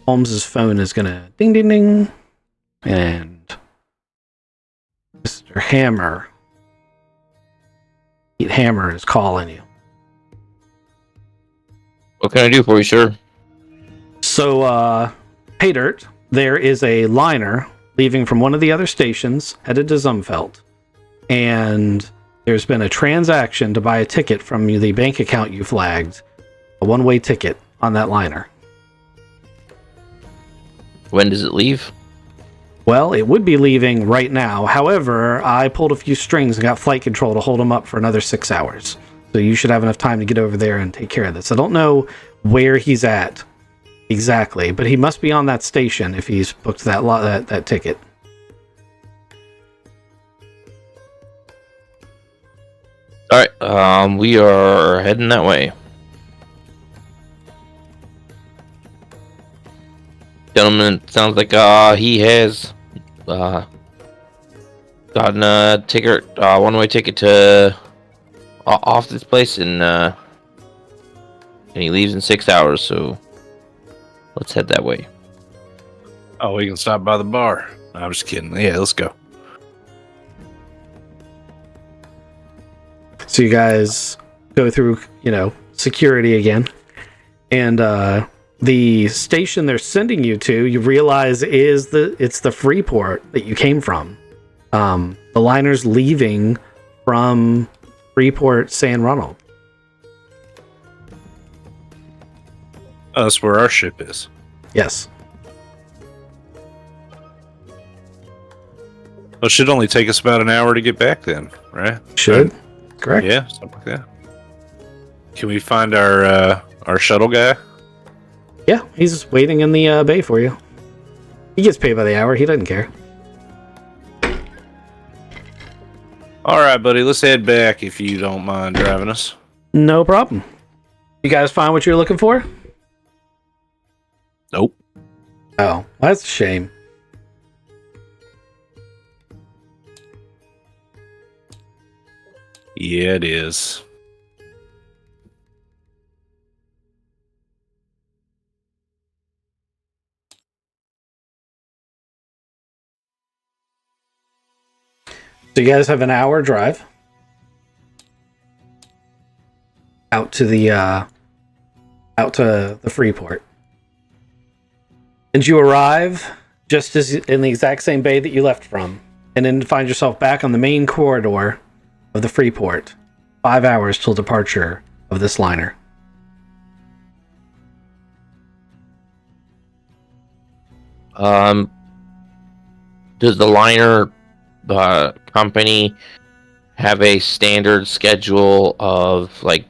Holmes's phone is gonna ding ding ding, and Mr. Hammer, Pete Hammer, is calling you. What can I do for you, sir? So, hey Dirt, there is a liner leaving from one of the other stations headed to Zumfeld, and there's been a transaction to buy a ticket from the bank account you flagged, a one-way ticket on that liner. When does it leave? Well, it would be leaving right now. However, I pulled a few strings and got flight control to hold him up for another 6 hours. So you should have enough time to get over there and take care of this. I don't know where he's at exactly, but he must be on that station if he's booked that ticket. All right, we are heading that way. Gentleman, sounds like he has gotten a ticket, one-way ticket to off this place, and he leaves in 6 hours. So let's head that way. Oh, we can stop by the bar. I'm just kidding. Yeah, let's go. So you guys go through, security again. And the station they're sending you to, you realize it's the Freeport that you came from. The liner's leaving from Freeport San Ronald. Oh, that's where our ship is. Yes. Well, it should only take us about an hour to get back then, right? Should. Correct. Yeah, something like that. Can we find our shuttle guy? Yeah, he's waiting in the bay for you. He gets paid by the hour. He doesn't care. All right, buddy. Let's head back if you don't mind driving us. No problem. You guys find what you're looking for? Nope. Oh, that's a shame. Yeah, it is. So you guys have an hour drive out to the Freeport, and you arrive just as in the exact same bay that you left from, and then find yourself back on the main corridor of the Freeport. 5 hours till departure of this liner. Does the liner company have a standard schedule of like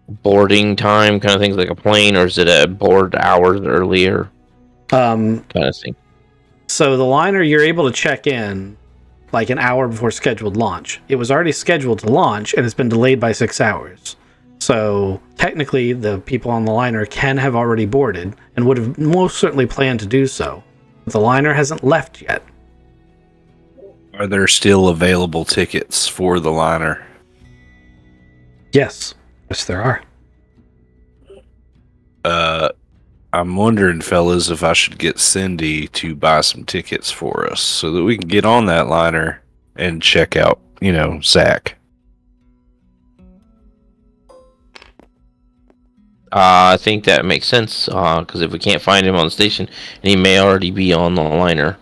boarding time kind of things like a plane, or is it a board hours earlier kind of thing? So the liner, you're able to check in like an hour before scheduled launch. It was already scheduled to launch and it's been delayed by 6 hours. So technically the people on the liner can have already boarded and would have most certainly planned to do so. But the liner hasn't left yet. Are there still available tickets for the liner? Yes. Yes, there are. I'm wondering, fellas, if I should get Cindy to buy some tickets for us so that we can get on that liner and check out, Zach. I think that makes sense, because if we can't find him on the station, and he may already be on the liner.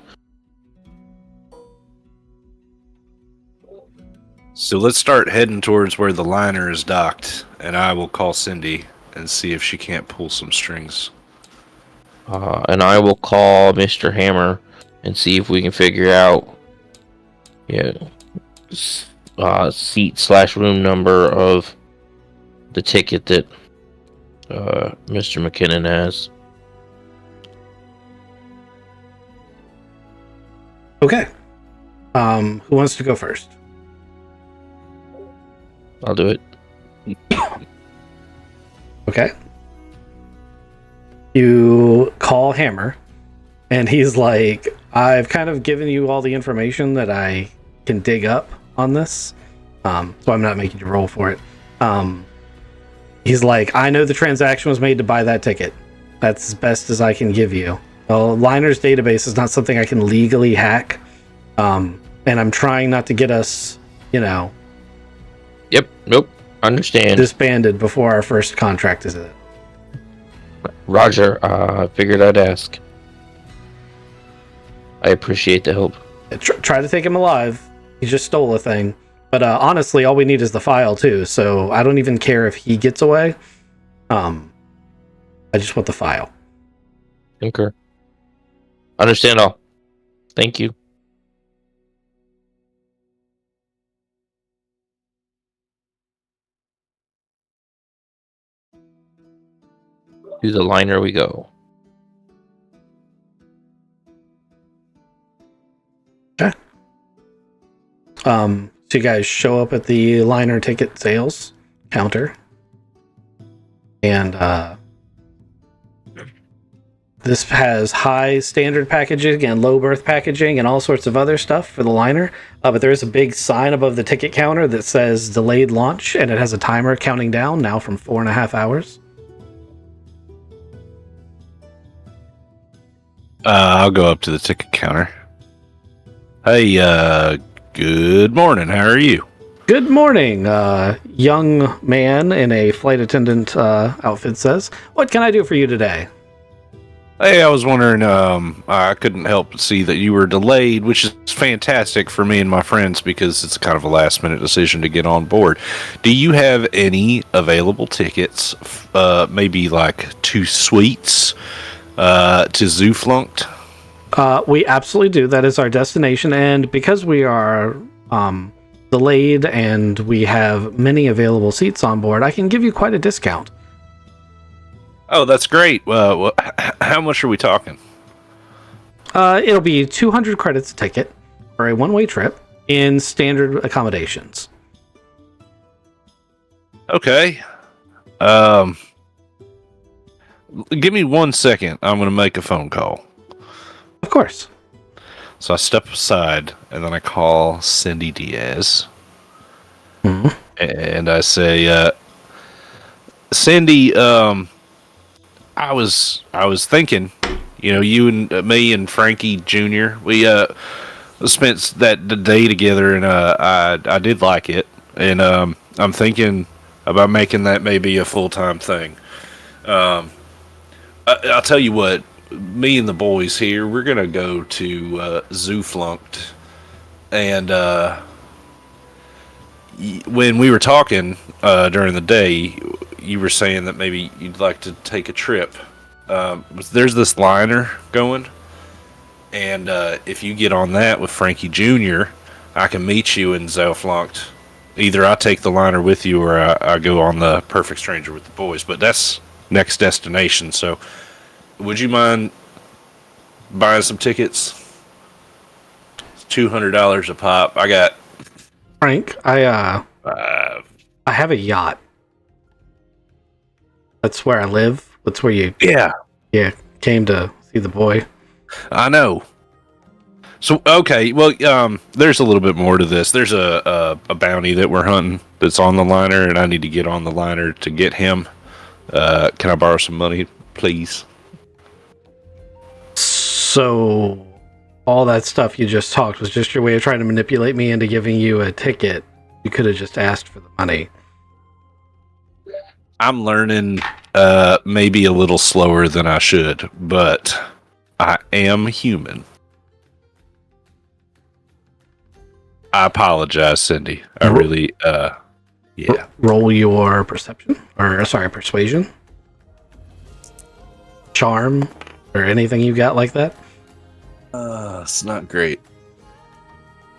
So let's start heading towards where the liner is docked, and I will call Cindy and see if she can't pull some strings. And I will call Mr. Hammer and see if we can figure out, seat/room number of the ticket that Mr. McKinnon has. Okay. Who wants to go first? I'll do it. Okay. You call Hammer, and he's like, I've kind of given you all the information that I can dig up on this, so I'm not making you roll for it. He's like, I know the transaction was made to buy that ticket. That's as best as I can give you. Well, Liner's database is not something I can legally hack, and I'm trying not to get us, Yep. Nope. Understand. disbanded before our first contract is in. Roger. I figured I'd ask. I appreciate the help. Try to take him alive. He just stole a thing. But honestly, all we need is the file too. So I don't even care if he gets away. I just want the file. Concur. Understand all. Thank you. To the liner we go. Okay. So you guys show up at the liner ticket sales counter, and this has high standard packaging and low berth packaging and all sorts of other stuff for the liner. But there is a big sign above the ticket counter that says delayed launch, and it has a timer counting down now from 4.5 hours. I'll go up to the ticket counter. Hey, good morning. How are you? Good morning, young man in a flight attendant outfit says. What can I do for you today? Hey, I was wondering, I couldn't help but see that you were delayed, which is fantastic for me and my friends because it's kind of a last-minute decision to get on board. Do you have any available tickets, maybe like 2 suites to Zooflunked? We absolutely do. That is our destination, and because we are delayed and we have many available seats on board, I can give you quite a discount. Oh, that's great. How much are we talking? It'll be 200 credits a ticket for a one-way trip in standard accommodations. Okay. Give me 1 second. I'm going to make a phone call. Of course. So I step aside, and then I call Cindy Diaz. Mm-hmm. And I say, Cindy, I was thinking, you and me and Frankie Jr., we spent the day together, and I did like it. And I'm thinking about making that maybe a full-time thing. I'll tell you what, me and the boys here, we're going to go to Zooflunked, and when we were talking during the day, you were saying that maybe you'd like to take a trip. There's this liner going, and if you get on that with Frankie Jr., I can meet you in Zelflankt. Either I take the liner with you, or I go on the Perfect Stranger with the boys. But that's next destination. So, would you mind buying some tickets? It's $200 a pop. I got Frank, I have a yacht. That's where I live. That's where you yeah. came to see the boy. I know. So okay, well, there's a little bit more to this. There's a bounty that we're hunting that's on the liner, and I need to get on the liner to get him. Can I borrow some money, please? So all that stuff you just talked was just your way of trying to manipulate me into giving you a ticket. You could have just asked for the money. I'm learning maybe a little slower than I should, but I am human. I apologize, Cindy. I really, yeah. Roll your perception, or sorry, persuasion, charm, or anything you got like that. It's not great.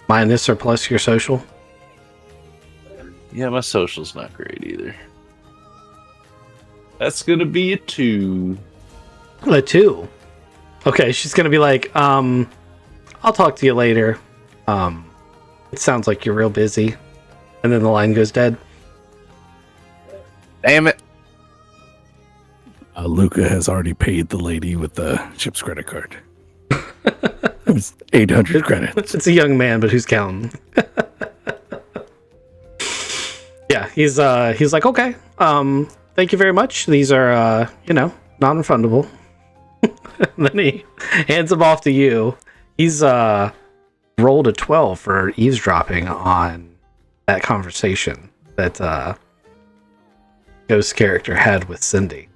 Minus or plus your social. Yeah, my social's not great either. That's gonna be a 2. A 2. Okay, she's gonna be like, I'll talk to you later. It sounds like you're real busy. And then the line goes dead. Damn it. Luca has already paid the lady with the ship's credit card. It was 800 credits. It's a young man, but who's counting? Yeah, he's like, okay, thank you very much. These are, non-refundable. And then he hands them off to you. He's rolled a 12 for eavesdropping on that conversation that Ghost's character had with Cindy.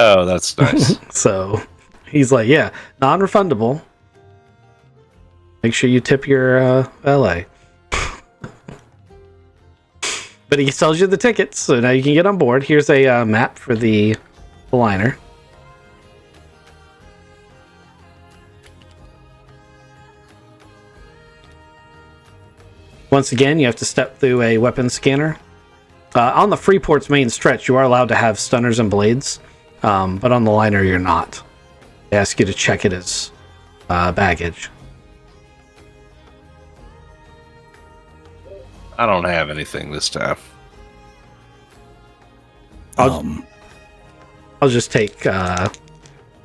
Oh, that's nice. So he's like, yeah, non-refundable. Make sure you tip your valet. But he sells you the tickets, so now you can get on board. Here's a map for the liner. Once again, you have to step through a weapons scanner. On the Freeport's main stretch, you are allowed to have stunners and blades, but on the liner, you're not. They ask you to check it as baggage. I don't have anything this time. I'll just take the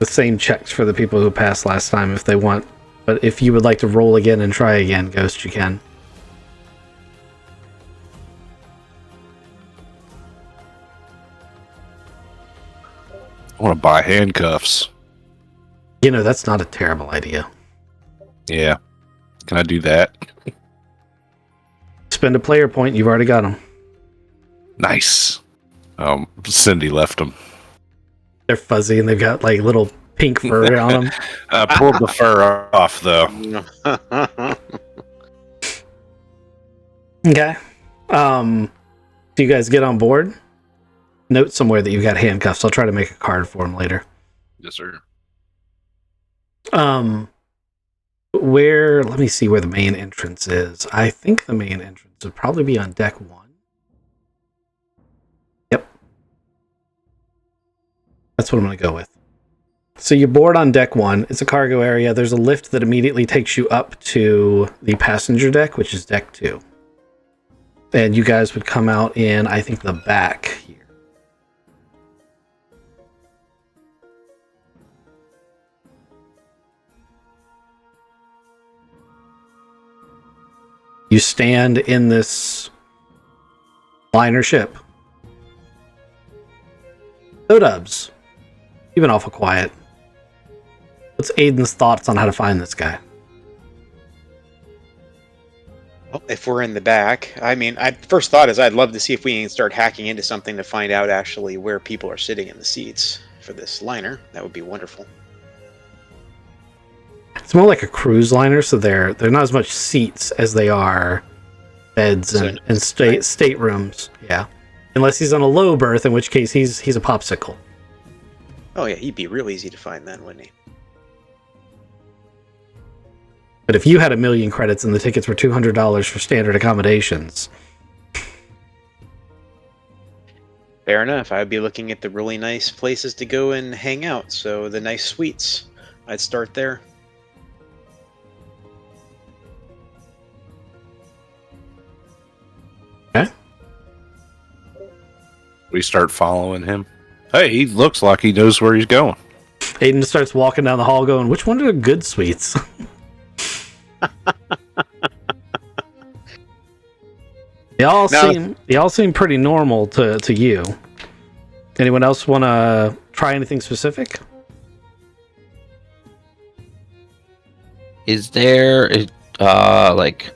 same checks for the people who passed last time if they want. But if you would like to roll again and try again, Ghost, you can. I want to buy handcuffs. You know, that's not a terrible idea. Yeah. Can I do that? Spend a player point, you've already got them. Nice. Cindy left them. They're fuzzy and they've got like little pink fur on them. I pulled the fur off, though. Okay. Do you guys get on board? Note somewhere that you've got handcuffs. I'll try to make a card for them later. Yes, sir. Let me see where the main entrance is. I think the main entrance would probably be on deck 1. Yep. That's what I'm going to go with. So you board on deck 1. It's a cargo area. There's a lift that immediately takes you up to the passenger deck, which is deck 2. And you guys would come out in, I think, the back here. You stand in this liner ship. So Dubs, you've been awful quiet. What's Aiden's thoughts on how to find this guy? Well, if we're in the back, I mean, first thought is I'd love to see if we can start hacking into something to find out actually where people are sitting in the seats for this liner. That would be wonderful. It's more like a cruise liner, so they're not as much seats as they are beds and staterooms. Yeah, unless he's on a low berth, in which case he's a popsicle. Oh yeah, he'd be real easy to find then, wouldn't he? But if you had 1 million credits and the tickets were $200 for standard accommodations, Fair enough. I'd be looking at the really nice places to go and hang out. So the nice suites, I'd start there. okay. We start following him. Hey, he looks like he knows where he's going. Aiden starts walking down the hall, going, "Which one are the good suites?" They all seem pretty normal to you. Anyone else want to try anything specific? Is there like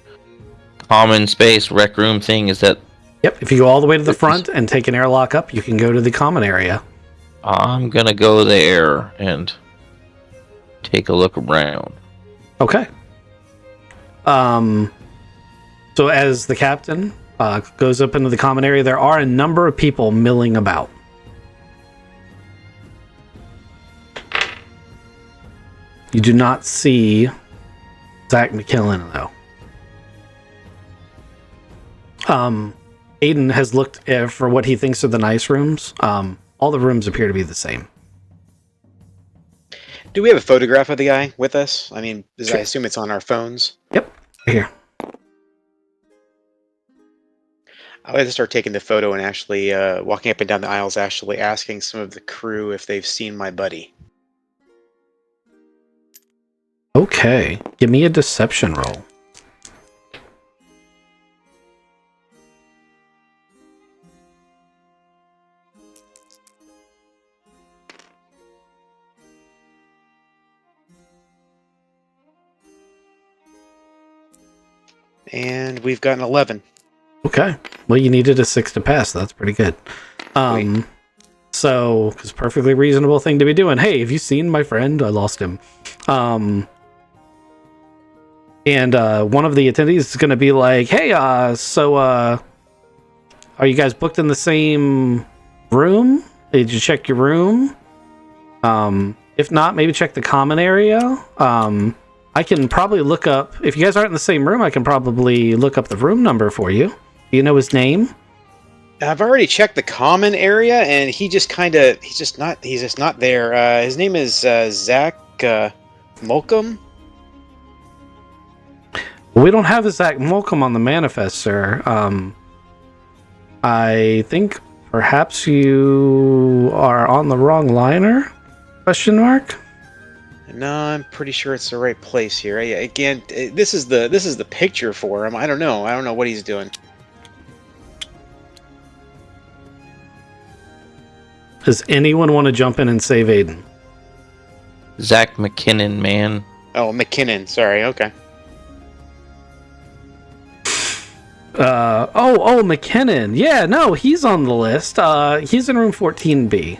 common space rec room thing? Is that? Yep. If you go all the way to the front and take an airlock up, you can go to the common area. I'm gonna go there and take a look around. Okay. So as the captain goes up into the common area, there are a number of people milling about. You do not see Zach McKillen, though. Aiden has looked for what he thinks are the nice rooms. All the rooms appear to be the same. Do we have a photograph of the guy with us? I mean, Sure. I assume it's on our phones. Yep, here. I would have to start taking the photo and actually walking up and down the aisles, actually asking some of the crew if they've seen my buddy. Okay, give me a deception roll. And we've got an 11. Okay. Well, you needed a 6 to pass. That's pretty good. So, it's a perfectly reasonable thing to be doing. Hey, have you seen my friend? I lost him. And one of the attendees is going to be like, hey, are you guys booked in the same room? Did you check your room? If not, maybe check the common area. I can probably look up, if you guys aren't in the same room, I can probably look up the room number for you. Do you know his name? I've already checked the common area, and he's just not there. His name is Zach Mulcom. We don't have a Zach Mulcom on the manifest, sir. I think perhaps you are on the wrong liner? Question mark? No, I'm pretty sure it's the right place here. Again, this is the picture for him. I don't know what he's doing. Does anyone want to jump in and save Aiden? Zach McKinnon, man. Oh, McKinnon. Sorry. Okay. McKinnon. Yeah, no, he's on the list. He's in room 14B.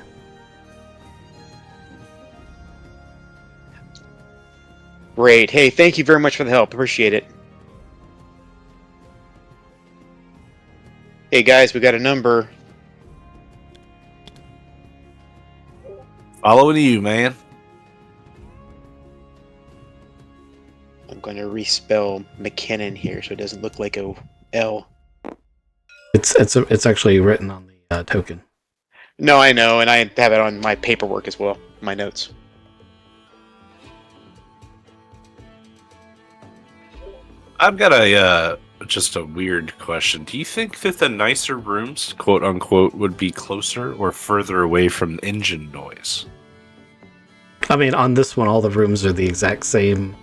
Great. Hey, thank you very much for the help. Appreciate it. Hey guys, we got a number. Following you, man. I'm going to respell McKinnon here so it doesn't look like a L. It's actually written on the token. No, I know, and I have it on my paperwork as well, my notes. I've got a just a weird question. Do you think that the nicer rooms, quote unquote, would be closer or further away from engine noise? I mean, on this one, all the rooms are the exact same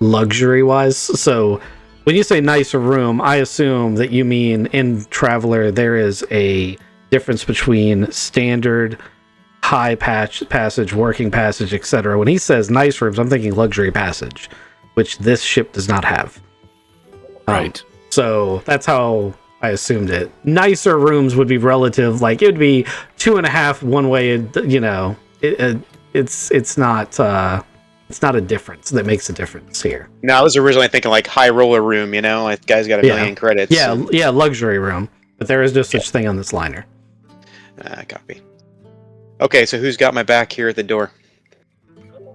luxury-wise. So when you say nicer room, I assume that you mean in Traveler there is a difference between standard, high passage, working passage, etc. When he says nice rooms, I'm thinking luxury passage, which this ship does not have. Right. So that's how I assumed it. Nicer rooms would be relative, like it would be 2.5 one way, you know. It's not It's not a difference that makes a difference here. No, I was originally thinking like high roller room, like guy's got a million credits. Yeah, luxury room. But there is no such thing on this liner. Copy. Okay, so who's got my back here at the door?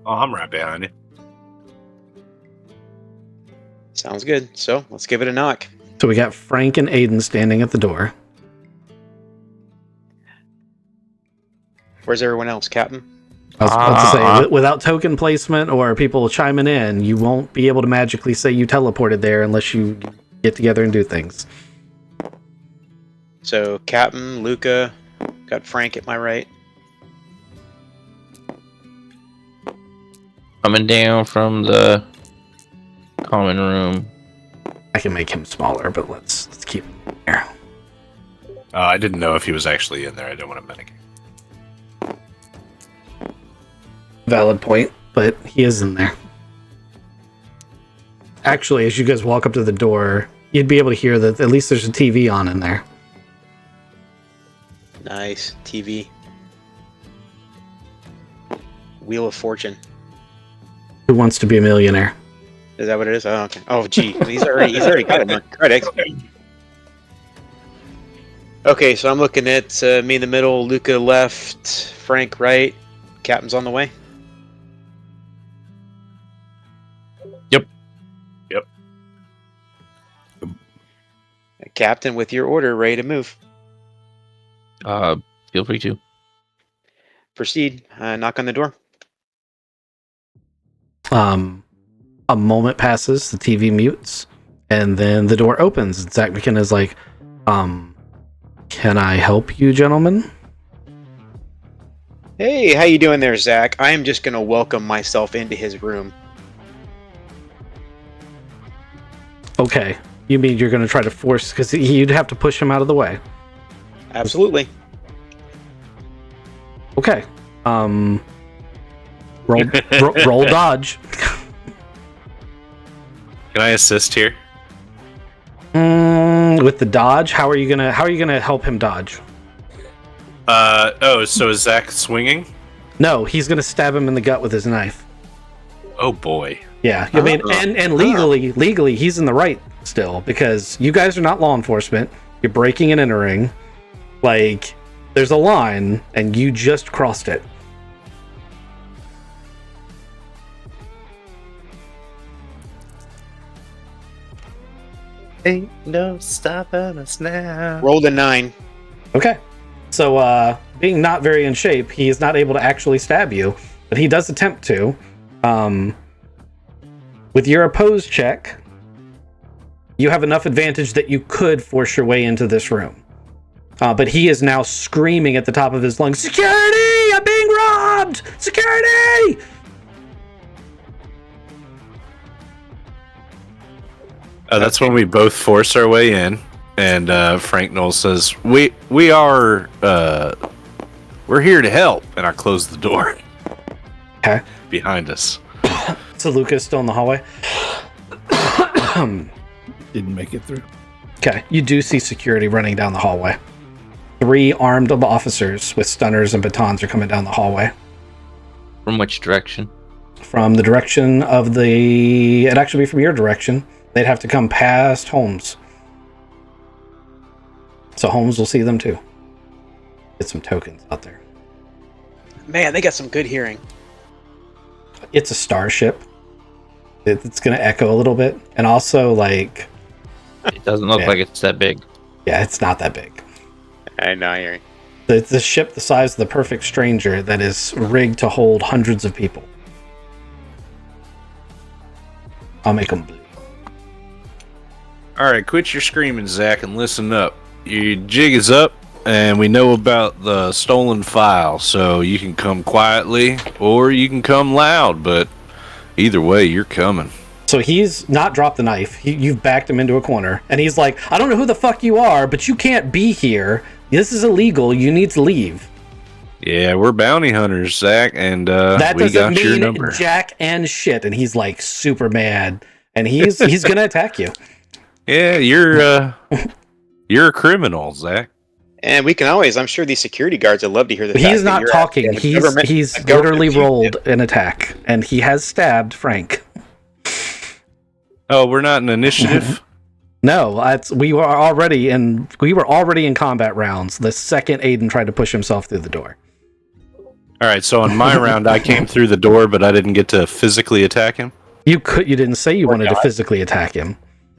Oh, I'm right behind you. Sounds good. So let's give it a knock. So we got Frank and Aiden standing at the door. Where's everyone else, Captain? I was about to say, without token placement or people chiming in, you won't be able to magically say you teleported there unless you get together and do things. So Captain, Luca, got Frank at my right. Coming down from the common room. I can make him smaller, but let's keep him here. I didn't know if he was actually in there. I don't want to mitigate. Valid point, but he is in there. Actually, as you guys walk up to the door, you'd be able to hear that at least there's a TV on in there. Nice. TV. Wheel of Fortune. Who wants to be a millionaire? Is that what it is? Oh, okay. Oh, gee. He's already got a credit. Okay, so I'm looking at me in the middle, Luca left, Frank right, Captain's on the way. Yep. Captain, with your order, ready to move. Feel free to. Proceed. Knock on the door. A moment passes, the TV mutes, and then the door opens. And Zach McKenna is like, can I help you, gentlemen? Hey, how you doing there, Zach? I am just going to welcome myself into his room. Okay. You mean you're going to try to force, because you'd have to push him out of the way. Absolutely. Okay. Roll dodge. Can I assist here? With the dodge, how are you gonna help him dodge? So is Zach swinging? No, he's gonna stab him in the gut with his knife. Oh boy. Yeah, I mean, and legally, he's in the right still because you guys are not law enforcement. You're breaking and entering. Like, there's a line, and you just crossed it. Ain't no stopping us now. Rolled a 9. Okay. So, being not very in shape, he is not able to actually stab you, but he does attempt to. With your opposed check, you have enough advantage that you could force your way into this room. But he is now screaming at the top of his lungs, "Security! I'm being robbed! Security!" That's when we both force our way in, and Frank Knowles says, "We are we're here to help," and I close the door. Okay. Behind us. So Luca's still in the hallway. Didn't make it through. Okay, you do see security running down the hallway. 3 armed officers with stunners and batons are coming down the hallway. From which direction? From the direction of the... It'd actually be from your direction. They'd have to come past Holmes. So Holmes will see them too. Get some tokens out there. Man, they got some good hearing. It's a starship. It's going to echo a little bit. And also, like... It doesn't look like it's that big. Yeah, it's not that big. I know, I hear you. It's a ship the size of the Perfect Stranger that is rigged to hold hundreds of people. I'll make them blue. All right, quit your screaming, Zach, and listen up. Your jig is up, and we know about the stolen file, so you can come quietly or you can come loud, but either way, you're coming. So he's not dropped the knife. You've backed him into a corner, and he's like, "I don't know who the fuck you are, but you can't be here. This is illegal. You need to leave." Yeah, we're bounty hunters, Zach, and That we doesn't got your mean number. jack and shit. And he's like super mad, and he's gonna attack you. Yeah, you're a criminal, Zach. And we can always, I'm sure these security guards would love to hear the fact He's that not you're talking. actually a government- He's a government literally fugitive. rolled an attack, and he has stabbed Frank. Oh, we're not in initiative? No, we were already in combat rounds the second Aiden tried to push himself through the door. All right, so on my round, I came through the door, but I didn't get to physically attack him? You didn't say you wanted to physically attack him.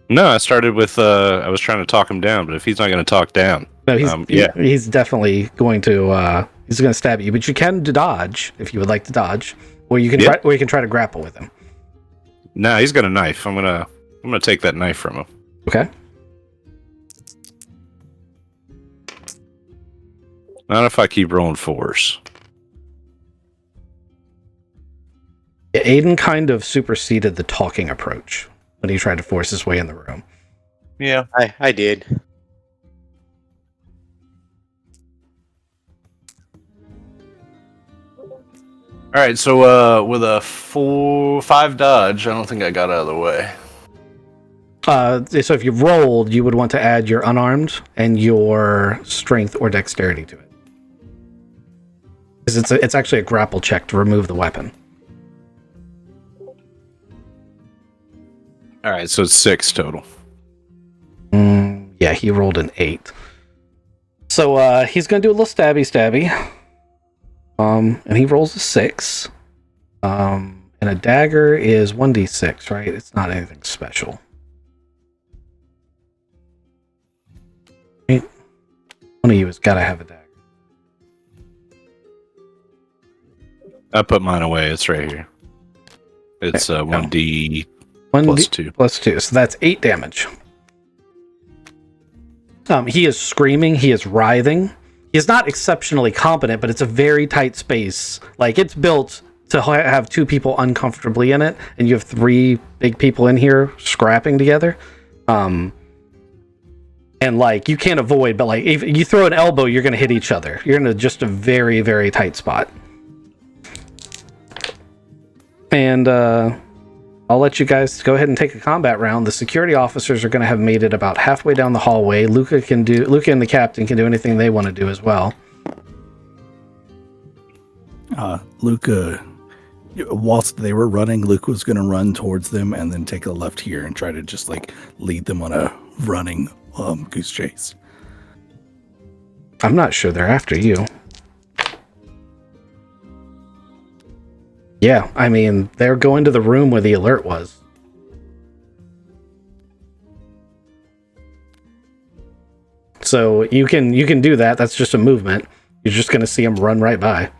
No, I started with, I was trying to talk him down, but if he's not going to talk down... No, he's definitely going to, he's going to stab you, but you can dodge, if you would like to dodge, or you can try to grapple with him. Nah, he's got a knife. I'm gonna take that knife from him. Okay. Not if I keep rolling 4s. Yeah, Aiden kind of superseded the talking approach when he tried to force his way in the room. Yeah. I did. All right, so with a 4-5 dodge, I don't think I got out of the way. So if you rolled, you would want to add your unarmed and your strength or dexterity to it. Because it's actually a grapple check to remove the weapon. All right, so it's 6 total. Yeah, he rolled an 8. So he's going to do a little stabby. And he rolls a 6. And a dagger is 1d6, right? It's not anything special. Right? One of you has got to have a dagger. I put mine away. It's right here. It's 1d plus 2. Plus 2. So that's 8 damage. He is screaming. He is writhing. He is not exceptionally competent, but it's a very tight space. Like, it's built to have 2 people uncomfortably in it, and you have 3 big people in here scrapping together. And, like, you can't avoid, but, like, if you throw an elbow, you're going to hit each other. You're in just a very, very tight spot. And, I'll let you guys go ahead and take a combat round. The security officers are going to have made it about halfway down the hallway. Luca and the captain can do anything they want to do as well. Luca, whilst they were running, Luca was going to run towards them and then take a left here and try to just like lead them on a running goose chase. I'm not sure they're after you. Yeah, I mean, they're going to the room where the alert was. So you can do that. That's just a movement. You're just going to see them run right by.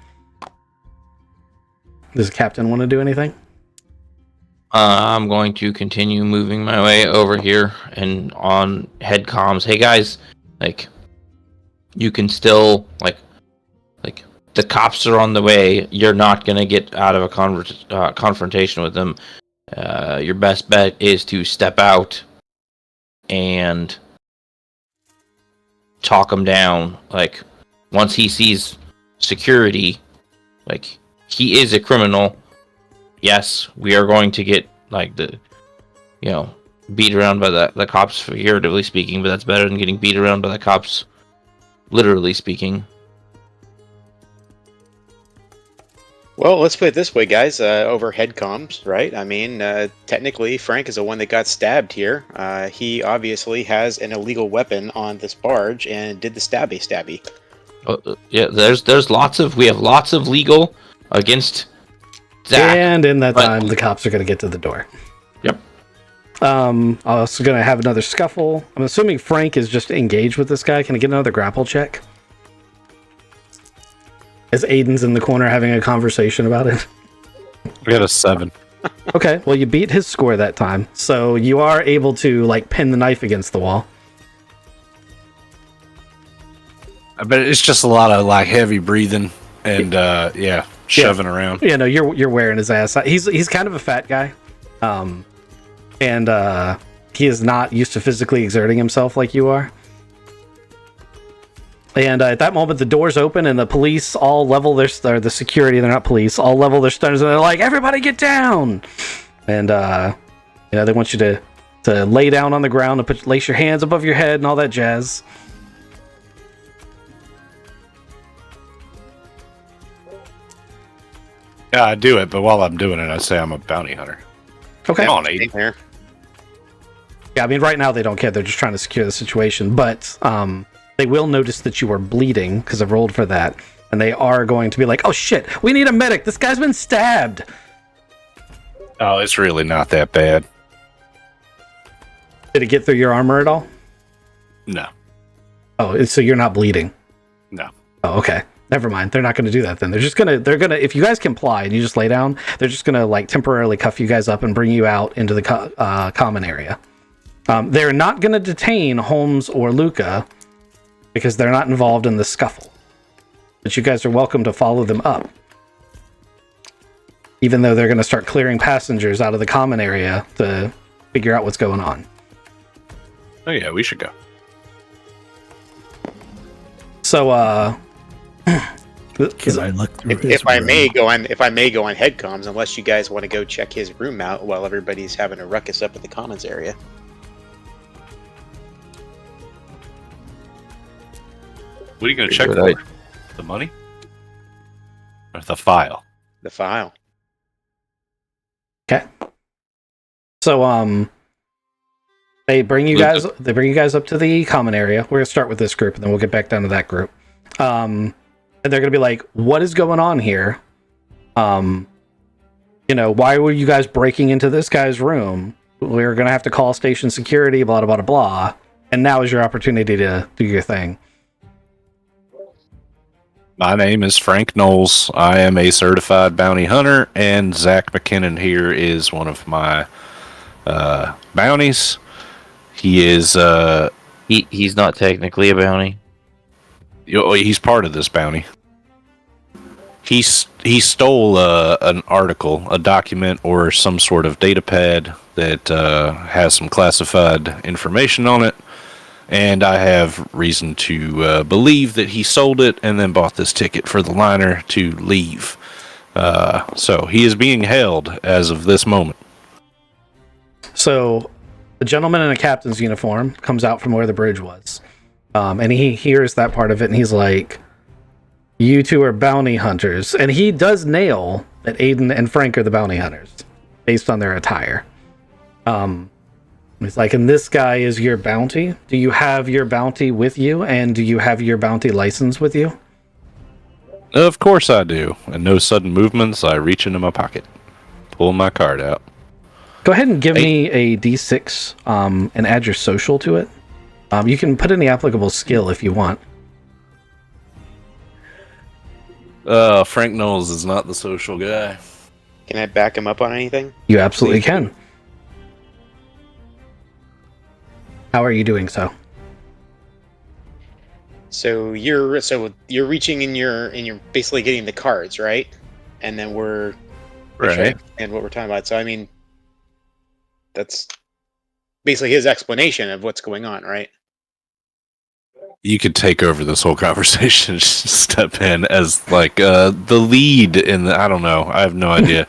Does the captain want to do anything? I'm going to continue moving my way over here and on head comms. Hey guys, like, you can still like the cops are on the way. You're not gonna get out of a confrontation with them. Your best bet is to step out and talk him down. Like, once he sees security, like, he is a criminal. Yes, we are going to get, like, beat around by the cops, figuratively speaking, but that's better than getting beat around by the cops, literally speaking. Well, let's put it this way, guys. Over head comms, right? I mean, technically, Frank is the one that got stabbed here. He obviously has an illegal weapon on this barge and did the stabby. Yeah, we have lots of legal against Zach. And in that time, the cops are going to get to the door. Yep. Also going to have another scuffle. I'm assuming Frank is just engaged with this guy. Can I get another grapple check? As Aiden's in the corner having a conversation about it. We got a 7. Okay, well, you beat his score that time, so you are able to, like, pin the knife against the wall. I bet it's just a lot of, like, heavy breathing and, shoving around. Yeah, no, you're wearing his ass. He's kind of a fat guy, and he is not used to physically exerting himself like you are. And at that moment, the doors open, and the police all level their the security. They're not police. All level their stunners, and they're like, "Everybody, get down!" And they want you to lay down on the ground and lace your hands above your head and all that jazz. Yeah, I do it, but while I'm doing it, I say I'm a bounty hunter. Okay. Come on, Aiden. There. Yeah, I mean, right now they don't care. They're just trying to secure the situation. But they will notice that you are bleeding because I've rolled for that. And they are going to be like, oh shit, we need a medic. This guy's been stabbed. Oh, it's really not that bad. Did it get through your armor at all? No. Oh, so you're not bleeding? No. Oh, okay. Never mind. They're not going to do that then. They're gonna, if you guys comply and you just lay down, they're just going to like temporarily cuff you guys up and bring you out into the common area. They're not going to detain Holmes or Luca because they're not involved in the scuffle. But you guys are welcome to follow them up. Even though they're going to start clearing passengers out of the common area to figure out what's going on. Oh yeah, we should go. So, Can I look through his If I room? may go on headcoms, unless you guys want to go check his room out while everybody's having a ruckus up in the commons area. What are you going to check Good for? idea. The money? Or the file? The file. okay. So, they bring you guys up to the common area. We're going to start with this group and then we'll get back down to that group. And they're going to be like, what is going on here? Why were you guys breaking into this guy's room? We're going to have to call station security, blah, blah, blah, blah. And now is your opportunity to do your thing. My name is Frank Knowles. I am a certified bounty hunter, and Zach McKinnon here is one of my bounties. He is He's not technically a bounty. he's part of this bounty. He stole an article, a document, or some sort of data pad that has some classified information on it. And I have reason to believe that he sold it and then bought this ticket for the liner to leave. So he is being held as of this moment. So, the gentleman in a captain's uniform comes out from where the bridge was. And he hears that part of it and he's like, you two are bounty hunters. And he does nail that Aiden and Frank are the bounty hunters based on their attire. He's like, and this guy is your bounty? Do you have your bounty with you? And do you have your bounty license with you? Of course I do. And no sudden movements. I reach into my pocket, pull my card out. Go ahead and give me a D6 and add your social to it. You can put in the applicable skill if you want. Frank Knowles is not the social guy. Can I back him up on anything? You absolutely can. How are you doing so? So you're reaching in your basically getting the cards, right? And then we're Right. and what we're talking about. So I mean, that's basically his explanation of what's going on, right? You could take over this whole conversation, just step in as like the lead in the, I don't know. I have no idea.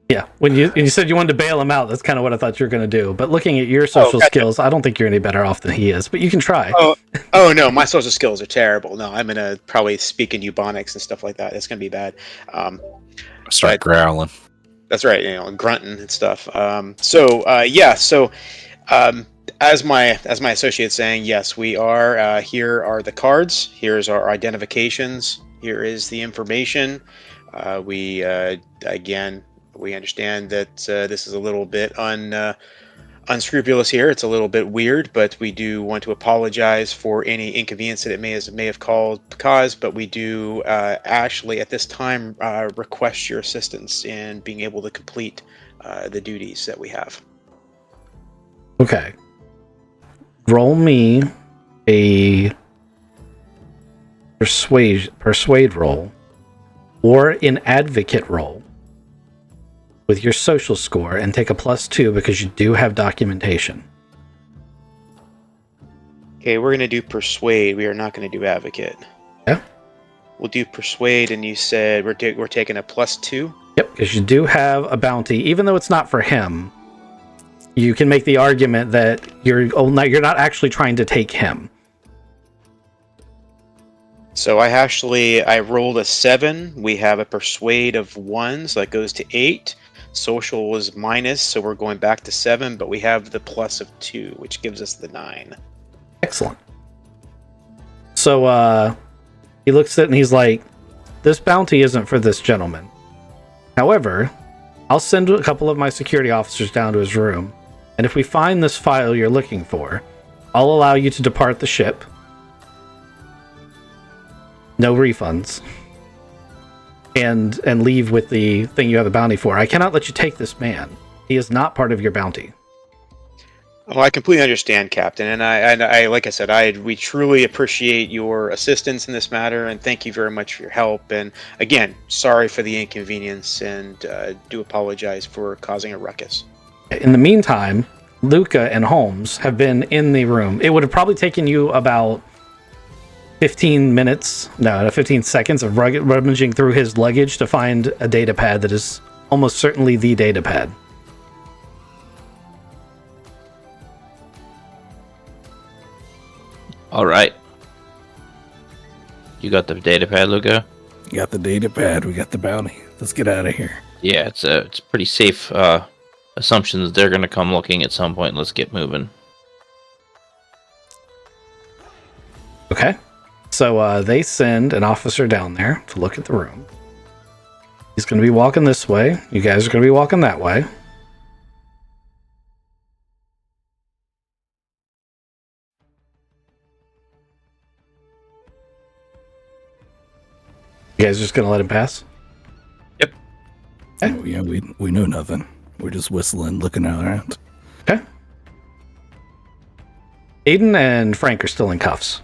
Yeah, when you said you wanted to bail him out, that's kind of what I thought you were going to do. But looking at your social gotcha. skills, I don't think you're any better off than he is. But you can try. Oh no, my social skills are terrible. No, I'm gonna probably speak in Ebonics and stuff like that. It's gonna be bad. Start growling. That's right, and grunting and stuff. As my associate's saying, yes, we are. Here are the cards. Here's our identifications. Here is the information. We understand that this is a little bit unscrupulous here. It's a little bit weird, but we do want to apologize for any inconvenience that it may have caused. But we do actually at this time request your assistance in being able to complete the duties that we have. Okay. Roll me a persuade roll or an advocate roll with your social score and take a +2 because you do have documentation. Okay, we're gonna do persuade. We are not gonna do advocate. Yeah. We'll do persuade, and you said we're taking a +2. Yep, because you do have a bounty, even though it's not for him. You can make the argument that you're not actually trying to take him. So I rolled a 7. We have a persuade of 1, so that goes to 8. Social was minus, so we're going back to 7, but we have the plus of 2, which gives us the 9. Excellent. So he looks at it and he's like, this bounty isn't for this gentleman. However, I'll send a couple of my security officers down to his room, and if we find this file you're looking for, I'll allow you to depart the ship. No refunds. And leave with the thing you have the bounty for. I cannot let you take this man. He is not part of your bounty. Oh, I completely understand, Captain, and I like I said, we truly appreciate your assistance in this matter, and thank you very much for your help. And again, sorry for the inconvenience, and do apologize for causing a ruckus. In the meantime, Luca and Holmes have been in the room. It would have probably taken you about 15 seconds of rummaging through his luggage to find a data pad that is almost certainly the data pad. All right. You got the data pad, Luca? You got the data pad. We got the bounty. Let's get out of here. Yeah, it's pretty safe assumption that they're going to come looking at some point. Let's get moving. Okay. So they send an officer down there to look at the room. He's going to be walking this way. You guys are going to be walking that way. You guys just going to let him pass? Yep. Okay. Oh, yeah, we know nothing. We're just whistling, looking around. Okay. Aiden and Frank are still in cuffs.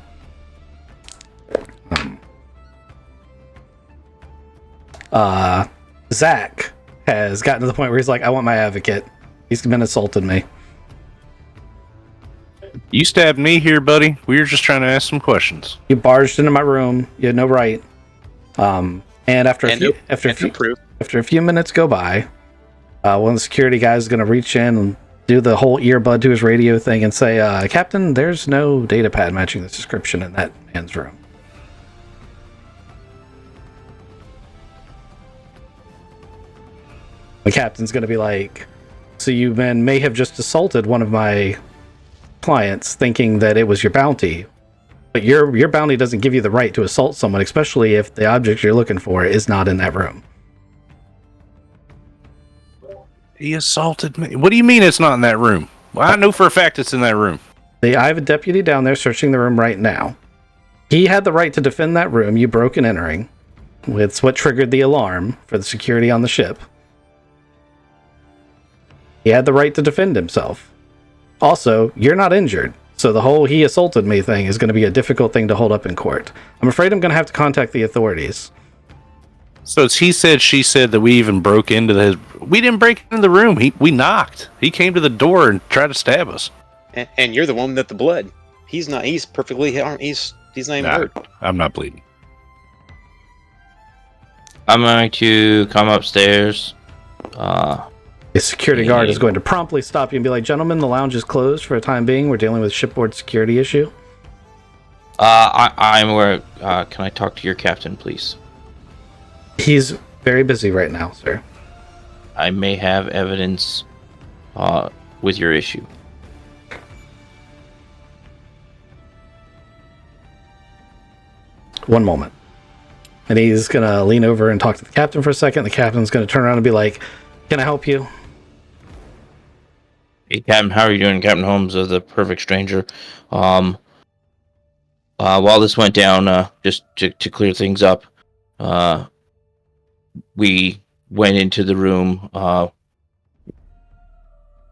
Zach has gotten to the point where he's like, I want my advocate. He's been assaulting me. You stabbed me here, buddy. We were just trying to ask some questions. You barged into my room. You had no right. And after a few minutes go by, one of the security guys is going to reach in and do the whole earbud to his radio thing and say, Captain, there's no data pad matching the description in that man's room. The captain's going to be like, so you men may have just assaulted one of my clients thinking that it was your bounty, but your bounty doesn't give you the right to assault someone, especially if the object you're looking for is not in that room. He assaulted me. What do you mean it's not in that room? Well, I know for a fact it's in that room. I have a deputy down there searching the room right now. He had the right to defend that room. You broke in entering. It's what triggered the alarm for the security on the ship. He had the right to defend himself. Also, you're not injured, so the whole he assaulted me thing is going to be a difficult thing to hold up in court. I'm afraid I'm going to have to contact the authorities. So it's he said, she said that we even broke into his... We didn't break into the room. We knocked. He came to the door and tried to stab us. And you're the one with the blood. He's not. He's perfectly. He's not even hurt. I'm not bleeding. I'm going to come upstairs. The security guard is going to promptly stop you and be like, gentlemen, the lounge is closed for a time being. We're dealing with a shipboard security issue. I'm where... can I talk to your captain, please? He's very busy right now, sir. I may have evidence with your issue. One moment. And he's going to lean over and talk to the captain for a second. The captain's going to turn around and be like, can I help you? Hey, Captain, how are you doing? Captain Holmes of the Perfect Stranger. While this went down, just to clear things up, we went into the room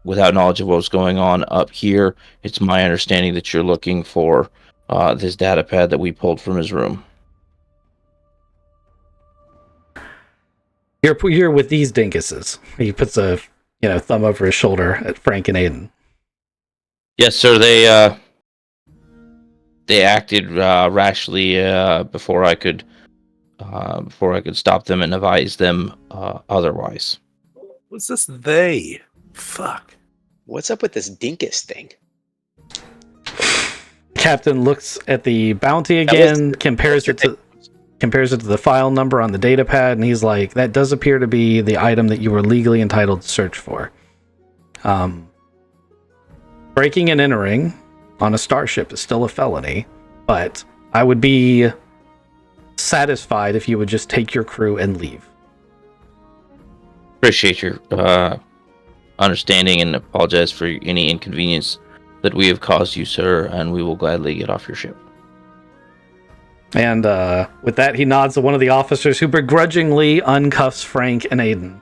without knowledge of what was going on up here. It's my understanding that you're looking for this data pad that we pulled from his room. You're with these dinkuses. He puts a thumb over his shoulder at Frank and Aiden. Yes, sir. They acted rashly before I could stop them and advise them otherwise. What's this they? Fuck. What's up with this dinkus thing? Captain looks at the bounty again, compares it to the file number on the data pad, and he's like, that does appear to be the item that you were legally entitled to search for. Breaking and entering on a starship is still a felony, but I would be satisfied if you would just take your crew and leave. Appreciate your understanding and apologize for any inconvenience that we have caused you, sir, and we will gladly get off your ship. And with that, he nods to one of the officers who begrudgingly uncuffs Frank and Aiden.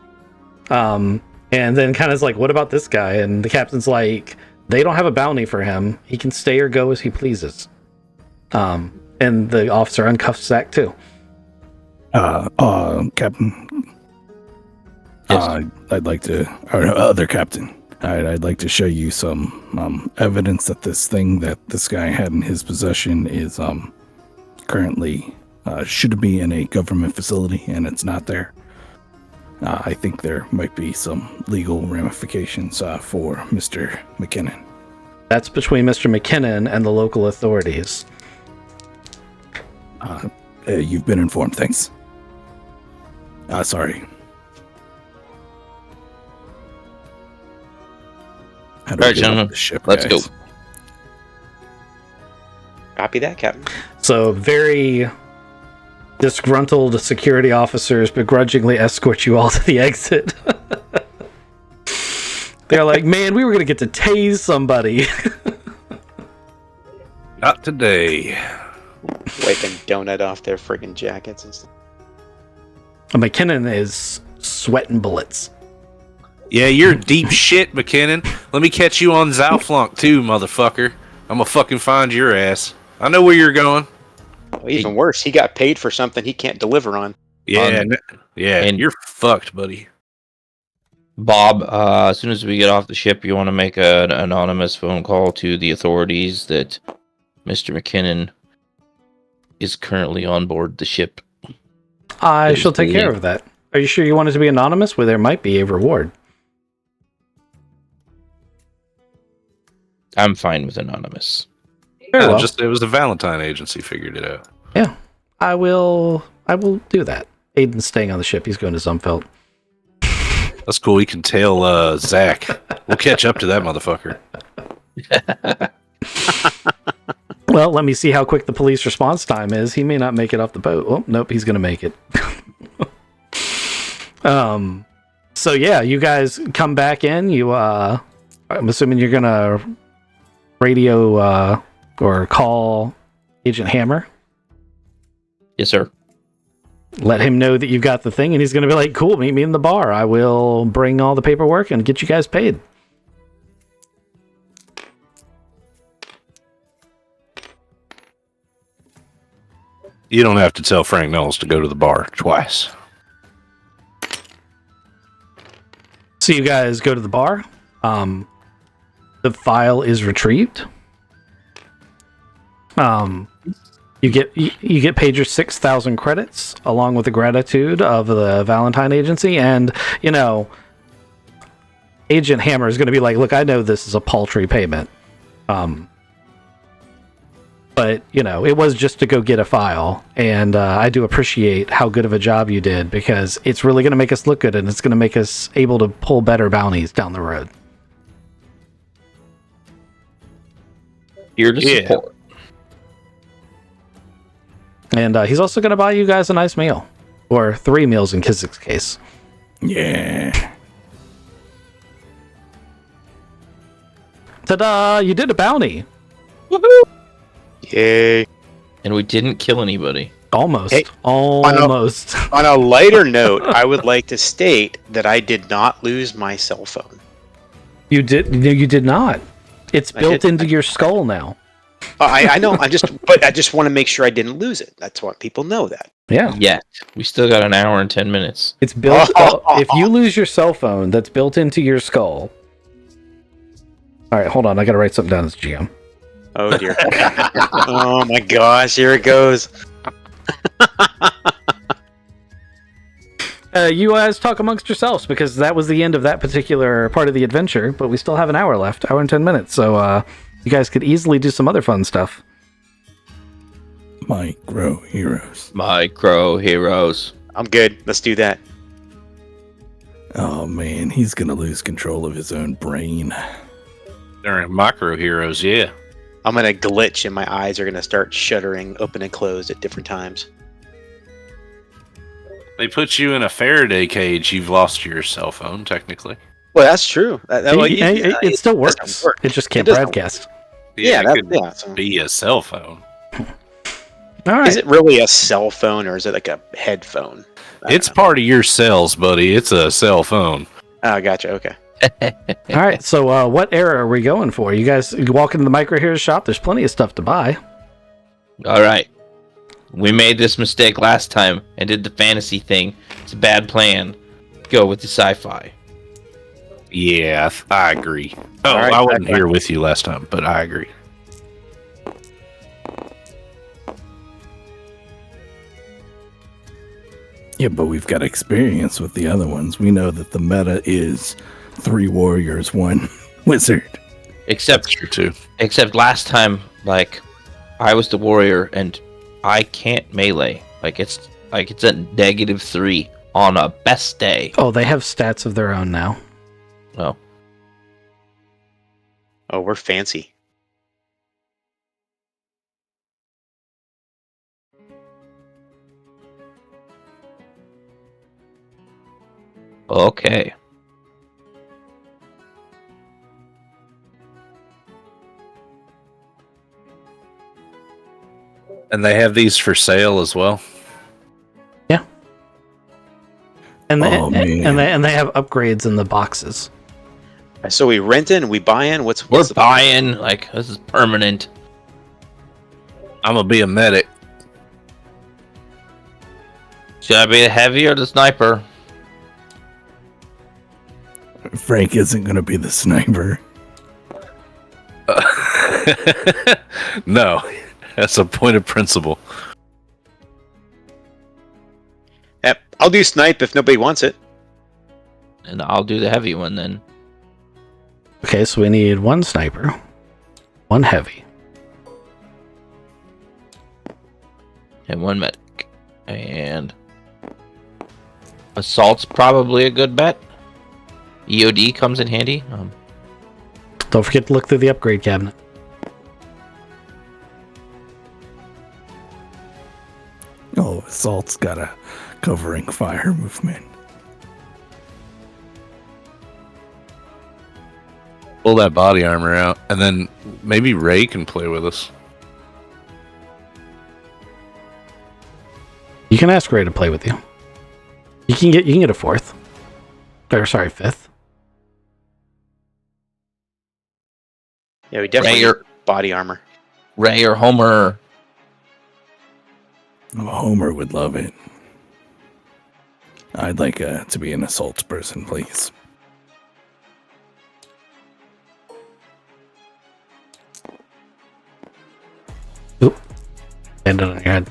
And then kind of is like, what about this guy? And the captain's like, they don't have a bounty for him. He can stay or go as he pleases. And the officer uncuffs Zach too. Captain. Yes. I'd like to, or other captain. I'd like to show you some evidence that this thing that this guy had in his possession is currently should be in a government facility, and it's not there. I think there might be some legal ramifications for Mr. McKinnon. That's between Mr. McKinnon and the local authorities. You've been informed, thanks. Sorry. How do All we right, get gentlemen, off the ship, let's guys? go. Copy that, Captain. So very disgruntled security officers begrudgingly escort you all to the exit. They're like, man, we were going to get to tase somebody. Not today. Wiping donut off their friggin' jackets and stuff. McKinnon is sweating bullets. Yeah, you're deep shit, McKinnon. Let me catch you on Zalflunk too, motherfucker. I'm gonna fucking find your ass. I know where you're going. Well, even worse, he got paid for something he can't deliver on. Yeah, and and you're fucked, buddy. Bob, as soon as we get off the ship, you want to make an anonymous phone call to the authorities that Mr. McKinnon is currently on board the ship. I shall take care of that. Are you sure you want it to be anonymous? Well, there might be a reward. I'm fine with anonymous. Very well. It was the Valentine agency figured it out. Yeah, I will do that. Aiden's staying on the ship. He's going to Zumfeld. That's cool. We can tail Zach. We'll catch up to that motherfucker. Well, let me see how quick the police response time is. He may not make it off the boat. Oh, nope, he's going to make it. So yeah, you guys come back in. I'm assuming you're going to radio or call Agent Hammer. Yes, sir. Let him know that you've got the thing, and he's going to be like, cool, meet me in the bar. I will bring all the paperwork and get you guys paid. You don't have to tell Frank Knowles to go to the bar twice. So you guys go to the bar. The file is retrieved. You get paid your 6,000 credits along with the gratitude of the Valentine Agency, and Agent Hammer is going to be like, look, I know this is a paltry payment, but it was just to go get a file, and I do appreciate how good of a job you did, because it's really going to make us look good, and it's going to make us able to pull better bounties down the road. Here to support. And he's also going to buy you guys a nice meal. Or 3 meals in Kizik's case. Yeah. Ta-da! You did a bounty! Woohoo! Yay. And we didn't kill anybody. Almost. Hey, Almost. On a lighter note, I would like to state that I did not lose my cell phone. You did? No, you did not. It's built into your skull now. I know. I just want to make sure I didn't lose it. That's why people know that. Yeah. Yet. We still got an hour and 10 minutes. It's built. If you lose your cell phone, that's built into your skull. All right, hold on. I got to write something down as GM. Oh dear. Oh my gosh! Here it goes. You guys talk amongst yourselves, because that was the end of that particular part of the adventure. But we still have an hour left, hour and 10 minutes. So You guys could easily do some other fun stuff. Micro heroes. Micro heroes. I'm good. Let's do that. Oh man, he's gonna lose control of his own brain. During micro heroes, yeah. I'm gonna glitch and my eyes are gonna start shuddering, open and closed at different times. They put you in a Faraday cage. You've lost your cell phone, technically. Well, that's true. It still doesn't works. work. It just can't It doesn't broadcast. Yeah, it that, could be a cell phone. All right. Is it really a cell phone or is it like a headphone? It's part of your cells, buddy. It's a cell phone. Oh, gotcha. Okay. All right. So, what era are we going for? You guys walk into the Micro Heroes shop. There's plenty of stuff to buy. All right. We made this mistake last time and did the fantasy thing. It's a bad plan. Go with the sci-fi. Yeah, I agree. Oh, All right, I wasn't okay. here with you last time, but I agree. Yeah, but we've got experience with the other ones. We know that the meta is 3 warriors, 1 wizard. Except True too. last time, like, I was the warrior and I can't melee. It's a -3 on a best day. Oh, they have stats of their own now. Oh. Oh, we're fancy. Okay. And they have these for sale as well. And they, Oh, man. and they have upgrades in the boxes. So we renting, we buying. What's We're the buying, this is permanent. I'm gonna be a medic. Should I be the heavy or the sniper? Frank isn't going to be the sniper. No, that's a point of principle. Yep, I'll do snipe if nobody wants it. And I'll do the heavy one then. Okay, so we need 1 sniper, 1 heavy. And 1 medic. And assault's probably a good bet. EOD comes in handy. Don't forget to look through the upgrade cabinet. Oh, Assault's got a covering fire movement. Pull that body armor out, and then maybe Ray can play with us. You can ask Ray to play with you. You can get a 4th. Or sorry, 5th. Yeah, we definitely Ray or- need body armor. Ray or Homer. Oh, Homer would love it. I'd like to be an assault person, please. Oop. Landed on your head.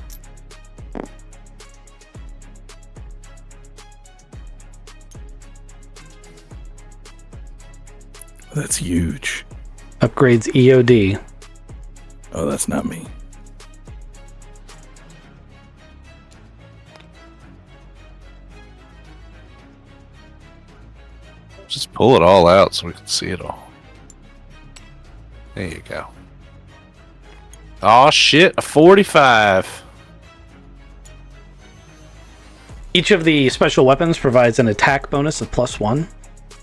That's huge. Upgrades EOD. Oh, that's not me. Just pull it all out so we can see it all. There you go. Oh shit, a 45. Each of the special weapons provides an attack bonus of +1.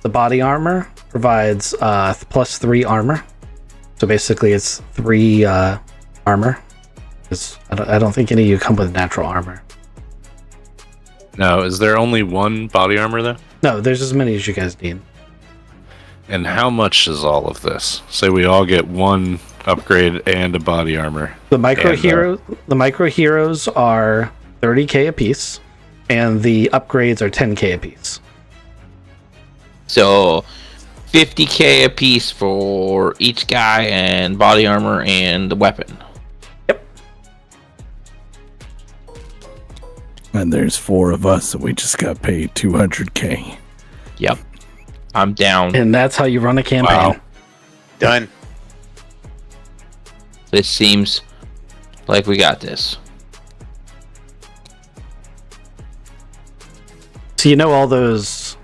The body armor provides +3 armor. So basically it's 3 armor. Because I don't think any of you come with natural armor. No, is there only 1 body armor though? No, there's as many as you guys need. And how much is all of this? Say we all get 1 upgrade and a body armor. The micro heroes are 30k apiece, and the upgrades are 10k apiece. So 50k a piece for each guy and body armor and the weapon. Yep. And there's 4 of us, and we just got paid 200k. Yep. I'm down. And that's how you run a campaign. Wow. Done. This seems like we got this. So you know all those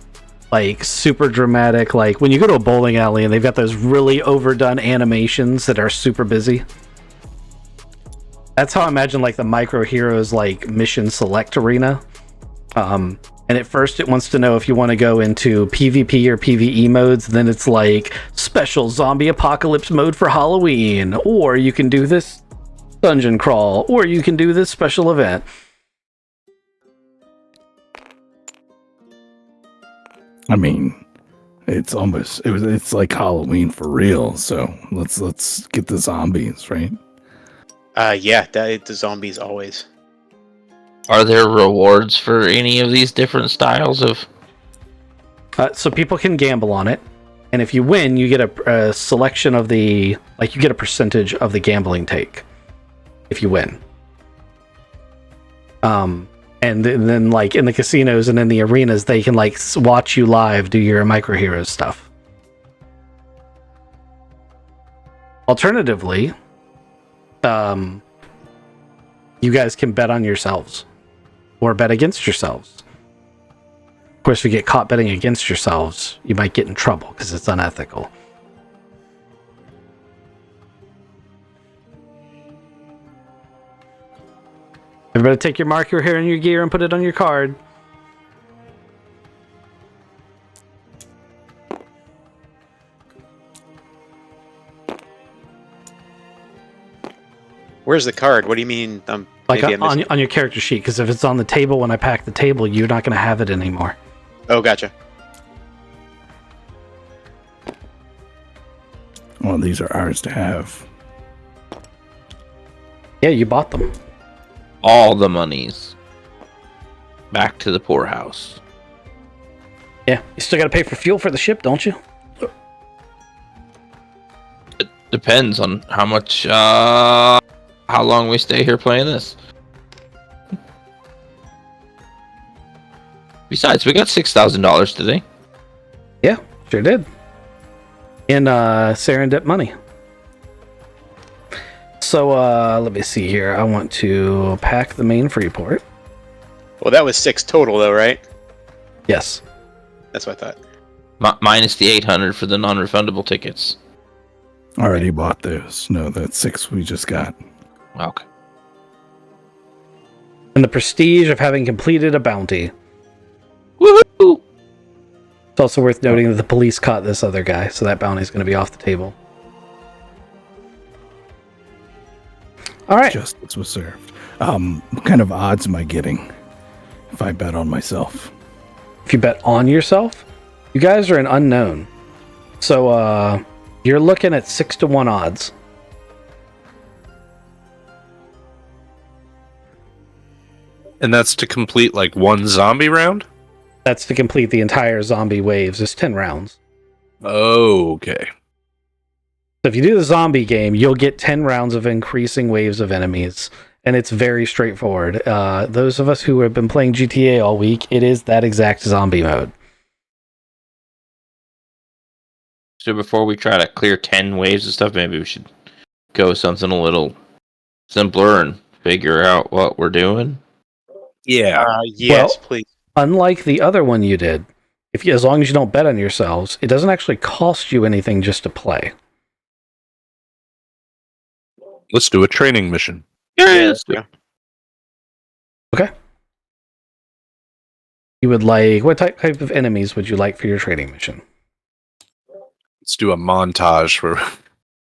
like super dramatic, like when you go to a bowling alley and they've got those really overdone animations that are super busy. That's how I imagine like the Micro Heroes like mission select arena. And at first it wants to know if you want to go into PvP or PvE modes. Then it's like special zombie apocalypse mode for Halloween, or you can do this dungeon crawl, or you can do this special event. I mean, it's like Halloween for real. So let's get the zombies, right? The zombies always. Are there rewards for any of these different styles of? So people can gamble on it, and if you win, you get a selection of you get a percentage of the gambling take if you win. And then like in the casinos and in the arenas, they can like watch you live do your Micro Heroes stuff. Alternatively, you guys can bet on yourselves or bet against yourselves. Of course, if you get caught betting against yourselves, you might get in trouble because it's unethical. Everybody take your marker here in your gear and put it on your card. Where's the card? What do you mean? Like maybe on your character sheet, because if it's on the table when I pack the table, you're not going to have it anymore. Oh, gotcha. Well, these are ours to have. Yeah, you bought them. All the monies back to the poorhouse. Yeah, you still got to pay for fuel for the ship, don't you? It depends on how much, how long we stay here playing this. Besides, we got $6,000 today. Yeah, sure did. In Serendip money. So let me see here. I want to pack the main free port. Well, that was 6 total, though, right? Yes. That's what I thought. Minus the 800 for the non-refundable tickets. Already bought those. No, that's 6 we just got. Okay. And the prestige of having completed a bounty. Woohoo! It's also worth noting that the police caught this other guy, so that bounty is going to be off the table. All right. Justice was served. What kind of odds am I getting if I bet on myself? If you bet on yourself, you guys are an unknown. So you're looking at 6-1 odds. And that's to complete like one zombie round? That's to complete the entire zombie waves. It's 10 rounds. Oh, okay. So if you do the zombie game, you'll get 10 rounds of increasing waves of enemies. And it's very straightforward. Those of us who have been playing GTA all week, it is that exact zombie mode. So before we try to clear 10 waves and stuff, maybe we should go something a little simpler and figure out what we're doing. Yeah. Yes, Well, please. Unlike the other one you did, as long as you don't bet on yourselves, it doesn't actually cost you anything just to play. Let's do a training mission. Yeah, let's do it. Okay. You would like, what type of enemies would you like for your trading mission? Let's do a montage where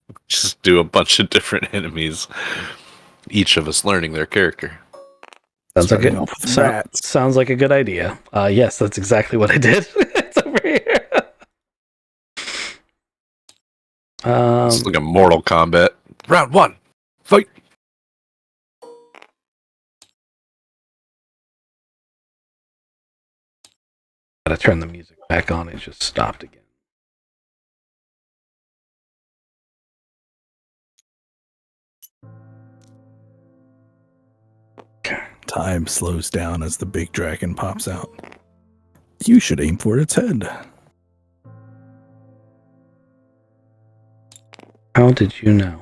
we just do a bunch of different enemies, each of us learning their character. Sounds like a good idea. Yes, that's exactly what I did. It's over here. It's like a Mortal Kombat. Round 1, fight! Gotta turn the music back on. It just stopped again. Time slows down as the big dragon pops out. You should aim for its head. How did you know?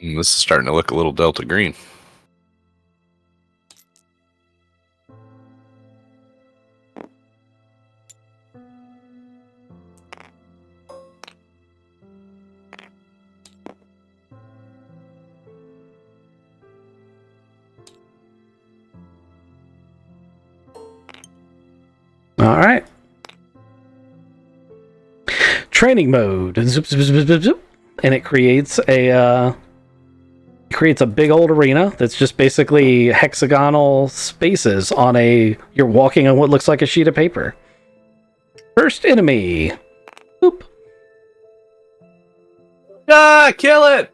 This is starting to look a little Delta Green. All right. Training mode. Zoop, zoop, zoop, zoop, zoop. And it creates a big old arena that's just basically hexagonal spaces on you're walking on what looks like a sheet of paper. First enemy. Boop. Ah, kill it!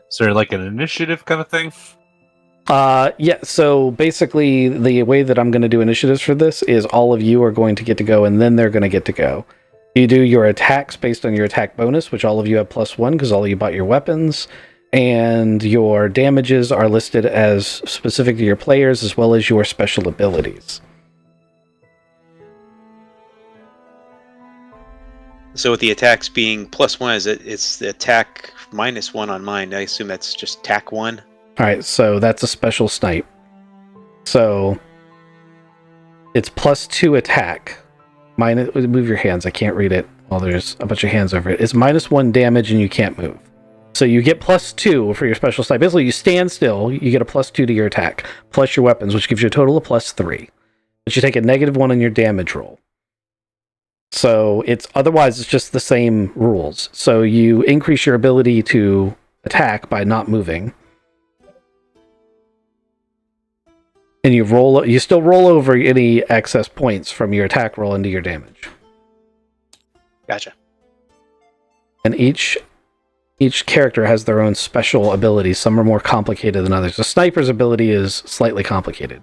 Is there like an initiative kind of thing? Yeah, so basically the way that I'm going to do initiatives for this is all of you are going to get to go, and then they're going to get to go. You do your attacks based on your attack bonus, which all of you have +1 because all of you bought your weapons, and your damages are listed as specific to your players as well as your special abilities. So with the attacks being +1, it's the attack -1 on mine. I assume that's just tack 1. All right, so that's a special snipe. So it's +2 attack. Move your hands. I can't read it. Well, there's a bunch of hands over it. It's -1 damage and you can't move. So you get +2 for your special snipe. Basically, you stand still. You get a +2 to your attack plus your weapons, which gives you a total of +3. But you take a -1 on your damage roll. So otherwise it's just the same rules. So you increase your ability to attack by not moving. And you still roll over any excess points from your attack roll into your damage. Gotcha. And each character has their own special abilities. Some are more complicated than others. The sniper's ability is slightly complicated.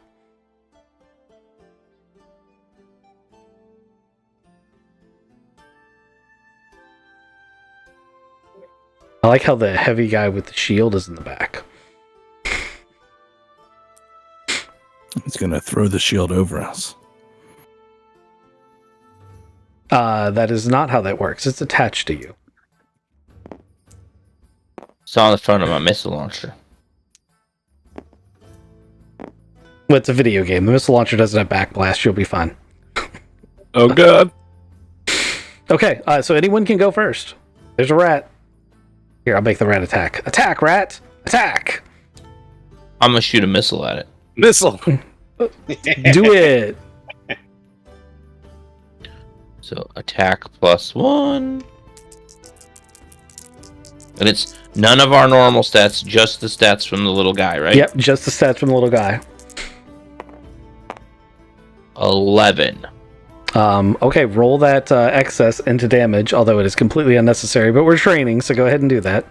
I like how the heavy guy with the shield is in the back. He's going to throw the shield over us. That is not how that works. It's attached to you. It's on the front of my missile launcher. Well, it's a video game. The missile launcher doesn't have backblast. You'll be fine. Oh, God. Okay, so anyone can go first. There's a rat. Here, I'll make the rat attack. Attack, rat! Attack! I'm gonna shoot a missile at it. Missile! Do it! So attack +1. And it's none of our normal stats, just the stats from the little guy, right? Yep, just the stats from the little guy. 11. Okay, roll that excess into damage, although it is completely unnecessary, but we're training, so go ahead and do that.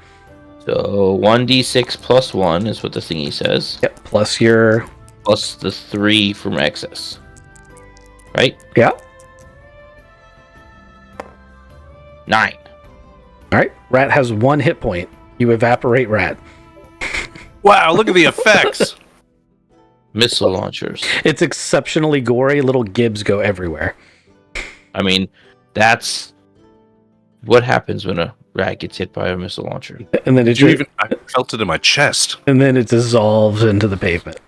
So 1d6 +1 is what the thingy says. Yep, plus your... Plus the 3 from excess. Right? Yeah. 9. Alright, rat has 1 hit point. You evaporate rat. Wow, look at the effects! Missile launchers. It's exceptionally gory. Little gibs go everywhere. I mean, that's what happens when a rat gets hit by a missile launcher. And then I felt it in my chest. And then it dissolves into the pavement.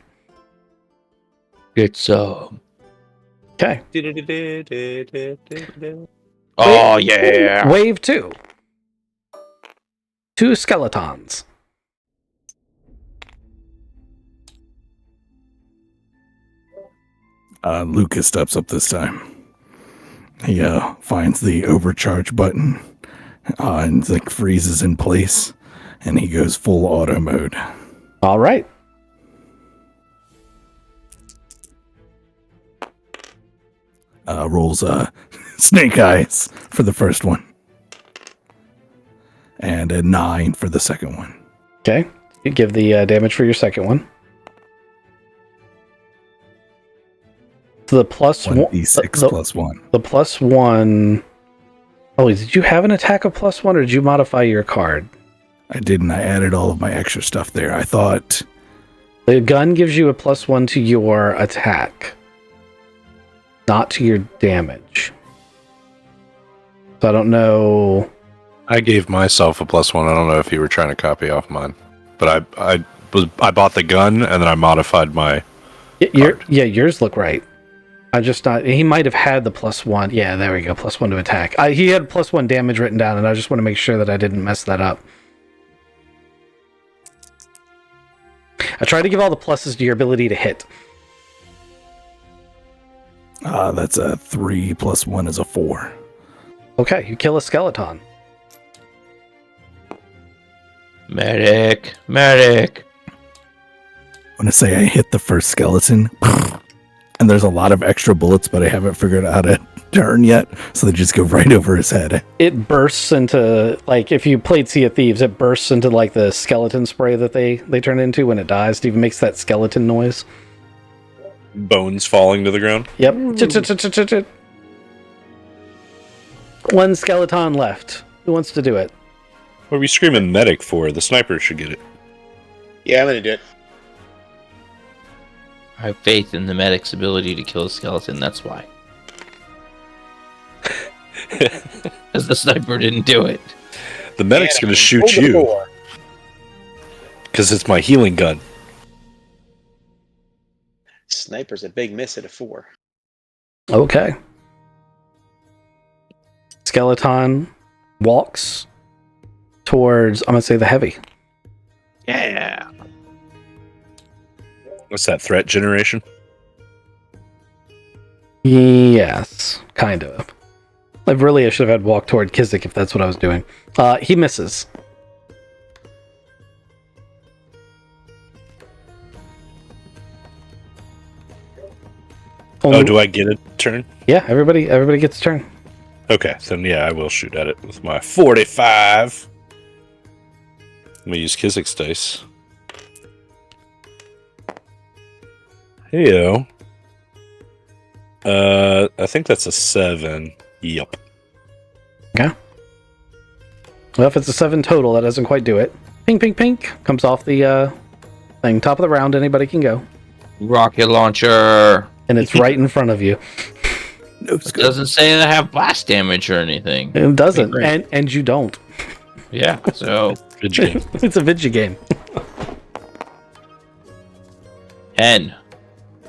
It's Okay. Oh yeah. Wave 2. 2 skeletons. Lucas steps up this time. He finds the overcharge button and like freezes in place, and he goes full auto mode. All right. Rolls snake eyes for the first one, and a 9 for the second one. Okay. You give the damage for your second one. So the plus 1d6 plus 1. The +1. Oh, did you have an attack of +1, or did you modify your card? I didn't. I added all of my extra stuff there. I thought The gun gives you a +1 to your attack. not to your damage. So I don't know. I gave myself a +1. I don't know if you were trying to copy off mine, but I bought the gun and then I modified my. Yours look right. I just not. He might have had the +1. Yeah, there we go. +1 to attack. He had +1 damage written down, and I just want to make sure that I didn't mess that up. I try to give all the pluses to your ability to hit. That's a 3 + 1 is a 4. Okay, you kill a skeleton. Medic. I want to say I hit the first skeleton, and there's a lot of extra bullets, but I haven't figured out how to turn yet, so they just go right over his head. It bursts into, like, if you played Sea of Thieves, it bursts into, like, the skeleton spray that they turn into when it dies. It even makes that skeleton noise. Bones falling to the ground. Yep. One skeleton left. Who wants to do it? What are we screaming medic for? The sniper should get it. Yeah, I'm gonna do it. I have faith in the medic's ability to kill a skeleton, that's why. Because the sniper didn't do it. The medic's going to shoot you. Because it's my healing gun. Sniper's a big miss at a 4. Okay. Skeleton walks towards, I'm going to say, the heavy. Yeah. What's that, threat generation? Yes, kind of. Like, really, I should have had walk toward Kizik if that's what I was doing. He misses. Oh, do I get a turn? Yeah, everybody gets a turn. Okay, then yeah, I will shoot at it with my 45. I'm gonna use Kizik's dice. Heyo. I think that's a 7. Yep. Okay. Well, if it's a 7 total, that doesn't quite do it. Pink, pink, pink. Comes off the thing. Top of the round, anybody can go. Rocket launcher. And it's right in front of you. It doesn't say that I have blast damage or anything. It doesn't, and you don't. Yeah, so... Good game. It's a video game. 10.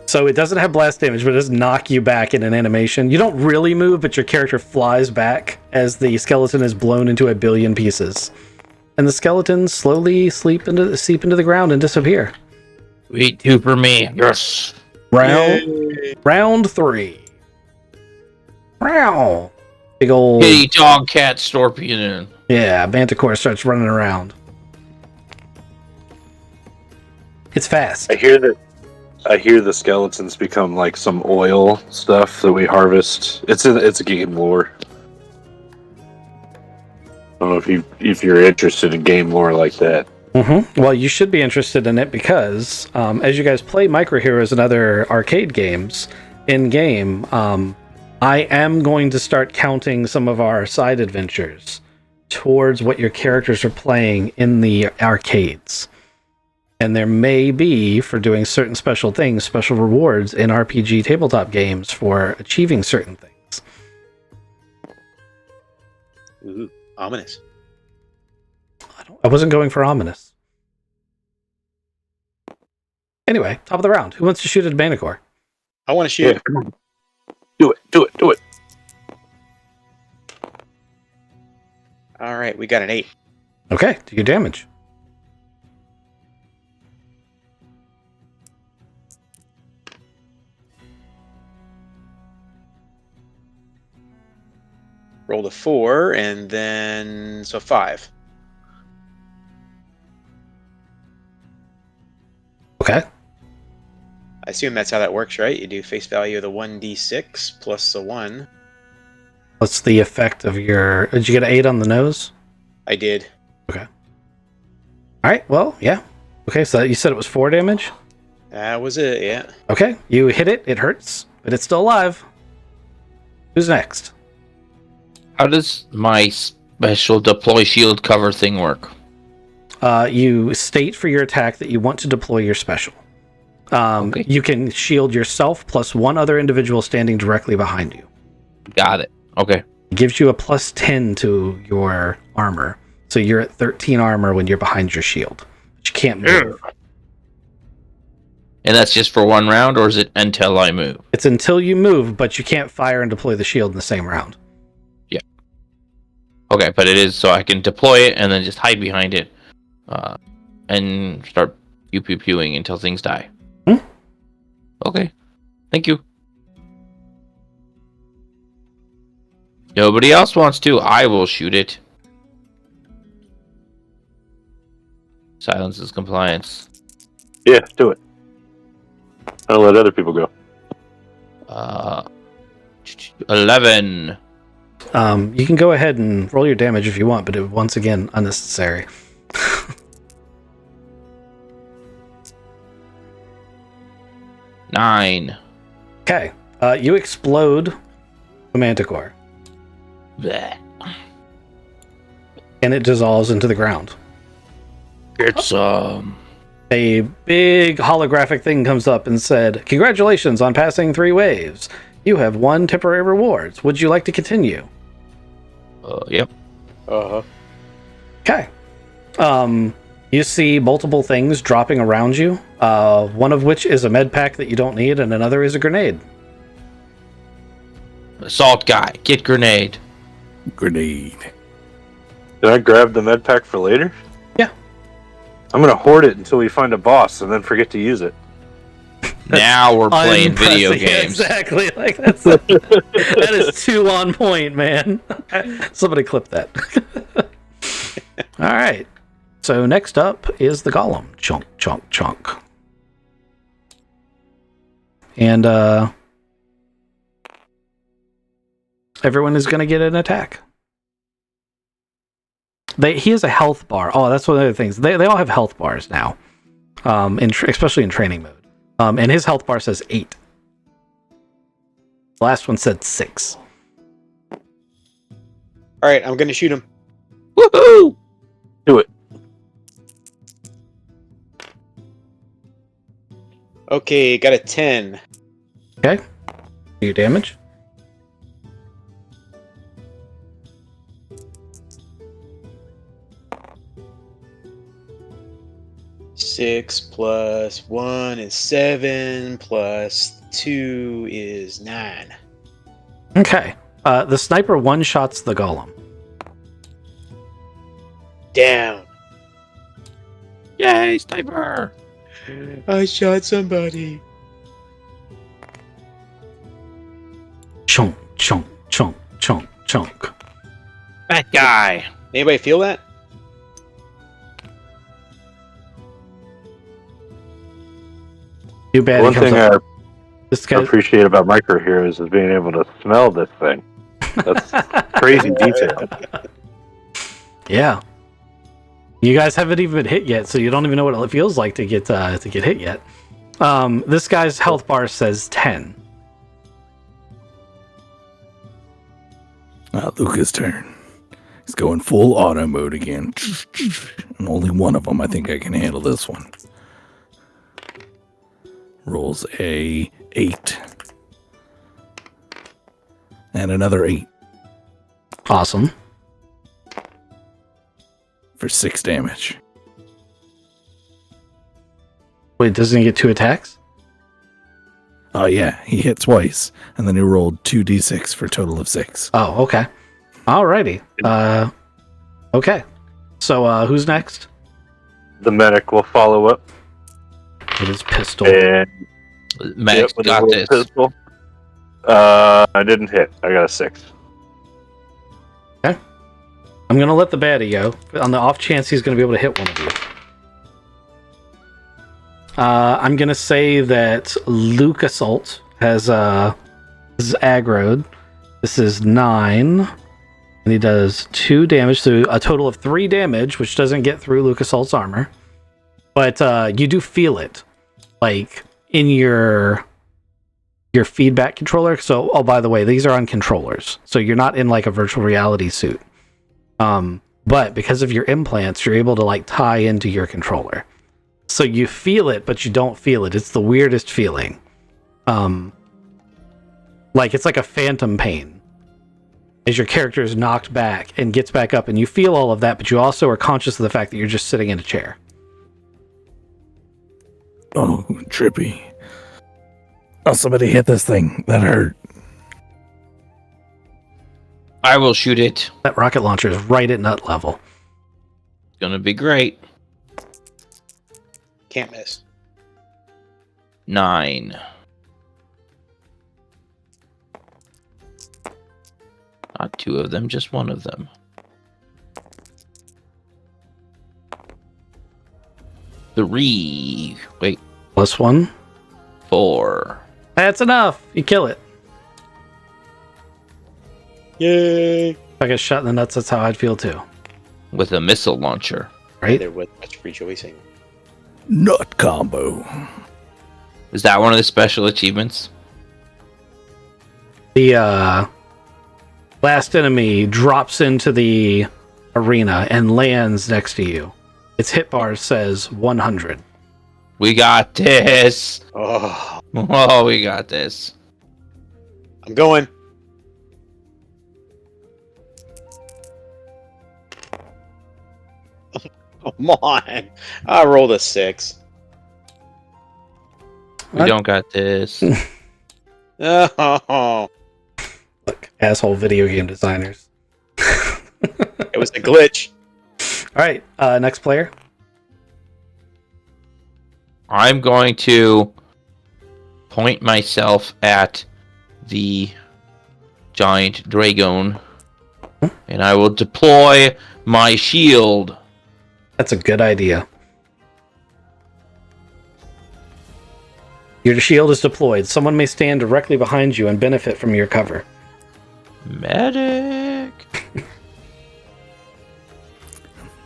So it doesn't have blast damage, but it does knock you back in an animation. You don't really move, but your character flies back as the skeleton is blown into a billion pieces. And the skeletons slowly seep into the ground and disappear. Sweet 2 for me. Yes. Round 3. Wow. Big old Kitty, dog, cat, scorpion. Yeah, Manticore starts running around. It's fast. I hear the skeletons become like some oil stuff that we harvest. It's a game lore. I don't know if you're interested in game lore like that. Mm-hmm. Well, you should be interested in it because as you guys play Micro Heroes and other arcade games in game, I am going to start counting some of our side adventures towards what your characters are playing in the arcades. And there may be, for doing certain special things, special rewards in RPG tabletop games for achieving certain things. Ooh, ominous. I wasn't going for ominous. Anyway, top of the round. Who wants to shoot at Manticore? I want to shoot. Yeah, come on. Do it. All right, we got an 8. Okay, do your damage. Rolled a 4, and then 5. Okay. I assume that's how that works, right? You do face value of the 1d6 plus a 1. What's the effect of your... Did you get an 8 on the nose? I did. Okay. Alright, well, yeah. Okay, so you said it was 4 damage? That was it, yeah. Okay, you hit it, it hurts, but it's still alive. Who's next? How does my special deploy shield cover thing work? You state for your attack that you want to deploy your special. Okay. You can shield yourself plus one other individual standing directly behind you. Got it. Okay. It gives you a plus 10 to your armor. So you're at 13 armor when you're behind your shield. But you can't move. And that's just for 1 round, or is it until I move? It's until you move, but you can't fire and deploy the shield in the same round. Yeah. Okay, but it is so I can deploy it and then just hide behind it, and start pew-pew-pewing until things die. Okay. Thank you. Nobody else wants to. I will shoot it. Silence is compliance. Yeah, do it. I'll let other people go. 11. You can go ahead and roll your damage if you want, but once again, unnecessary. 9. Okay. You explode the manticore, Blech. and it dissolves into the ground. It's A big holographic thing comes up and said, "Congratulations on passing 3 waves. You have won temporary rewards. Would you like to continue?" Yep. Uh-huh. Okay. You see multiple things dropping around you. One of which is a med pack that you don't need, and another is a grenade. Assault guy, get grenade. Grenade. Did I grab the med pack for later? Yeah. I'm gonna hoard it until we find a boss and then forget to use it. Now we're playing video Unimpressive. Yeah, games. exactly. Like that is too on point, man. Somebody clip that. All right. So next up is the golem. Chunk, chunk, chunk. And everyone is going to get an attack. He has a health bar. Oh, that's one of the things. They all have health bars now, especially in training mode. And his health bar says 8. The last one said 6. All right, I'm going to shoot him. Woohoo! Do it. Okay, got a 10. Okay. Do your damage. Six plus 1 is 7, plus 2 is 9. Okay. The sniper one-shots the golem. Down. Yay, sniper! I shot somebody. Chunk, chunk, chunk, chunk, chunk. That guy. Anybody feel that? Too bad. One thing I This guy. appreciate about micro heroes is being able to smell this thing. That's crazy detail. Yeah. You guys haven't even been hit yet, so you don't even know what it feels like to get hit yet. This guy's health bar says 10. Luca's turn. He's going full auto mode again. And only one of them. I think I can handle this one. Rolls a 8. And another 8 Awesome. for 6 damage. Wait, doesn't he get 2 attacks? Oh yeah, he hit twice. And then he rolled 2d6 for a total of 6. Oh, okay. Alrighty. Okay. So, who's next? The medic will follow up. With his pistol. And Max with got his this. little pistol. I didn't hit. I got a 6. I'm going to let the baddie go. On the off chance he's going to be able to hit one of you. I'm going to say that Luke Assault has this is aggroed. This is 9. And he does 2 damage, so a total of 3 damage, which doesn't get through Luke Assault's armor. But you do feel it, like, in your feedback controller. So, oh, by the way, these are on controllers. So you're not in, like, a virtual reality suit. But because of your implants, you're able to, like, tie into your controller. So you feel it, but you don't feel it. It's the weirdest feeling. Like it's like a phantom pain as your character is knocked back and gets back up, and you feel all of that, but you also are conscious of the fact that you're just sitting in a chair. Oh, trippy. Oh, somebody hit this thing. That hurt. I will shoot it. That rocket launcher is right at nut level. It's gonna be great. Can't miss. 9. Not 2 of them, just 1 of them. 3. Wait, +1. 4. That's enough. You kill it. Yay! If I get shot in the nuts, that's how I'd feel too. With a missile launcher. Right? There was much rejoicing. Nut combo. Is that one of the special achievements? The last enemy drops into the arena and lands next to you. Its hit bar says 100. We got this. Oh, Oh, we got this. I'm going. Come on. I rolled a 6. We What? don't got this. Oh, Look, asshole video game designers. it was a glitch. All right, next player. I'm going to point myself at the giant dragon, and I will deploy my shield. That's a good idea. Your shield is deployed. Someone may stand directly behind you and benefit from your cover. Medic.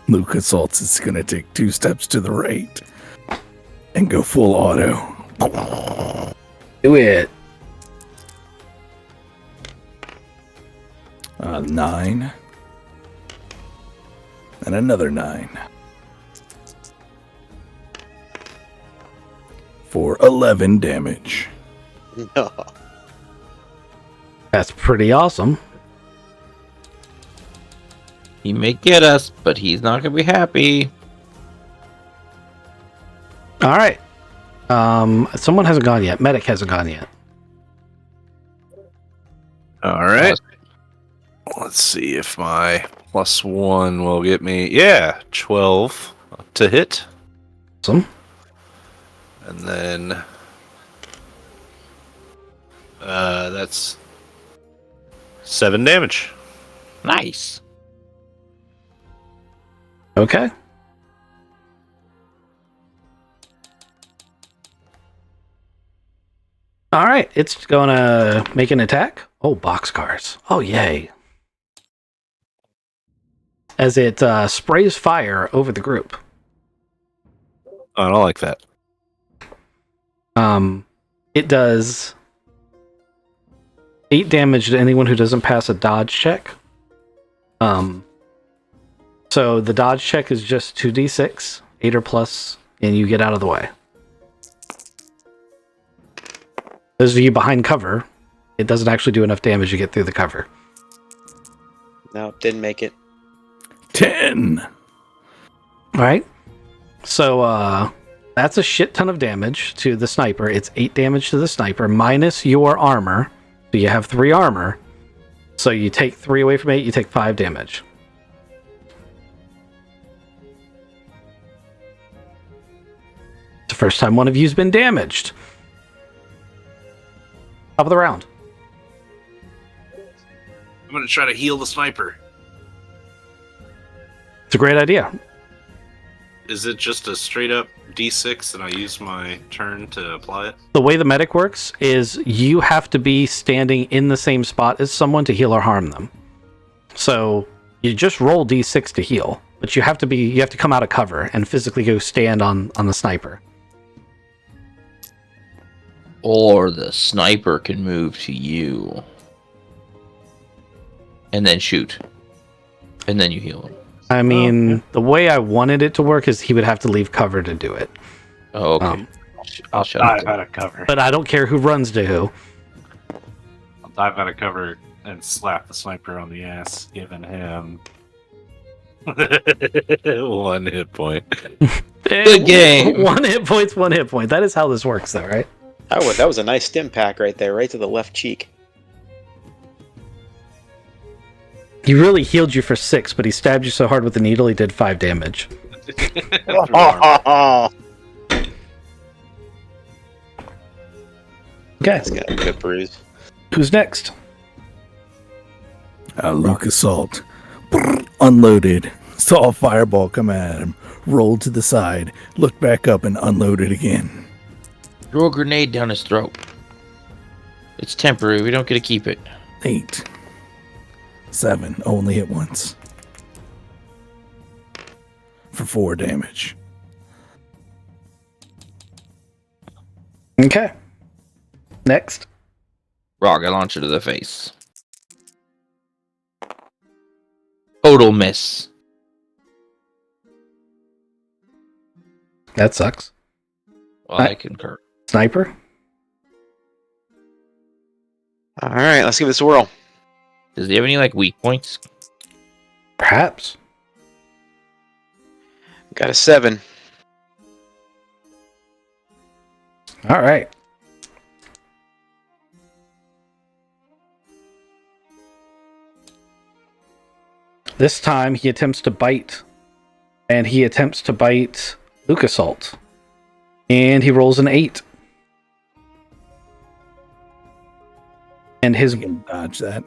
Luke assaults is going to take 2 steps to the right and go full auto. Do it. 9. And another 9. For 11 damage. No. That's pretty awesome. He may get us, but he's not going to be happy. All right. Someone hasn't gone yet. Medic hasn't gone yet. All right. Let's see if my +1 will get me. Yeah, 12 to hit. Awesome. And then that's 7 damage. Nice. Okay. All right, it's gonna make an attack. Oh, boxcars. Oh, yay. As it sprays fire over the group. I don't like that. It does 8 damage to anyone who doesn't pass a dodge check. So the dodge check is just 2d6, 8 or plus, and you get out of the way. Those of you behind cover, it doesn't actually do enough damage to get through the cover. No, didn't make it. 10. All right. So that's a shit ton of damage to the sniper. It's 8 damage to the sniper minus your armor. So you have 3 armor. So you take 3 away from 8, you take 5 damage. It's the first time one of you's been damaged. Top of the round. I'm going to try to heal the sniper. It's a great idea. Is it just a straight up D6 and I use my turn to apply it? The way the medic works is you have to be standing in the same spot as someone to heal or harm them. So you just roll D6 to heal, but you have to come out of cover and physically go stand on the sniper. Or the sniper can move to you. And then shoot. And then you heal him. I mean, the way I wanted it to work is he would have to leave cover to do it. Oh, okay. Um, I'll shut Dive up. out of cover. but I don't care who runs to who. I'll dive out of cover and slap the sniper on the ass, giving him 1 hit point. Good game. 1 hit point's 1 hit point. That is how this works, though, right? That was a nice stim pack right there, right to the left cheek. He really healed you for 6, but he stabbed you so hard with the needle he did 5 damage. Oh, Okay, that's got a good bruise. who's next? Lucas Salt unloaded, saw a fireball come at him, rolled to the side, looked back up, and unloaded again. Throw a grenade down his throat. It's temporary. We don't get to keep it. 8. 7. Only hit once. For 4 damage. Okay. Next. Rocket launcher to the face. Total miss. That sucks. Well, I concur. Sniper? All right, let's give this a whirl. Does he have any weak points? Perhaps. Got a 7. All right. This time he attempts to bite. And he attempts to bite Lucas Salt. And he rolls an 8. And his You can dodge that.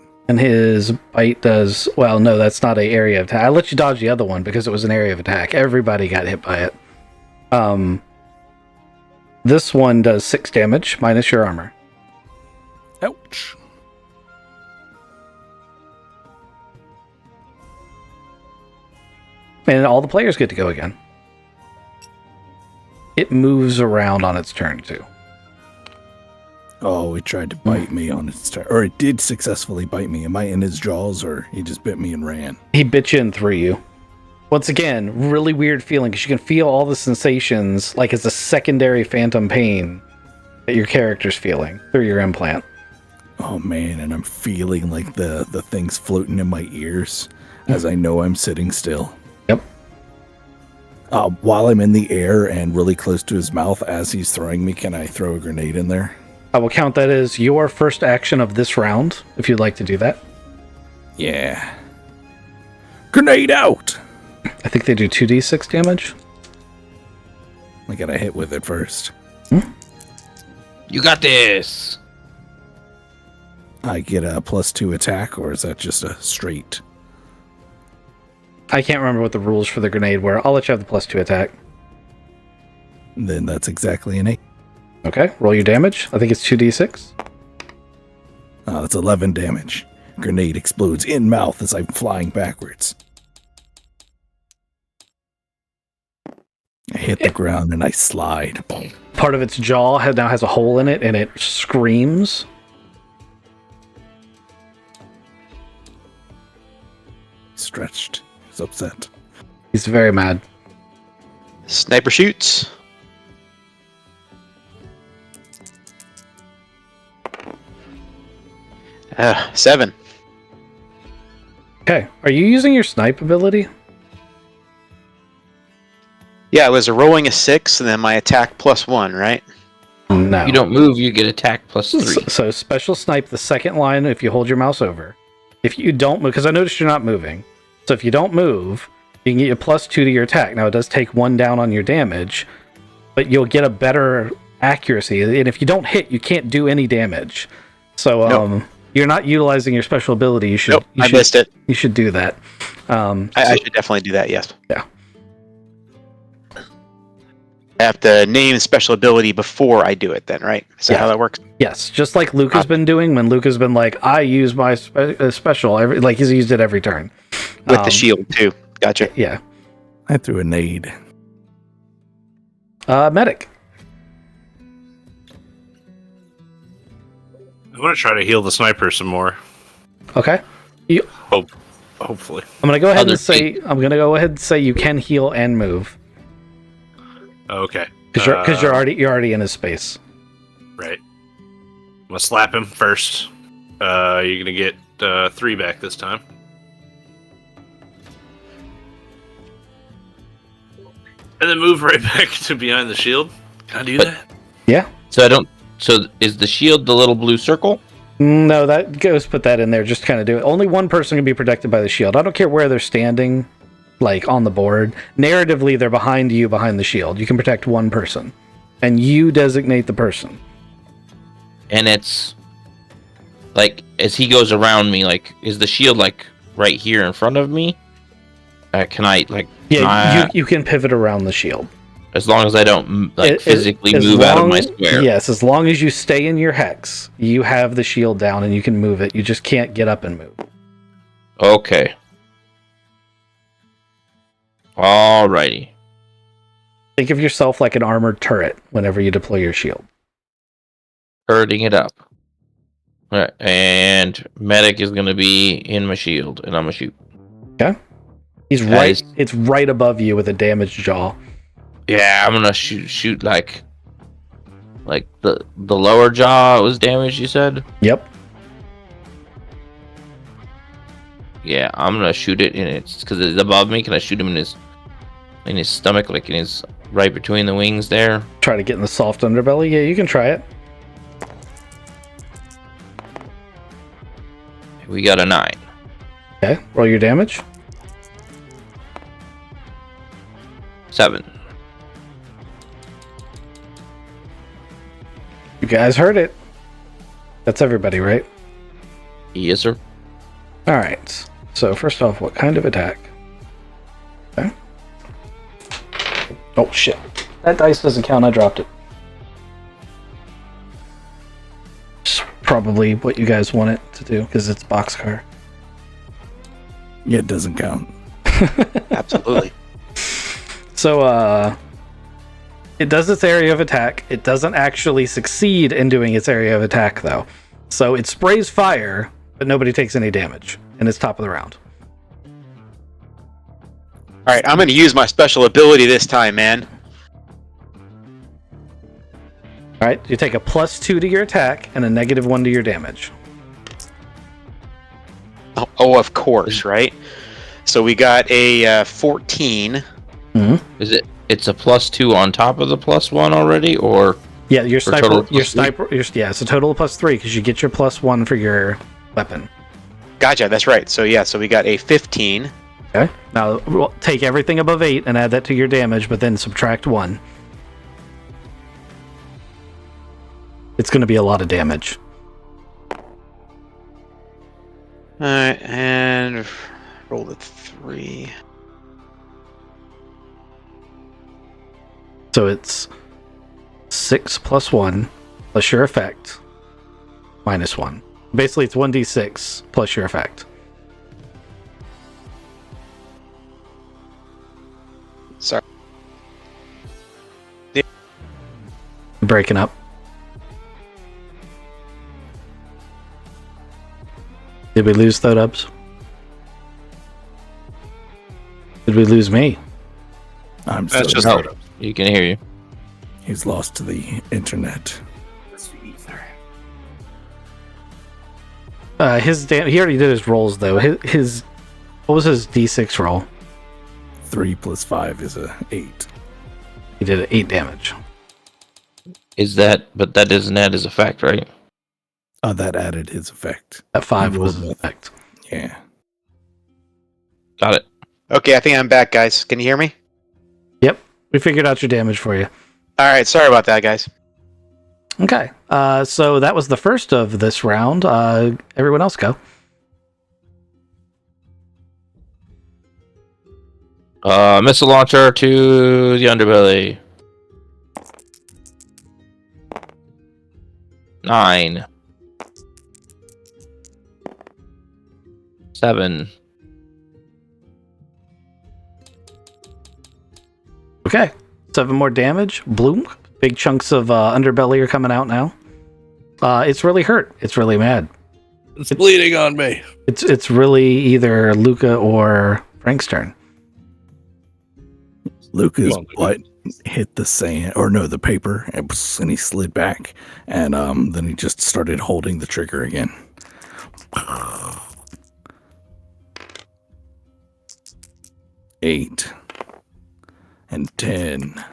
bite does well. No, that's not an area of attack. I let you dodge the other one because it was an area of attack. Everybody got hit by it. This one does 6 damage minus your armor. Ouch. And all the players get to go again. It moves around on its turn too. Oh, he tried to bite me on its turn. Or it did successfully bite me. Am I in his jaws, or he just bit me and ran? He bit you and threw you. Once again, really weird feeling because you can feel all the sensations like it's a secondary phantom pain that your character's feeling through your implant. Oh man, and I'm feeling like the things floating in my ears as I know I'm sitting still. Yep. While I'm in the air and really close to his mouth as he's throwing me, can I throw a grenade in there? I will count that as your first action of this round, if you'd like to do that. Yeah. Grenade out! I think they do 2d6 damage. I gotta hit with it first. You got this. I get a +2 attack, or is that just a straight? I can't remember what the rules for the grenade were. I'll let you have the +2 attack. Then that's exactly an 8. Okay, roll your damage. I think it's 2d6. That's 11 damage. Grenade explodes in mouth as I'm flying backwards. I hit the ground and I slide. Part of its jaw now has a hole in it, and it screams. Stretched. He's upset. He's very mad. Sniper shoots. Uh, 7. Okay, are you using your snipe ability? Yeah, it was rolling a 6 and then my attack +1, right? No. If you don't move, you get attack +3. So special snipe the second line if you hold your mouse over. If you don't move, because I noticed you're not moving. So if you don't move, you can get a +2 to your attack. Now it does take 1 down on your damage, but you'll get a better accuracy. And if you don't hit, you can't do any damage. So Nope. You're not utilizing your special ability. You should. Nope, You I should, missed it. You should do that. I should definitely do that, yes. Yeah. I have to name special ability before I do it then, right? Is that Yeah. how that works? Yes, just like Luke has been doing when Luke has been like, I use my special like he's used it every turn. With the shield, too. Gotcha. Yeah. I threw a nade. Medic. I want to try to heal the sniper some more. Okay. Hopefully. I'm gonna go ahead Other and say you can heal and move. Okay. Because you're already in his space. Right. I'm gonna slap him first. You're gonna get 3 back this time. And then move right back to behind the shield. Can I do that? Yeah. So is the shield the little blue circle? No, that goes. Put that in there. Just kind of do it. Only one person can be protected by the shield. I don't care where they're standing, like on the board. Narratively, they're behind you, behind the shield. You can protect one person, and you designate the person. And it's like as he goes around me, like is the shield like right here in front of me? Can I like? Yeah, you can pivot around the shield. As long as I don't physically move out of my square. Yes, as long as you stay in your hex, you have the shield down and you can move it. You just can't get up and move. Okay. Alrighty. Think of yourself like an armored turret whenever you deploy your shield. Hurting it up. Alright, and medic is going to be in my shield, and I'm going to shoot. Okay. He's right. It's right above you with a damaged jaw. Yeah, I'm gonna shoot like the lower jaw was damaged. You said. Yep. Yeah, I'm gonna shoot it in its because it's above me. Can I shoot him in his stomach, like in his right between the wings there? Try to get in the soft underbelly. Yeah, you can try it. We got a 9. Okay, roll your damage. 7. You guys heard it. That's everybody, right? Yes, sir. All right. So first off, what kind of attack? Okay. Oh shit! That dice doesn't count. I dropped it. It's probably what you guys want it to do because it's boxcar. Yeah, it doesn't count. Absolutely. So, it does its area of attack. It doesn't actually succeed in doing its area of attack, though. So it sprays fire, but nobody takes any damage, and it's top of the round. All right, I'm going to use my special ability this time, man. All right, you take a +2 to your attack and a -1 to your damage. Oh, of course, right? So we got a 14. Mm-hmm. Is it? It's a +2 on top of the +1 already, or yeah, your sniper. Yeah, it's a total of +3 because you get your +1 for your weapon. Gotcha, that's right. So yeah, so we got a 15. Okay. Now take everything above 8 and add that to your damage, but then subtract 1. It's going to be a lot of damage. All right, and roll the 3. So it's 6 + 1 plus your effect -1. Basically, it's 1d6 plus your effect. Sorry. Breaking up. Did we lose Thodubs? Did we lose me? I'm That's so just no, you can hear you. He's lost to the internet. He already did his rolls though. His what was his d6 roll? 3 + 5 is a 8. He did 8 damage. But that doesn't add his effect, right? That added his effect. That 5 was rolled his with- effect. Yeah. Got it. Okay, I think I'm back, guys. Can you hear me? Yep, we figured out your damage for you. All right, sorry about that, guys. Okay, so that was the first of this round. Everyone else go. Missile launcher to the underbelly. 9. 7. Okay, 7 more damage. Bloom. Big chunks of underbelly are coming out now. It's really hurt. It's really mad. It's bleeding on me. It's really either Luca or Frank's turn. Lucas, Come on, what? hit the sand, or no, the paper, and he slid back, and then he just started holding the trigger again. 8 and 10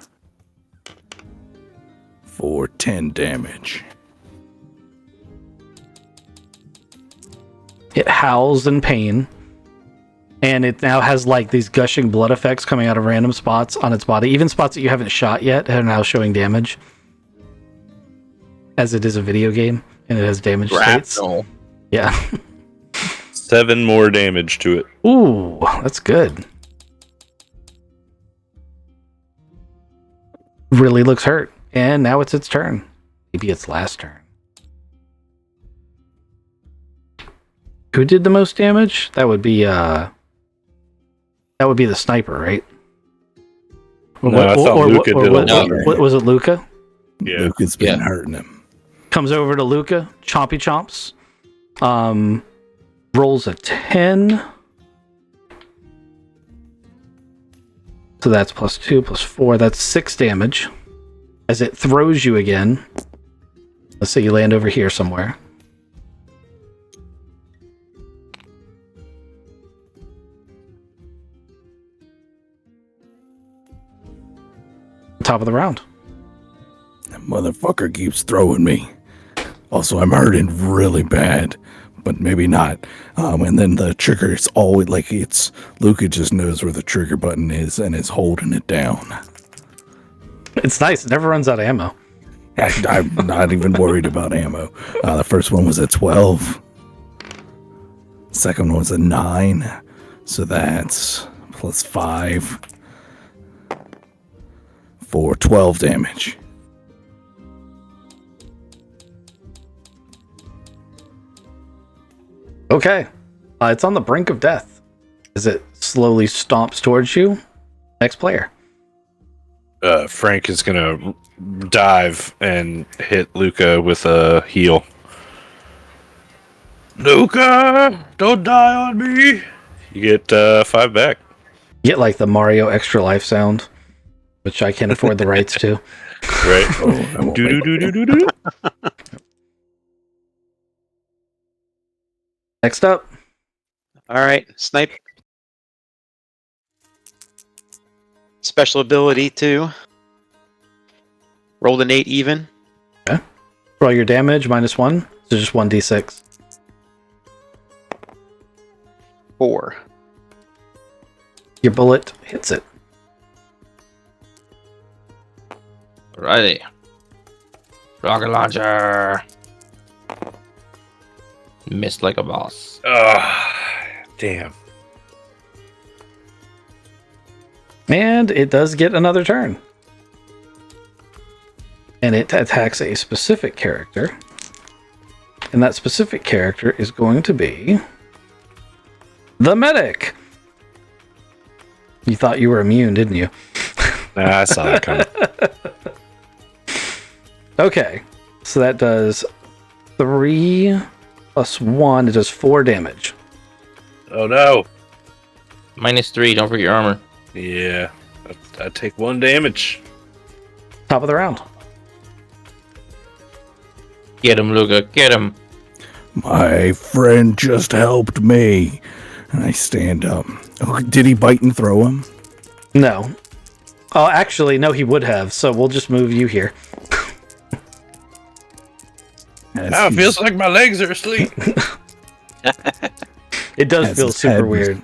for 10 damage. It howls in pain, and it now has like these gushing blood effects coming out of random spots on its body. Even spots that you haven't shot yet are now showing damage, as it is a video game and it has damage states. Shrapnel. Yeah. 7 more damage to it. Ooh, that's good. Really looks hurt, and now it's its turn. Maybe its last turn. Who did the most damage? That would be the sniper, right? No, I thought Luca did a lot. What was it, Luca? Yeah. Luca's been hurting him. Comes over to Luca, chompy chomps. Rolls a 10. So that's +2, +4. That's 6 damage. As it throws you again. Let's say you land over here somewhere. Top of the round. That motherfucker keeps throwing me. Also, I'm hurting really bad, but maybe not. And then the trigger, it's always like Luca just knows where the trigger button is and is holding it down. It's nice. It never runs out of ammo. I'm not even worried about ammo. The first one was a 12. Second one was a 9. So that's +5 for 12 damage. Okay. It's on the brink of death as it slowly stomps towards you. Next player. Frank is gonna dive and hit Luca with a heal. Luca, don't die on me. You get 5 back. You get like the Mario extra life sound, which I can't afford the rights to. Right. Oh, Do. Next up. All right, snipe. Special ability 2. Rolled an 8 even. Roll your damage -1. So just 1d6. 4. Your bullet hits it. Alrighty. Rocket launcher. Missed like a boss. Damn. And it does get another turn. And it attacks a specific character. And that specific character is going to be the medic. You thought you were immune, didn't you? Nah, I saw that coming. Okay. So that does 3 + 1. It does 4 damage. Oh no. -3. Don't forget your armor. Yeah. I take 1 damage. Top of the round. Get him, Luca. Get him. my friend just helped me. And I stand up. Oh, did he bite and throw him? No. Oh, actually, no, he would have. So we'll just move you here. Now it feels like my legs are asleep. It does As feel his super head was- weird.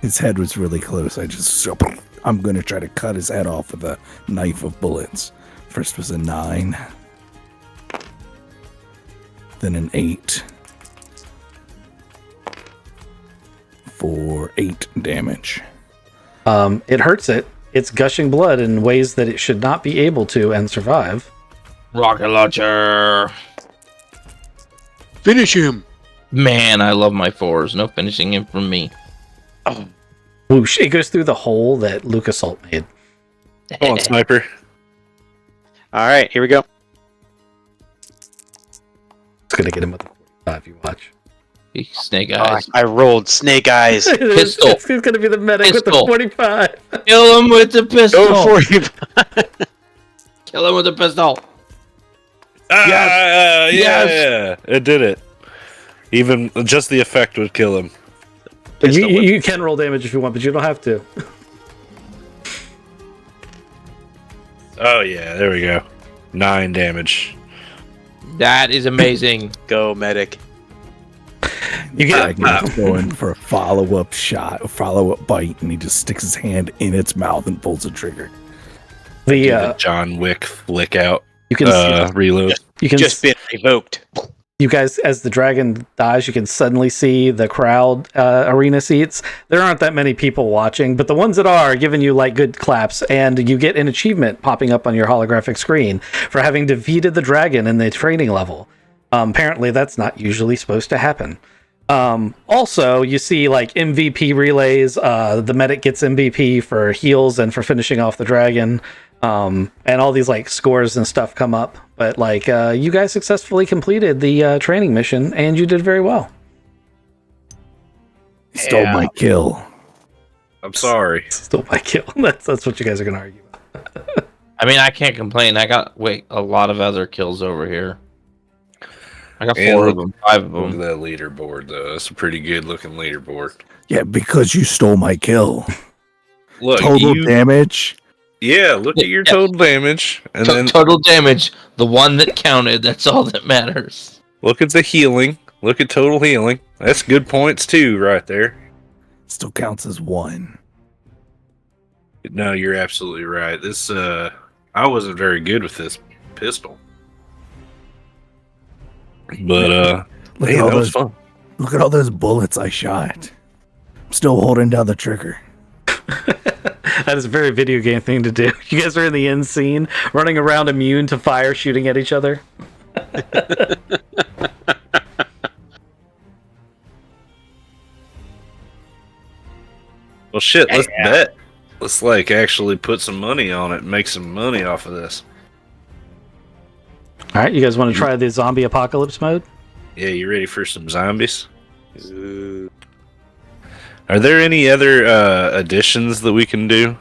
His head was really close. I'm going to try to cut his head off with a knife of bullets. First was a 9. Then an 8. For 8 damage. It hurts it. It's gushing blood in ways that it should not be able to and survive. Rocket launcher. Finish him. Man, I love my 4s. No finishing him from me. Oh, Whoosh, it goes through the hole that LucasAlt made. Come on, sniper. all right, here we go. It's going to get him with a 45, you watch. Snake eyes. I rolled snake eyes. Pistol. It's going to be the medic with the Pistol. 45. Kill him with the pistol. Go for you. Kill him with the pistol. Yeah, Yes. it did it. Even just the effect would kill him. You can roll damage if you want, but you don't have to. Oh yeah, there we go. 9 damage. That is amazing. Go medic. You get Dragon's going for a follow-up shot, a follow-up bite, and he just sticks his hand in its mouth and pulls the trigger. The John Wick flick out. you can Reload. you can Just been revoked. you guys, as the dragon dies, you can suddenly see the crowd arena seats. There aren't that many people watching, but the ones that are giving you like good claps, and you get an achievement popping up on your holographic screen for having defeated the dragon in the training level. Apparently, that's not usually supposed to happen. Also, you see like MVP relays. The medic gets MVP for heals and for finishing off the dragon. And all these like scores and stuff come up. But like you guys successfully completed the training mission, and you did very well. He stole my kill. I'm sorry. Still my kill. That's what you guys are gonna argue about. I mean, I can't complain. I got a lot of other kills over here. I got 4 of them, 5 of Look at them. that leaderboard, though. That's a pretty good looking leaderboard. Yeah, because you stole my kill. Look, Total damage. Yeah, look at your Yeah. total damage, and then Total damage, the one that counted. That's all that matters. look at the healing. Look at total healing. That's good points too, right there. Still counts as 1. No, you're absolutely right. This, I wasn't very good with this pistol, but Look hey, at all that was those. fun. Look at all those bullets I shot. I'm still holding down the trigger. That is a very video game thing to do. You guys are in the end scene, running around immune to fire, shooting at each other. Well, shit. Let's bet. Let's like actually put some money on it and make some money off of this. All right, you guys want to try the zombie apocalypse mode? Yeah, you ready for some zombies? Ooh. Are there any other additions that we can do?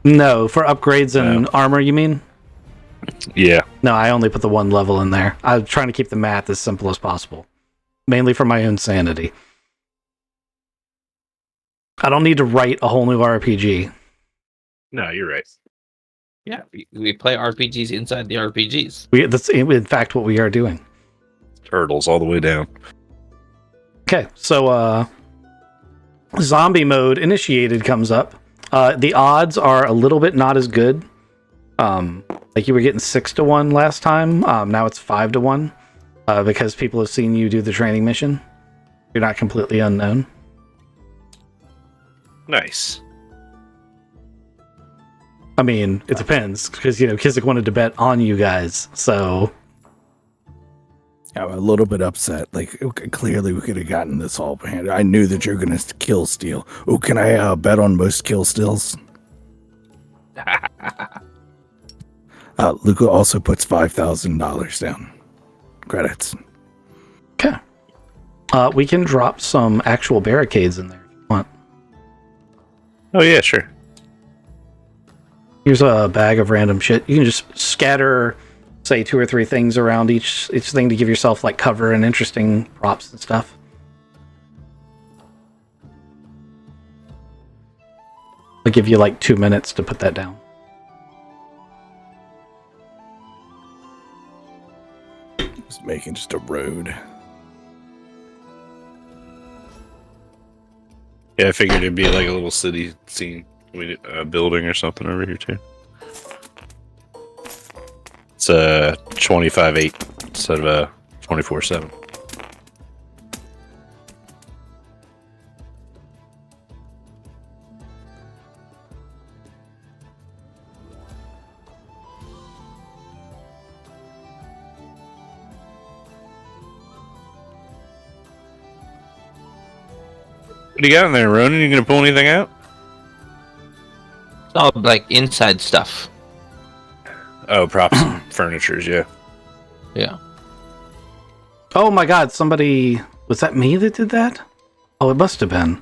No, for upgrades and armor, you mean? Yeah. No, I only put the 1 level in there. I'm trying to keep the math as simple as possible, mainly for my own sanity. I don't need to write a whole new RPG. No, you're right. Yeah, we play RPGs inside the RPGs. That's in fact what we are doing. Turtles all the way down. Okay, so zombie mode initiated comes up. The odds are a little bit not as good. Like you were getting 6-1 last time. Now it's 5-1 because people have seen you do the training mission. You're not completely unknown. Nice. I mean, it depends because Kizik wanted to bet on you guys, so I'm a little bit upset. Like, okay, clearly we could have gotten this all behind. I knew that you're gonna kill steal. Oh, can I bet on most kill steals? Luca also puts $5,000 down. Credits. okay. We can drop some actual barricades in there if you want. Oh yeah, sure. Here's a bag of random shit. You can just scatter, say, 2 or 3 things around each thing to give yourself like cover and interesting props and stuff. I'll give you like 2 minutes to put that down. Just making just a road. Yeah, I figured it'd be like a little city scene, building or something over here too. It's 25/8 instead of 24/7. What do you got in there, Ronan? You gonna pull anything out? It's all like inside stuff. Oh, props and furnitures, yeah. Yeah. Oh my god, somebody... Was that me that did that? Oh, it must have been.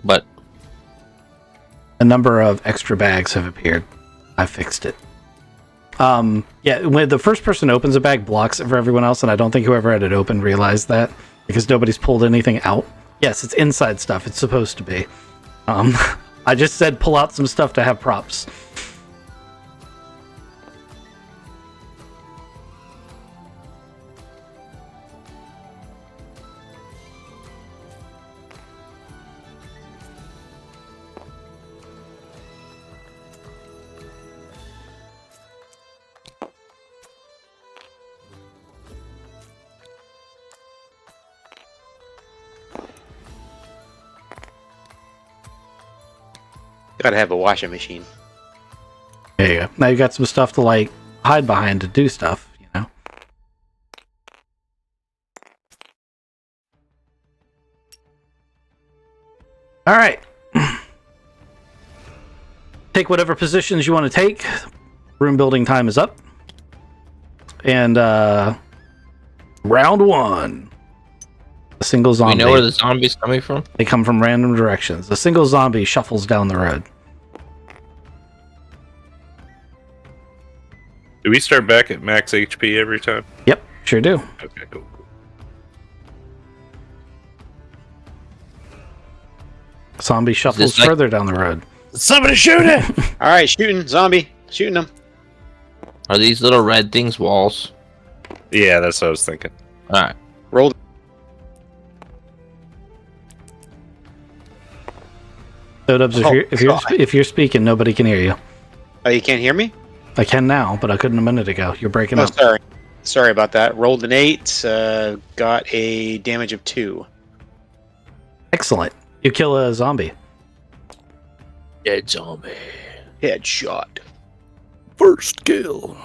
But A number of extra bags have appeared. I fixed it. Yeah, when the first person opens a bag, blocks it for everyone else, and I don't think whoever had it open realized that, because nobody's pulled anything out. Yes, it's inside stuff. It's supposed to be. I just said pull out some stuff to have props. Gotta have a washing machine. There you go. Now you got some stuff to like hide behind to do stuff, you know. All right. Take whatever positions you want to take. Room building time is up. And round one. A single zombie. we know where the zombie's coming from. They come from random directions. A single zombie shuffles down the road. Do we start back at max HP every time? Yep, sure do. Okay, cool. Zombie shuffles like- further down the road. Somebody shoot it! All right, shooting zombie, shooting them. Are these little red things walls? Yeah, that's what I was thinking. All right. Roll. Dubs, Oh, if you're speaking, nobody can hear you. Oh, you can't hear me? I can now, but I couldn't a minute ago. You're breaking Oh, up. sorry. Sorry about that. Rolled an 8. Got a damage of 2. Excellent. You kill a zombie. Dead zombie. Headshot. First kill.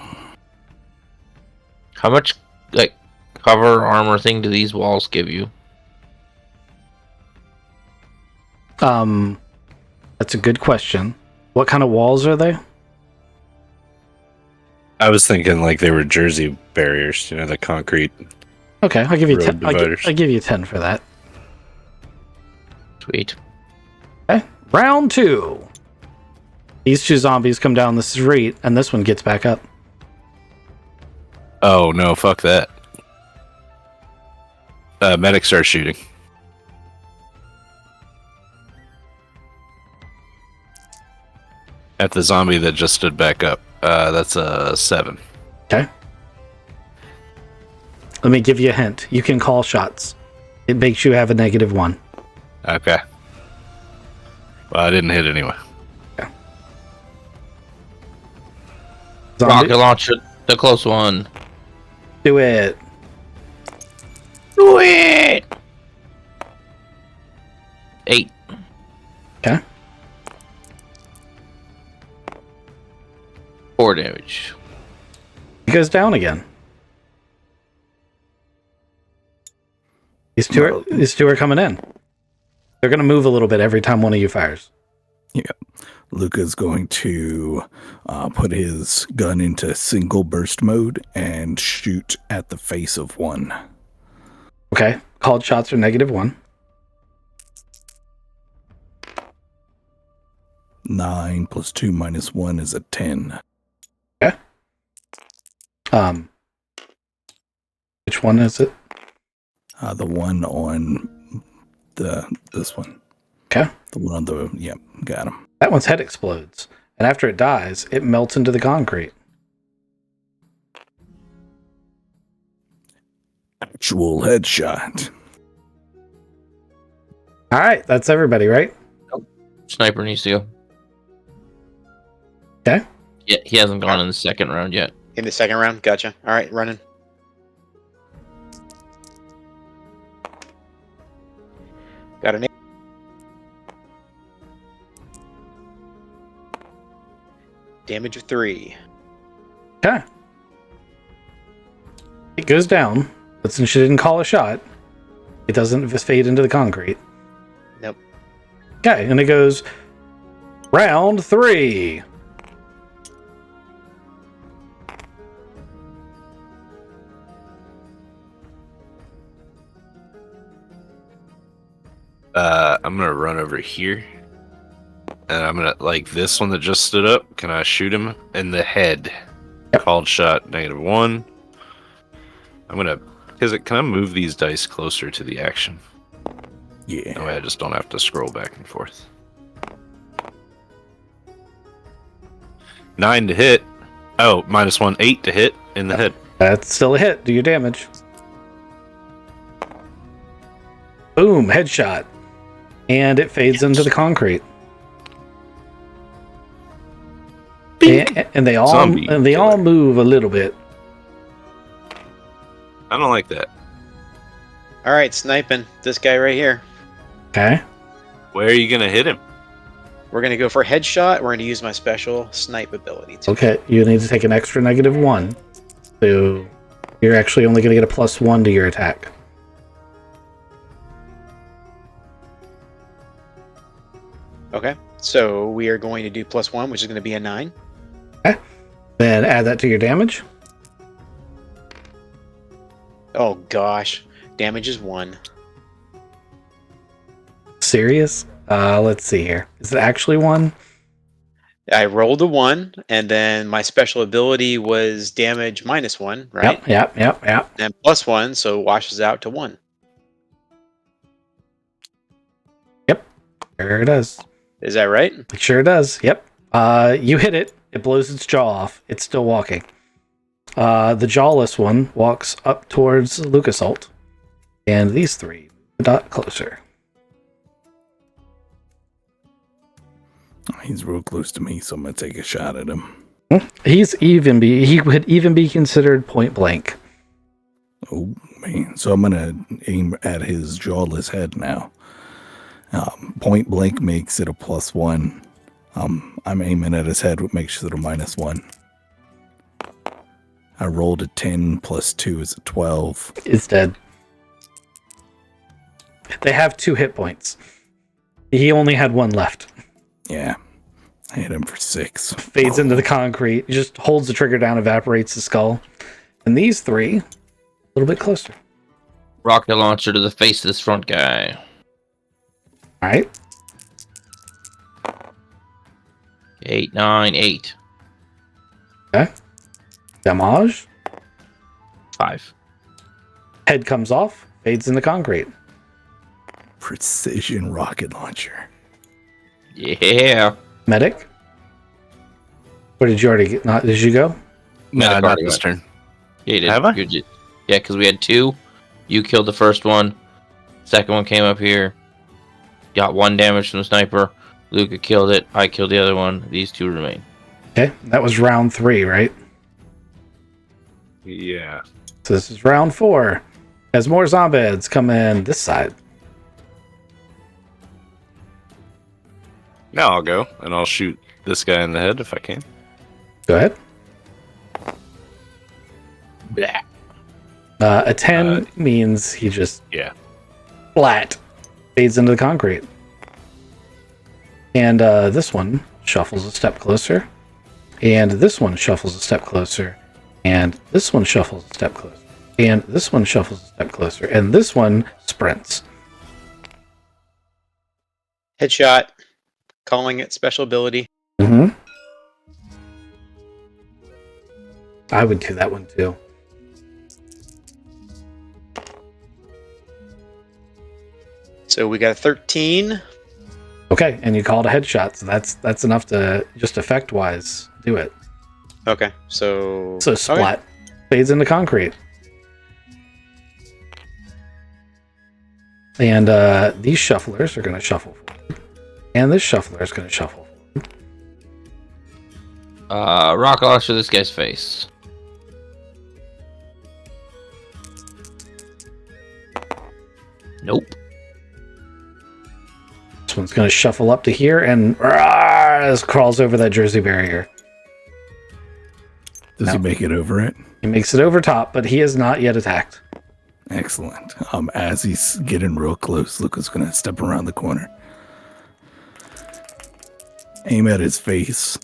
How much like cover armor thing do these walls give you? That's a good question. What kind of walls are they? I was thinking like they were Jersey barriers, you know, the concrete. Okay, I'll give you Road 10. dividers. I'll give you 10 for that. Sweet. Okay, round 2. These two zombies come down the street, and this one gets back up. Oh no, fuck that. Medic starts shooting. At the zombie that just stood back up. That's a 7. Okay. Let me give you a hint. You can call shots. It makes you have a -1. Okay. Well, I didn't hit anyway. Zombie, Rocket launcher, the close one. do it. Do it. 8. Okay. 4 damage. It goes down again. These two are coming in. They're going to move a little bit every time one of you fires. Luca's going to put his gun into single burst mode and shoot at the face of one. Okay. Called shots are -1. 9 + 2 - 1 is a 10. Okay. Which one is it? The one on this one. Okay. The one on the, yep, got him. That one's head explodes. And after it dies, it melts into the concrete. Actual headshot. All right. That's everybody, right? Sniper needs to go. Okay. Yeah, he hasn't gone in the second round yet. In the second round? Gotcha. All right, running. Got an 8. Damage of 3. Okay. It goes down, but since she didn't call a shot, it doesn't fade into the concrete. Nope. Okay, and it goes round 3. I'm gonna run over here, and I'm gonna like this one that just stood up. Can I shoot him in the head? Called shot -1. I'm gonna can I move these dice closer to the action? Yeah. That way I just don't have to scroll back and forth. 9 to hit. Oh, -1, 8 to hit in the head. That's still a hit. Do your damage. Boom, headshot. And it fades into the concrete. And they all Zombie killer. move a little bit. I don't like that. All right, sniping this guy right here. Okay. Where are you gonna hit him? We're gonna go for a headshot. We're gonna use my special snipe ability. Okay, you need to take an extra -1. So you're actually only going to get a +1 to your attack. Okay, so we are going to do +1, which is going to be a 9. Okay. Then add that to your damage. Oh gosh, damage is 1. Serious? Let's see here. Is it actually 1? I rolled a 1, and then my special ability was damage -1, right? Yep. And +1, so it washes out to 1. Sure it does. Is that right? It sure does. Yep. You hit it. It blows its jaw off. It's still walking. The jawless one walks up towards Lucasult. And these three a dot closer. He's real close to me, so I'm gonna take a shot at him. He would even be considered point blank. Oh man! So I'm gonna aim at his jawless head now. Point blank makes it a +1. I'm aiming at his head, which makes it a -1. I rolled a 10 + 2 is a 12. Is dead. They have 2 hit points. He only had 1 left. Yeah, I hit him for 6. Fades into the concrete. He just holds the trigger down, evaporates the skull. And these 3, a little bit closer. Rocket launcher to the face of this front guy. All right. 8, 9, 8. Okay. Damage. 5. Head comes off. Fades in the concrete. Precision rocket launcher. Yeah. Medic. Or did you already get? Not did you go? No, Medic not already this went. turn. Yeah, you did. Have I? You did. Yeah, because we had 2. You killed the first one. Second one came up here. Got 1 damage from the sniper. Luca killed it. I killed the other one. These 2 remain. Okay, that was round 3, right? Yeah. So this is round 4. As more zombies come in this side. Now I'll go and I'll shoot this guy in the head if I can. Go ahead. Blah. A 10 means he just Yeah. flat fades into the concrete. And this one shuffles a step closer. And this one shuffles a step closer. And this one shuffles a step closer. And this one shuffles a step closer. And this one sprints. Headshot. Calling it special ability. Mm-hmm. I would do that one too. So we got a 13. Okay, and you called a headshot, so that's enough to just effect-wise do it. Okay, so... So splat fades into concrete. And these shufflers are going to shuffle forward. And this shuffler is going to shuffle forward. Rocket launcher to this guy's face. Nope. This one's going to shuffle up to here and crawls over that Jersey barrier. Does he make it over it? He makes it over top, but he is not yet attacked. Excellent. As he's getting real close, Luca's gonna step around the corner. Aim at his face.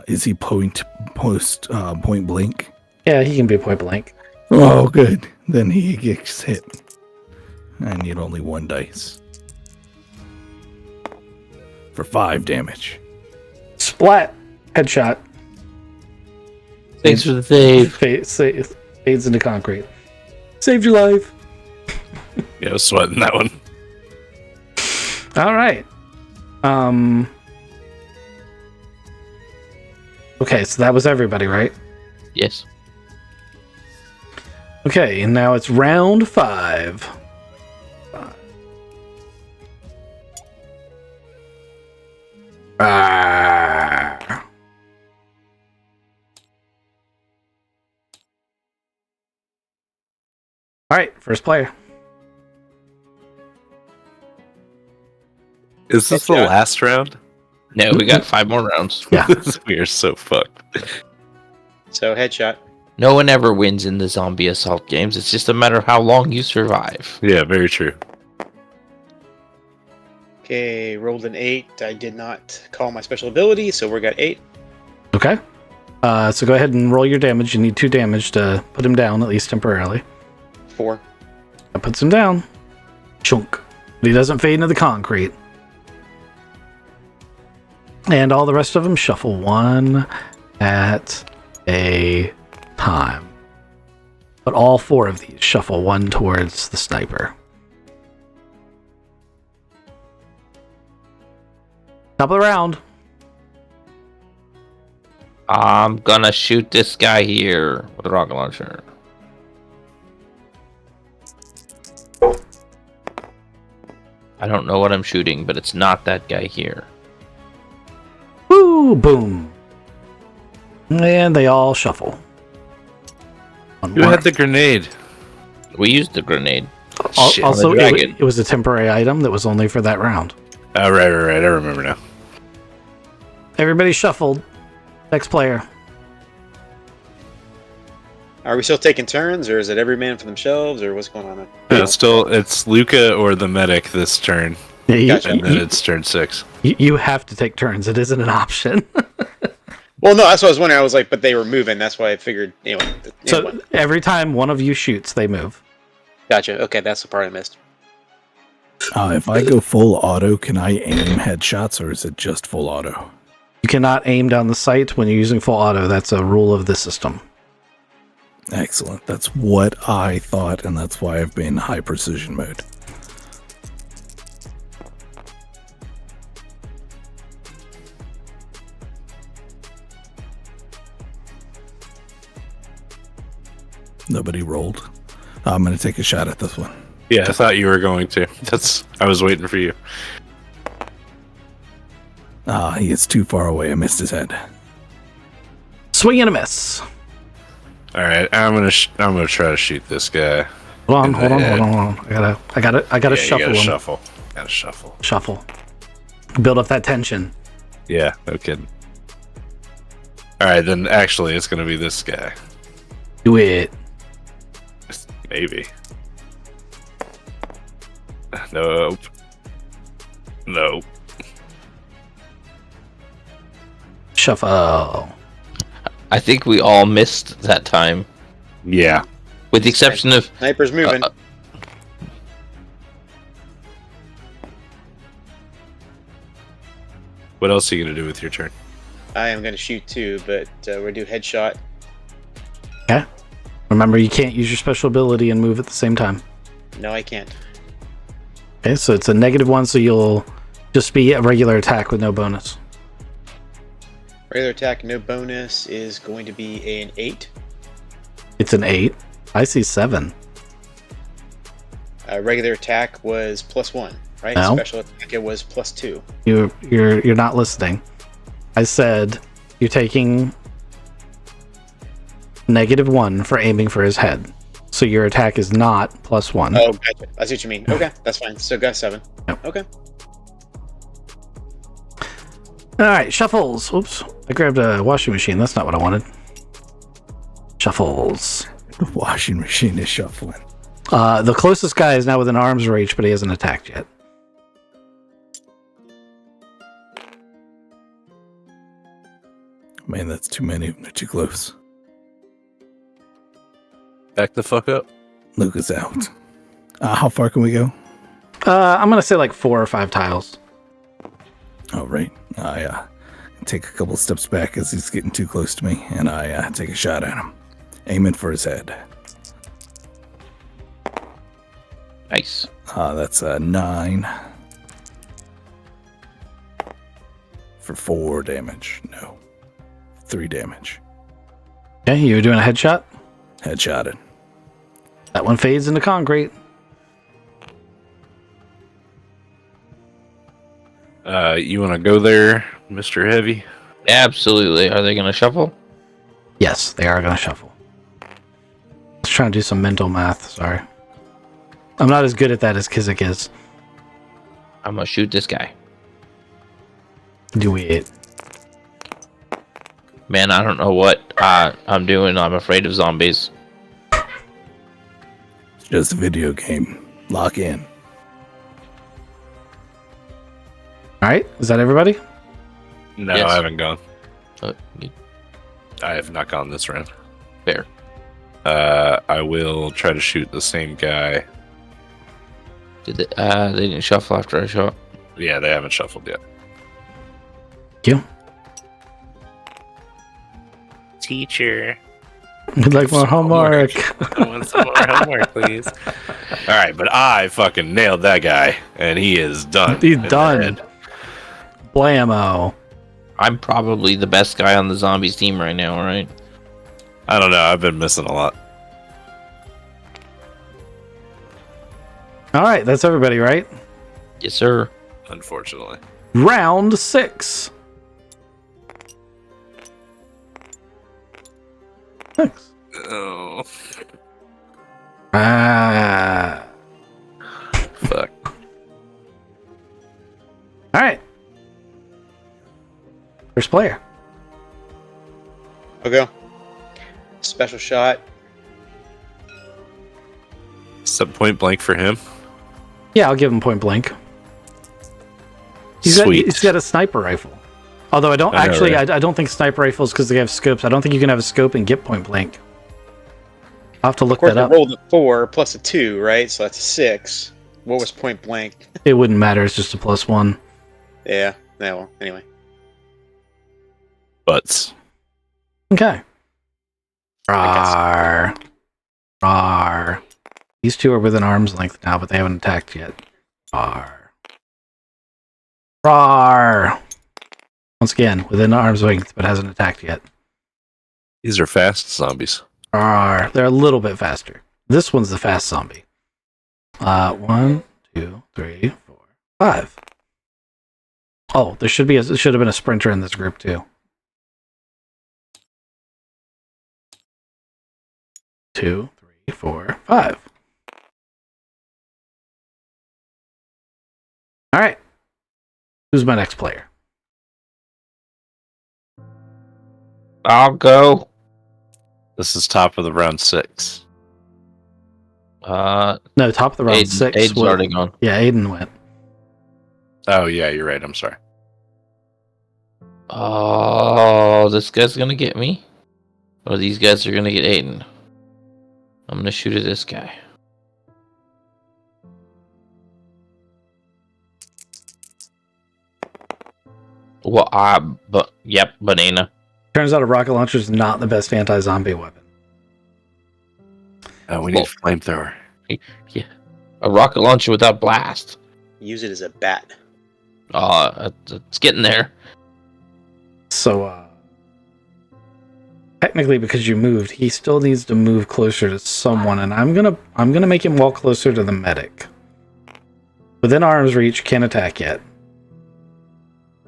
Is he point blank? Yeah, he can be point blank. Oh, good. then he gets hit. I need only 1 dice. For 5 damage. Splat. Headshot. Thanks for the save. Fades into concrete. Saved your life. Yeah, I was sweating that one. All right. Okay, so that was everybody, right? Yes. Okay, and now it's round 5. Ah. All right, first player. Is this the Yeah. last round? No, we got 5 more rounds. Yeah. We are so fucked. So headshot. No one ever wins in the zombie assault games. It's just a matter of how long you survive. Yeah, very true. Okay, rolled an 8. I did not call my special ability, so we got 8. Okay. So go ahead and roll your damage. You need 2 damage to put him down, at least temporarily. 4. That puts him down. Chunk. But he doesn't fade into the concrete. And all the rest of them shuffle 1 at a time. But all 4 of these shuffle 1 towards the sniper. Top of the round. I'm gonna shoot this guy here with a rocket launcher. I don't know what I'm shooting, but it's not that guy here. Woo! Boom. And they all shuffle. Who had the grenade? We used the grenade. Shit. Also, the dragon. it was a temporary item that was only for that round. Oh, right. I remember now. Everybody shuffled. Next player. Are we still taking turns, or is it every man for themselves, or what's going on? It's Luca or the medic this turn, Yeah, and then it's turn 6. you have to take turns. It isn't an option. Well, no, that's what I was wondering. I was like, but they were moving. That's why I figured. Anyway. So every time one of you shoots, they move. Gotcha. Okay, that's the part I missed. If I go full auto, can I aim headshots, or is it just full auto? You cannot aim down the sight when you're using full auto. That's a rule of the system. Excellent. That's what I thought, and that's why I've been high precision mode. Nobody rolled. I'm going to take a shot at this one. Yeah, I thought you were going to. I was waiting for you. He is too far away. I missed his head. Swing and a miss. All right, I'm gonna try to shoot this guy. Hold on. I I gotta Yeah, you shuffle gotta him. shuffle. Gotta shuffle. Shuffle. Build up that tension. Yeah, no kidding. All right, then actually, it's gonna be this guy. Do it. Maybe. Nope. Nope. Shuffle. I think we all missed that time, Yeah. with the exception of Sniper's moving. What else are you gonna do with your turn? I am going to shoot too, but we're do headshot. Okay. Remember, you can't use your special ability and move at the same time. No, I can't. Okay, so it's a -1, so you'll just be a regular attack with no bonus. Regular attack, no bonus, is going to be an 8. It's an 8. I see 7. Regular attack was +1, right? No. Special attack it was +2. You're not listening. I said you're taking -1 for aiming for his head. So your attack is not +1. Oh, gotcha. I see what you mean. Okay, that's fine. So got 7. Yep. Okay. Alright, shuffles. Oops. I grabbed a washing machine. That's not what I wanted. Shuffles. The washing machine is shuffling. The closest guy is now within arm's reach, but he hasn't attacked yet. Man, that's too many. They're too close. Back the fuck up. Luke is out. How far can we go? I'm gonna say like 4 or 5 tiles. All right. I take a couple steps back as he's getting too close to me, and I take a shot at him, aiming for his head. Nice. That's a 9 for 4 damage. No, 3 damage. Okay, you're doing a headshot. Headshotted. That one fades into concrete. You want to go there, Mr. Heavy? Absolutely. Are they going to shuffle? Yes, they are gonna shuffle. Let's try and do some mental math. Sorry, I'm not as good at that as Kizik is. I'm going to shoot this guy. Do it. Man, I don't know what I'm doing. I'm afraid of zombies. It's just a video game. Lock in. All right, is that everybody? No, Yes. I haven't gone. Uh, I have not gone this round. Fair. I will try to shoot the same guy. Did they didn't shuffle after I shot? Yeah, they haven't shuffled yet. Thank you. Teacher, Would like more homework. I want some more homework, please. All right, but I fucking nailed that guy, and he is done. He's in the done. head. Blammo. I'm probably the best guy on the zombies team right now, right? I don't know. I've been missing a lot. All right, that's everybody, right? Yes, sir. Unfortunately. Round 6. Thanks. Oh, Ah. fuck. All right. First player. I'll go. Special shot. Sub point blank for him. Yeah, I'll give him point blank. Sweet. He's got a sniper rifle. Although I don't I know, actually, right? I don't think sniper rifles because they have scopes. I don't think you can have a scope and get point blank. I'll have to look Of course, that I up. rolled a 4 plus a 2, right? So that's a 6. What was point blank? It wouldn't matter. It's just a +1. Yeah. Well, anyway. Butts. Okay. I Rawr. Rawr. These two are within arm's length now, but they haven't attacked yet. Rawr. Rawr. Once again, within arm's length, but hasn't attacked yet. These are fast zombies. Rawr. They're a little bit faster. This one's the fast zombie. 1, 2, 3, 4, 5. Oh, there should have been a sprinter in this group too. 2, 3, 4, 5. All right. Who's my next player? I'll go. This is top of the round 6. No, top of the round 6. Aiden's already gone. Yeah, Aiden went. Oh yeah, you're right. I'm sorry. Oh, this guy's gonna get me. Or these guys are gonna get Aiden. I'm gonna shoot at this guy. Well, yep, banana. Turns out a rocket launcher is not the best anti-zombie weapon. We need a flamethrower. A rocket launcher without blast. Use it as a bat. It's getting there. So, technically, because you moved, he still needs to move closer to someone, and I'm gonna make him walk closer to the medic. Within arm's reach, can't attack yet.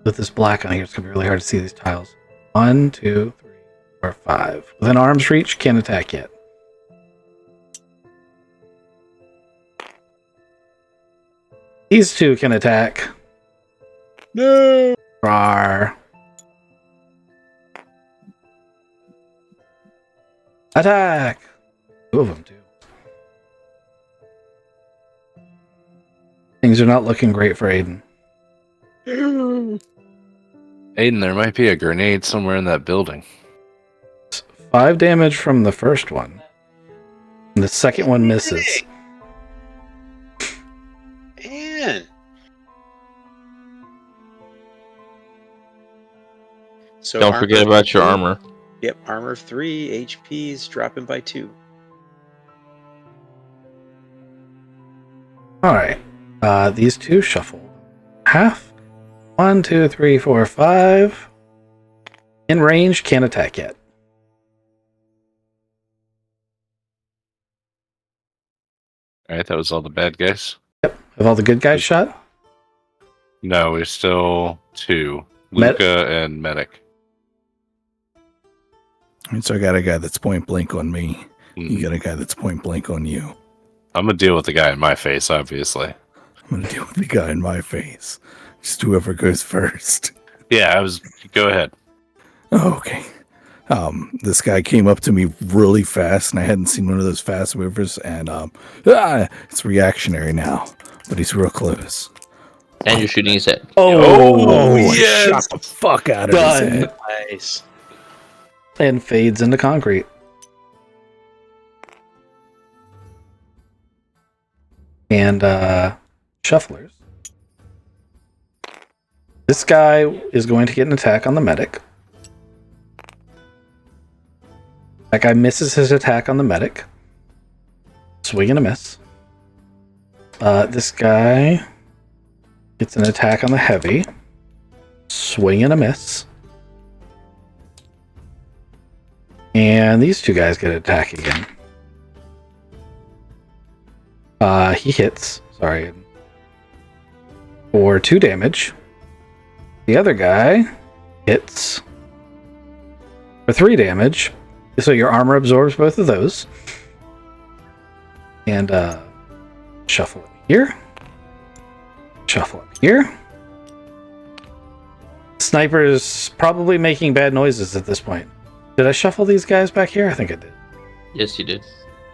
With this black on here, it's gonna be really hard to see these tiles. 1, 2, 3, 4, 5. Within arm's reach, can't attack yet. These two can attack. No. Rawr. Attack! 2 of them, too. Things are not looking great for Aiden. Aiden, there might be a grenade somewhere in that building. 5 damage from the first one. And the second one misses. Man. So Don't forget about your armor. Yep, armor of 3, HP is dropping by 2. Alright. These two shuffle. Half. 1, 2, 3, 4, 5. In range, can't attack yet. All right, that was all the bad guys. Have all the good guys shot? No, we're still 2. Med- Luca and Medic. And so I got a guy that's point blank on me. Mhm. You got a guy that's point blank on you. I'm gonna deal with the guy in my face, obviously. I'm gonna deal with the guy in my face. Just whoever goes first. Yeah, go ahead. Oh, okay. This guy came up to me really fast, and I hadn't seen one of those fast movers, and it's reactionary now, but he's real close. And you're shooting his head. Oh, I yes! shot the fuck out of Done. his head. Nice. and fades into concrete. And shufflers. This guy is going to get an attack on the medic. That guy misses his attack on the medic. Swing and a miss. This guy gets an attack on the heavy. Swing and a miss. And these two guys get an attack again. He hits. Sorry. For 2 damage. The other guy hits for 3 damage. So your armor absorbs both of those. And shuffle up here. Shuffle up here. Sniper is probably making bad noises at this point. Did I shuffle these guys back here? I think I did. Yes, you did.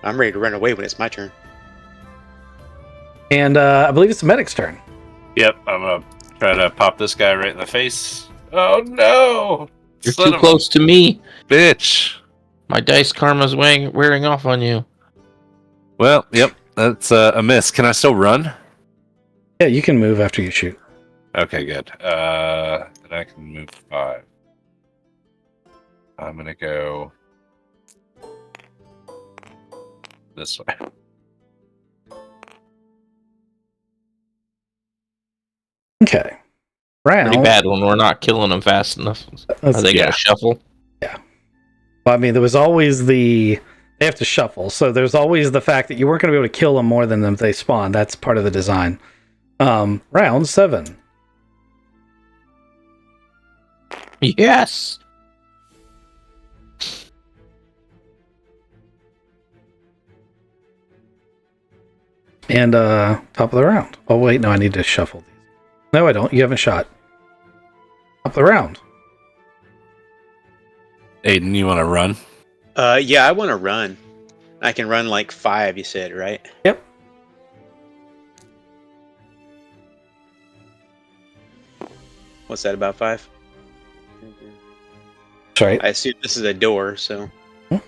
I'm ready to run away when it's my turn. And I believe it's the medic's turn. Yep, I'm gonna try to pop this guy right in the face. Oh no! You're Son too of a close to me. bitch. My dice karma's wearing off on you. Well, yep, that's a miss. Can I still run? Yeah, you can move after you shoot. Okay, good. Then I can move 5. I'm gonna go this way. Okay. Round. Pretty bad when we're not killing them fast enough. That's- Are they yeah. gonna shuffle? Well, I mean, there was always they have to shuffle, so there's always the fact that you weren't going to be able to kill them more than them they spawn. That's part of the design. Round 7. Yes. And top of the round. Oh wait, no, I need to shuffle these. No, I don't. You haven't shot. Top of the round. Aiden, you want to run? Yeah, I want to run. I can run like 5, you said, right? Yep. What's that, about 5? Sorry. I assume this is a door, so... Hmm?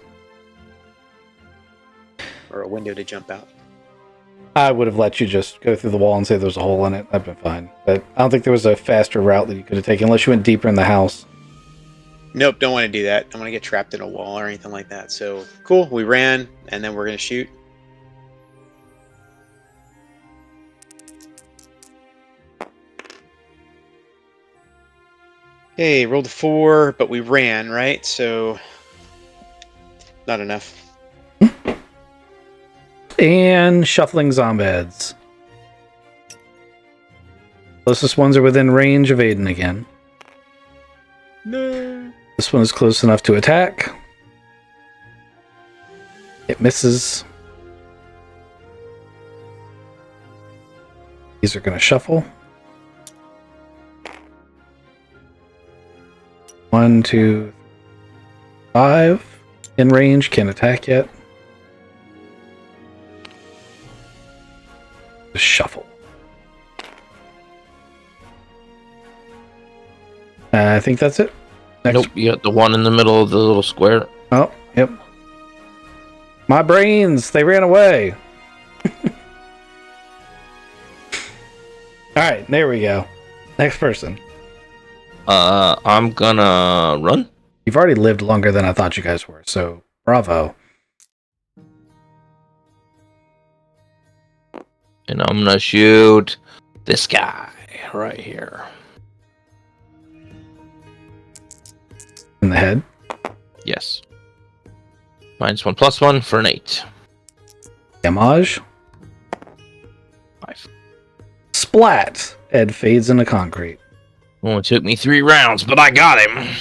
Or a window to jump out. I would have let you just go through the wall and say there's a hole in it. That'd been fine. But I don't think there was a faster route that you could have taken unless you went deeper in the house. Nope, don't want to do that. Don't want to get trapped in a wall or anything like that. So, cool, we ran, and then we're going to shoot. Okay, rolled a 4, but we ran, right? So, not enough. And shuffling zombies. Closest ones are within range of Aiden again. No. This one is close enough to attack. It misses. These are going to shuffle. 1, 2, 5. In range, can't attack yet. Just shuffle. I think that's it. Next. Nope, you got the one in the middle of the little square. Oh, yep. My brains, they ran away. Alright, there we go. Next person. I'm gonna run. You've already lived longer than I thought you guys were, so bravo. And I'm gonna shoot this guy right here. In the head. Yes. -1/+1 for an 8. Damage. 5. Splat. Ed fades into concrete. Only took me 3 rounds, but I got him.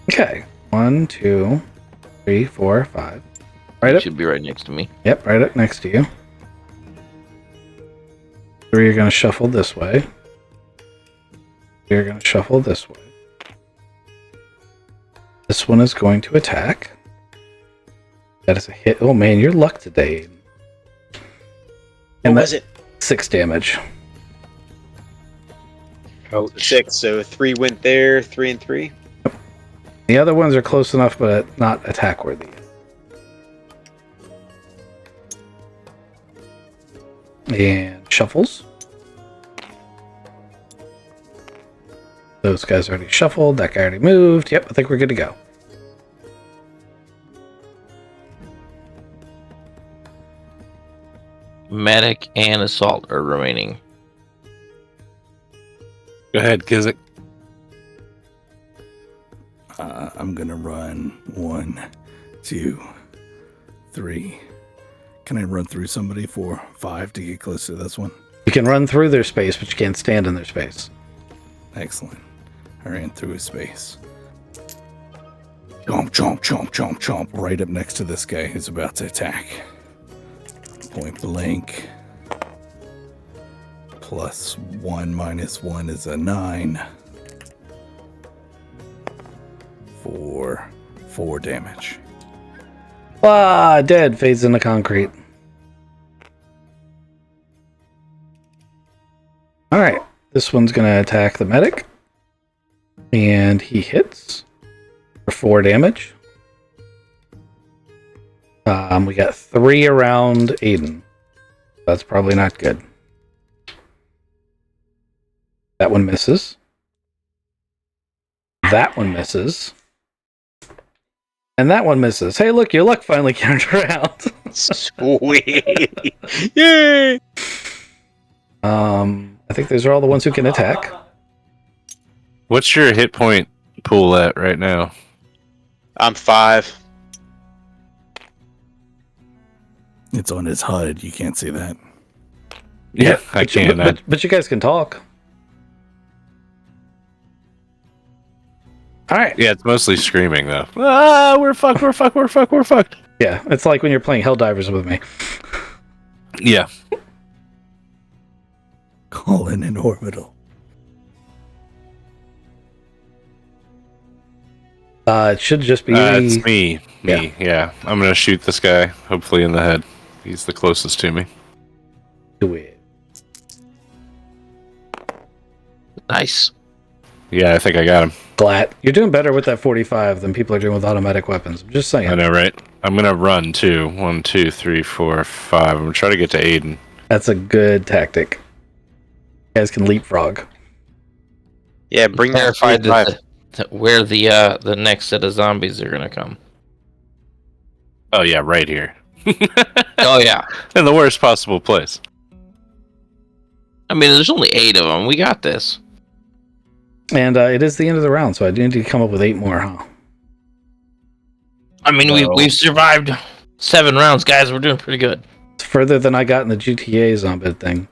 Okay. 1, 2, 3, 4, 5. Right He up. should be right next to me. Yep, right up next to you. 3 are going to shuffle this way. 3 are going to shuffle this way. This one is going to attack. That is a hit. Oh man, your luck today. What was it? 6 damage. Oh, 6. So 3 went there, 3 and 3. The other ones are close enough, but not attack worthy. And shuffles. Those guys already shuffled. That guy already moved. Yep, I think we're good to go. Medic and assault are remaining. Go ahead, Kizik. I'm gonna run 1, 2, 3. Can I run through somebody for 5 to get close to this one? You can run through their space, but you can't stand in their space. Excellent. I ran through his space. Chomp, chomp, chomp, chomp, chomp. Right up next to this guy who's about to attack. Point blank. +1 -1 is a 9. 4 damage. Ah, dead. Fades into concrete. Alright. This one's going to attack the medic. And he hits for 4 damage. We got 3 around Aiden. That's probably not good. That one misses. That one misses. And that one misses. Hey, look, your luck finally turned around. Sweet. Yay! I think those are all the ones who can attack. What's your hit point pool at right now? I'm 5. It's on his HUD. You can't see that. Yeah, I can. But you guys can talk. All right. Yeah, it's mostly screaming though. Ah, we're fucked. We're fucked. We're fucked. We're fucked. Yeah, it's like when you're playing Helldivers with me. Yeah. Calling in orbital. It should just be It's me. Yeah. Yeah. I'm gonna shoot this guy. Hopefully in the head. He's the closest to me. do it. Nice. Yeah, I think I got him. Glat. You're doing better with that 45 than people are doing with automatic weapons. I'm just saying. I know, right? I'm gonna run too. 1, 2, 3, 4, 5. I'm gonna try to get to Aiden. That's a good tactic. You guys can leapfrog. Yeah, bring that Terrified 45. that where the next set of zombies are gonna come. Oh yeah, right here. Oh yeah. In the worst possible place. I mean, there's only 8 of them. We got this. And it is the end of the round, so I do need to come up with 8 more, huh? I mean, No. we've survived 7 rounds, guys. We're doing pretty good. It's further than I got in the GTA zombie thing.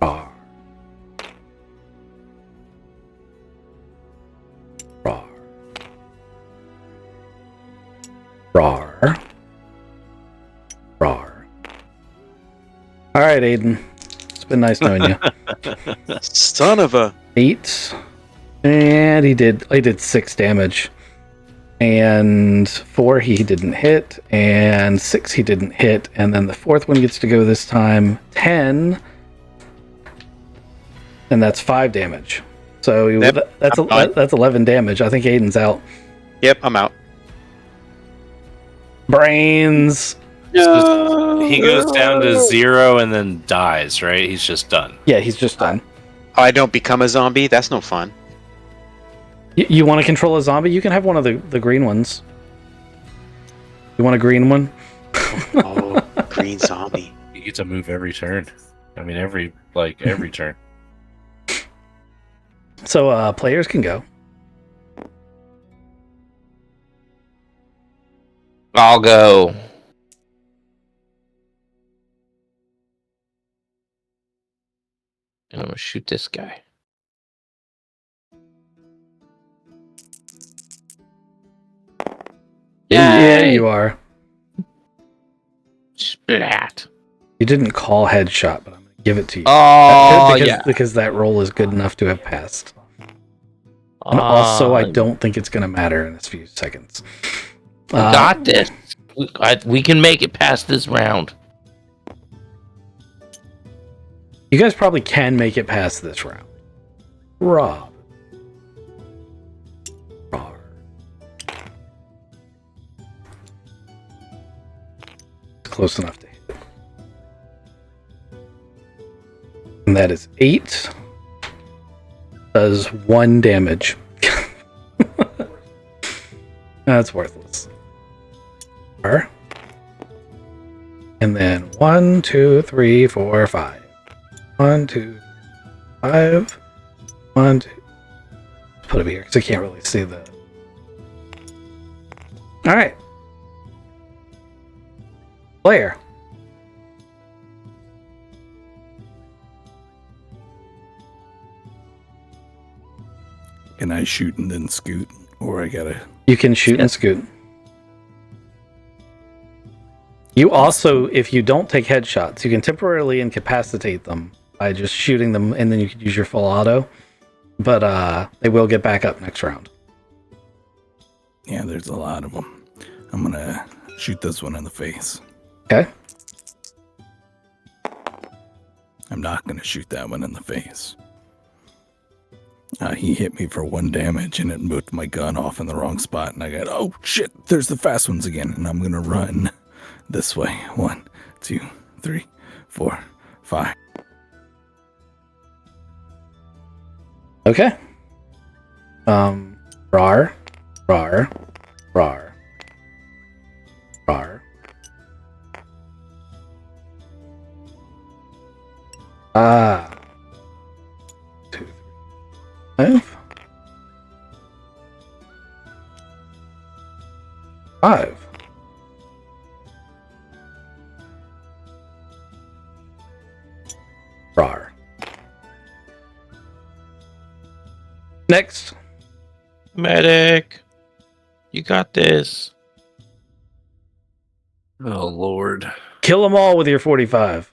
Rawr. Rawr. Rawr. Rawr. All right, Aiden. It's been nice knowing you. Son of a. 8. And he did 6 damage. And 4 he didn't hit, and 6 he didn't hit, and then the 4th one gets to go this time. 10, and that's 5 damage. So Yep, that's 11 damage. I think Aiden's out. Yep, I'm out. Brains. He goes down to 0 and then dies, right? He's just done. Yeah, he's just done. Oh, I don't become a zombie? That's no fun. You want to control a zombie? You can have one of the green ones. You want a green one? Oh, green zombie. You get to move every turn. I mean, every turn. So players can go. I'll go. And I'm gonna shoot this guy. Yeah, Yay! you are. Splat. You didn't call headshot, but I'm going to give it to you. Oh, Because that roll is good enough to have passed. And also, I don't think it's going to matter in a few seconds. Got this. We can make it past this round. You guys probably can make it past this round. Rob. Close enough to hit. And that is 8. Does 1 damage. That's worthless. R. And then 1, 2, 3, 4, 5. 1, 2, 5. 1, 2. Put it here because I can't really see the. All right. Player. Can I shoot and then scoot? Or I gotta... You can shoot and scoot. You also, if you don't take headshots, you can temporarily incapacitate them by just shooting them, and then you can use your full auto. But they will get back up next round. Yeah, there's a lot of them. I'm gonna shoot this one in the face. Okay. I'm not gonna shoot that one in the face. He hit me for 1 damage and it moved my gun off in the wrong spot, and I got, oh shit, there's the fast ones again, and I'm gonna run this way. 1, 2, 3, 4, 5. Okay. Rar. Rar. Rar. Rar. Ah. 2, 3, 5. 5. Rar. Next. Medic. You got this. Oh, Lord. Kill them all with your 45.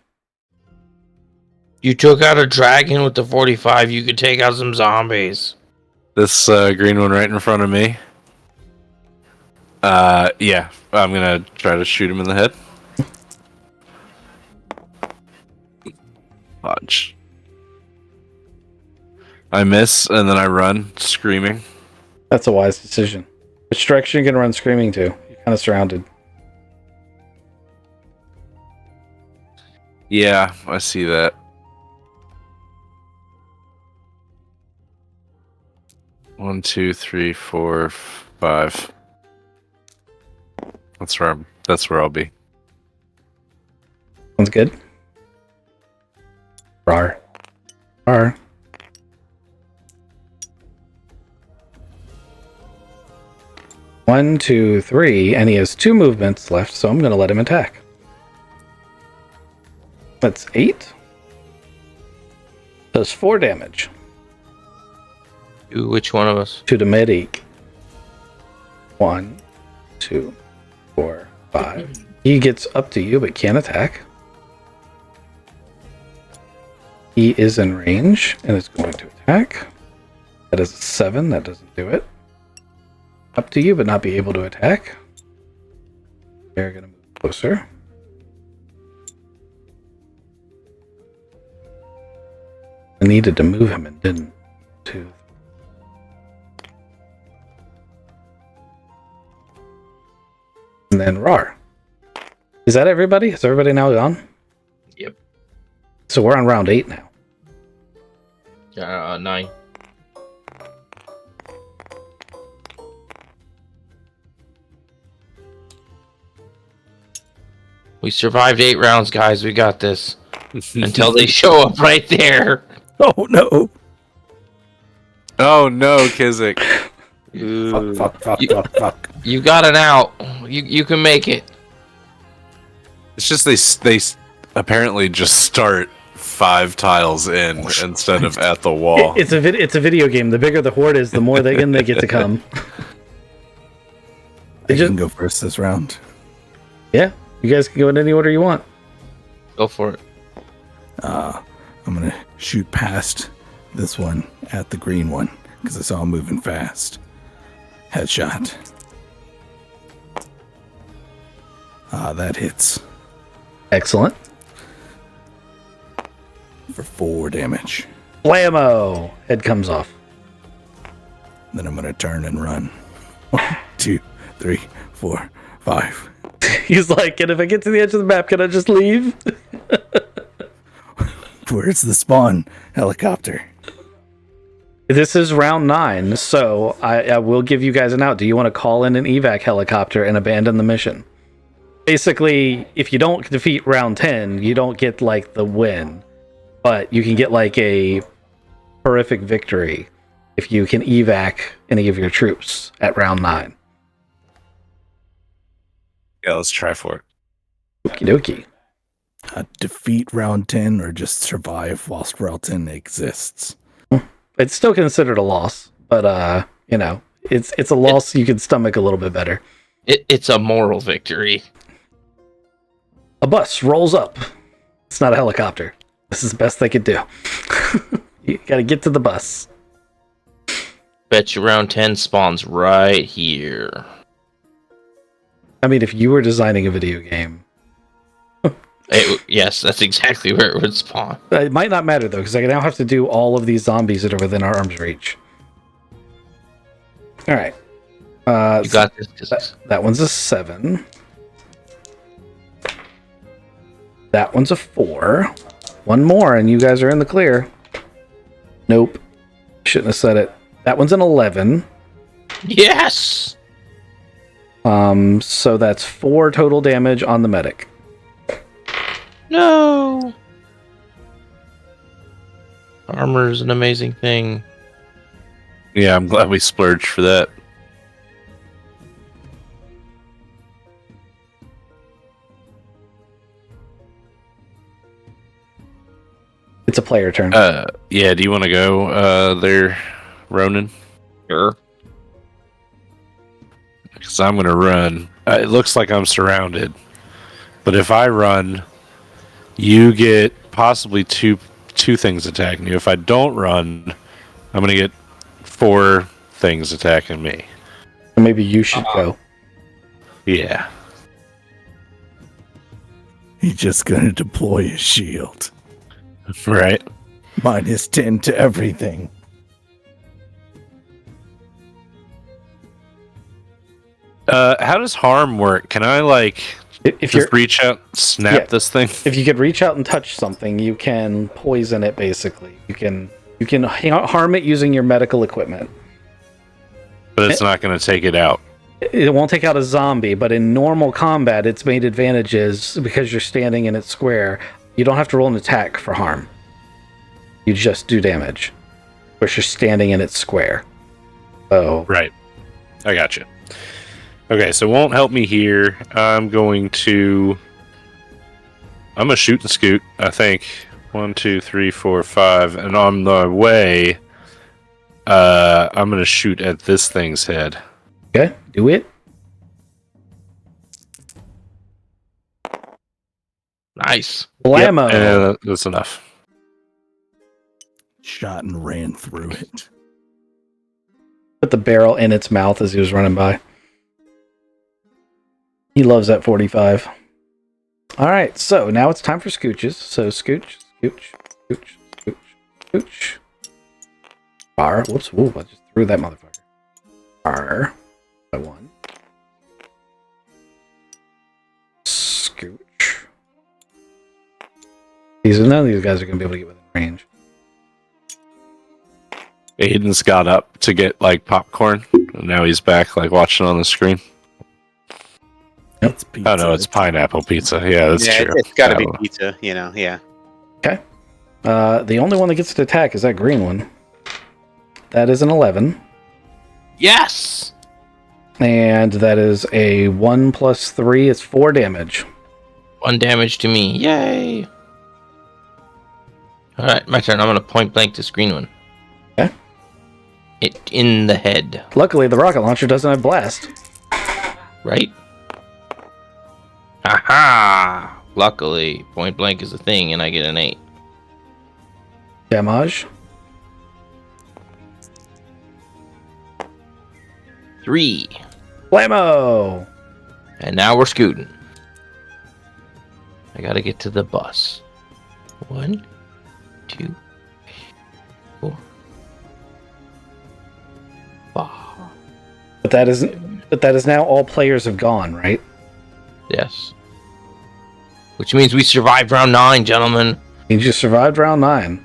You took out a dragon with the 45. You could take out some zombies. This green one right in front of me. Yeah. I'm going to try to shoot him in the head. Dodge. I miss, and then I run, screaming. That's a wise decision. Which direction are you going to run screaming to? You're kind of surrounded. Yeah, I see that. One, 2, 3, 4, 5. That's where I'll be. Sounds good. Rar. Rar. One, 2, 3, and he has 2 movements left, so I'm going to let him attack. That's 8. Does 4 damage. Ooh, which one of us? To the medic. 1, 2, 4, 5. He gets up to you, but can't attack. He is in range and is going to attack. That is a 7. That doesn't do it. up to you, but not be able to attack. They're going to move closer. I needed to move him and didn't. 2. And then Rar. Is that everybody? Is everybody now gone? Yep. So we're on round 8 now. 9. We survived 8 rounds, guys. We got this. Until they show up right there. Oh no! Oh no, Kizik. Fuck. You got an out. You can make it. It's just they apparently just start 5 tiles in instead of at the wall. It's a video game. The bigger the horde is, the more they get to come. I can go first this round. Yeah, you guys can go in any order you want. Go for it. I'm gonna shoot past this one at the green one because I saw him moving fast. Headshot. That hits Excellent. for 4 damage. Blammo! Head comes off. Then I'm gonna turn and run. 1, 2, 3, 4, 5. He's like, and if I get to the edge of the map, can I just leave? Where's the spawn helicopter? This is round 9, so I will give you guys an out. Do you want to call in an evac helicopter and abandon the mission? Basically, if you don't defeat round 10, you don't get like the win, but you can get like a horrific victory if you can evac any of your troops at round 9. Yeah, let's try for it. Okie dokie. Defeat round 10 or just survive whilst round 10 exists? It's still considered a loss, but it's a loss you can stomach a little bit better. It's a moral victory. A bus rolls up. It's not a helicopter. This is the best they could do. You gotta get to the bus. Bet you round 10 spawns right here. I mean, if you were designing a video game, Yes, that's exactly where it would spawn. it might not matter though, because I now have to do all of these zombies that are within our arm's reach. All right. You got this. 'Cause That one's a 7. That one's a 4. One more, and you guys are in the clear. Nope. Shouldn't have said it. That one's an 11. Yes! So that's 4 total damage on the medic. No! Armor is an amazing thing. Yeah, I'm glad we splurged for that. It's a player turn. Yeah, do you want to go there, Ronan? Sure. Because I'm going to run. It looks like I'm surrounded. But if I run, you get possibly two things attacking you. If I don't run, I'm going to get 4 things attacking me. Maybe you should go. Yeah. He's just gonna deploy his shield. Right. -10 to everything. How does harm work? Can I If you're just reach out, snap this thing? if you could reach out and touch something, you can poison it. Basically, you can harm it using your medical equipment. But it's not going to take it out. It won't take out a zombie, but in normal combat, its main advantage is because you're standing in its square. You don't have to roll an attack for harm. You just do damage, because you're standing in its square. Oh, Right. I got you. Okay, so it won't help me here. I'm going to shoot and scoot, I think. 1, 2, 3, 4, 5. And on the way, I'm going to shoot at this thing's head. okay, do it. Nice. Blammo! Yep, that's enough. Shot and ran through it. Put the barrel in its mouth as he was running by. He loves that 45. All right, so now it's time for scooches. So scooch, scooch, scooch, scooch, scooch. R. Whoops! Ooh, I just threw that motherfucker. R. By one. Scooch. None of these guys are going to be able to get within range. Aiden's got up to get like popcorn, and now he's back like watching on the screen. It's pizza. Oh no, it's pineapple pizza. Yeah, that's Yeah, true. it's got to be Oh. pizza. Yeah. Okay. The only one that gets to attack is that green one. That is an 11. Yes! And that is a 1 plus 3. It's 4 damage. 1 damage to me. Yay! Alright, my turn. I'm going to point blank this green one. Okay. It in the head. Luckily, the rocket launcher doesn't have blast. Right? Haha! Luckily, point blank is a thing, and I get an 8. Damage. 3. Blammo! And now we're scooting. I gotta get to the bus. 1, 2, 4, 5. But that is now all players have gone, right? Yes. Which means we survived round 9, gentlemen. You just survived round 9.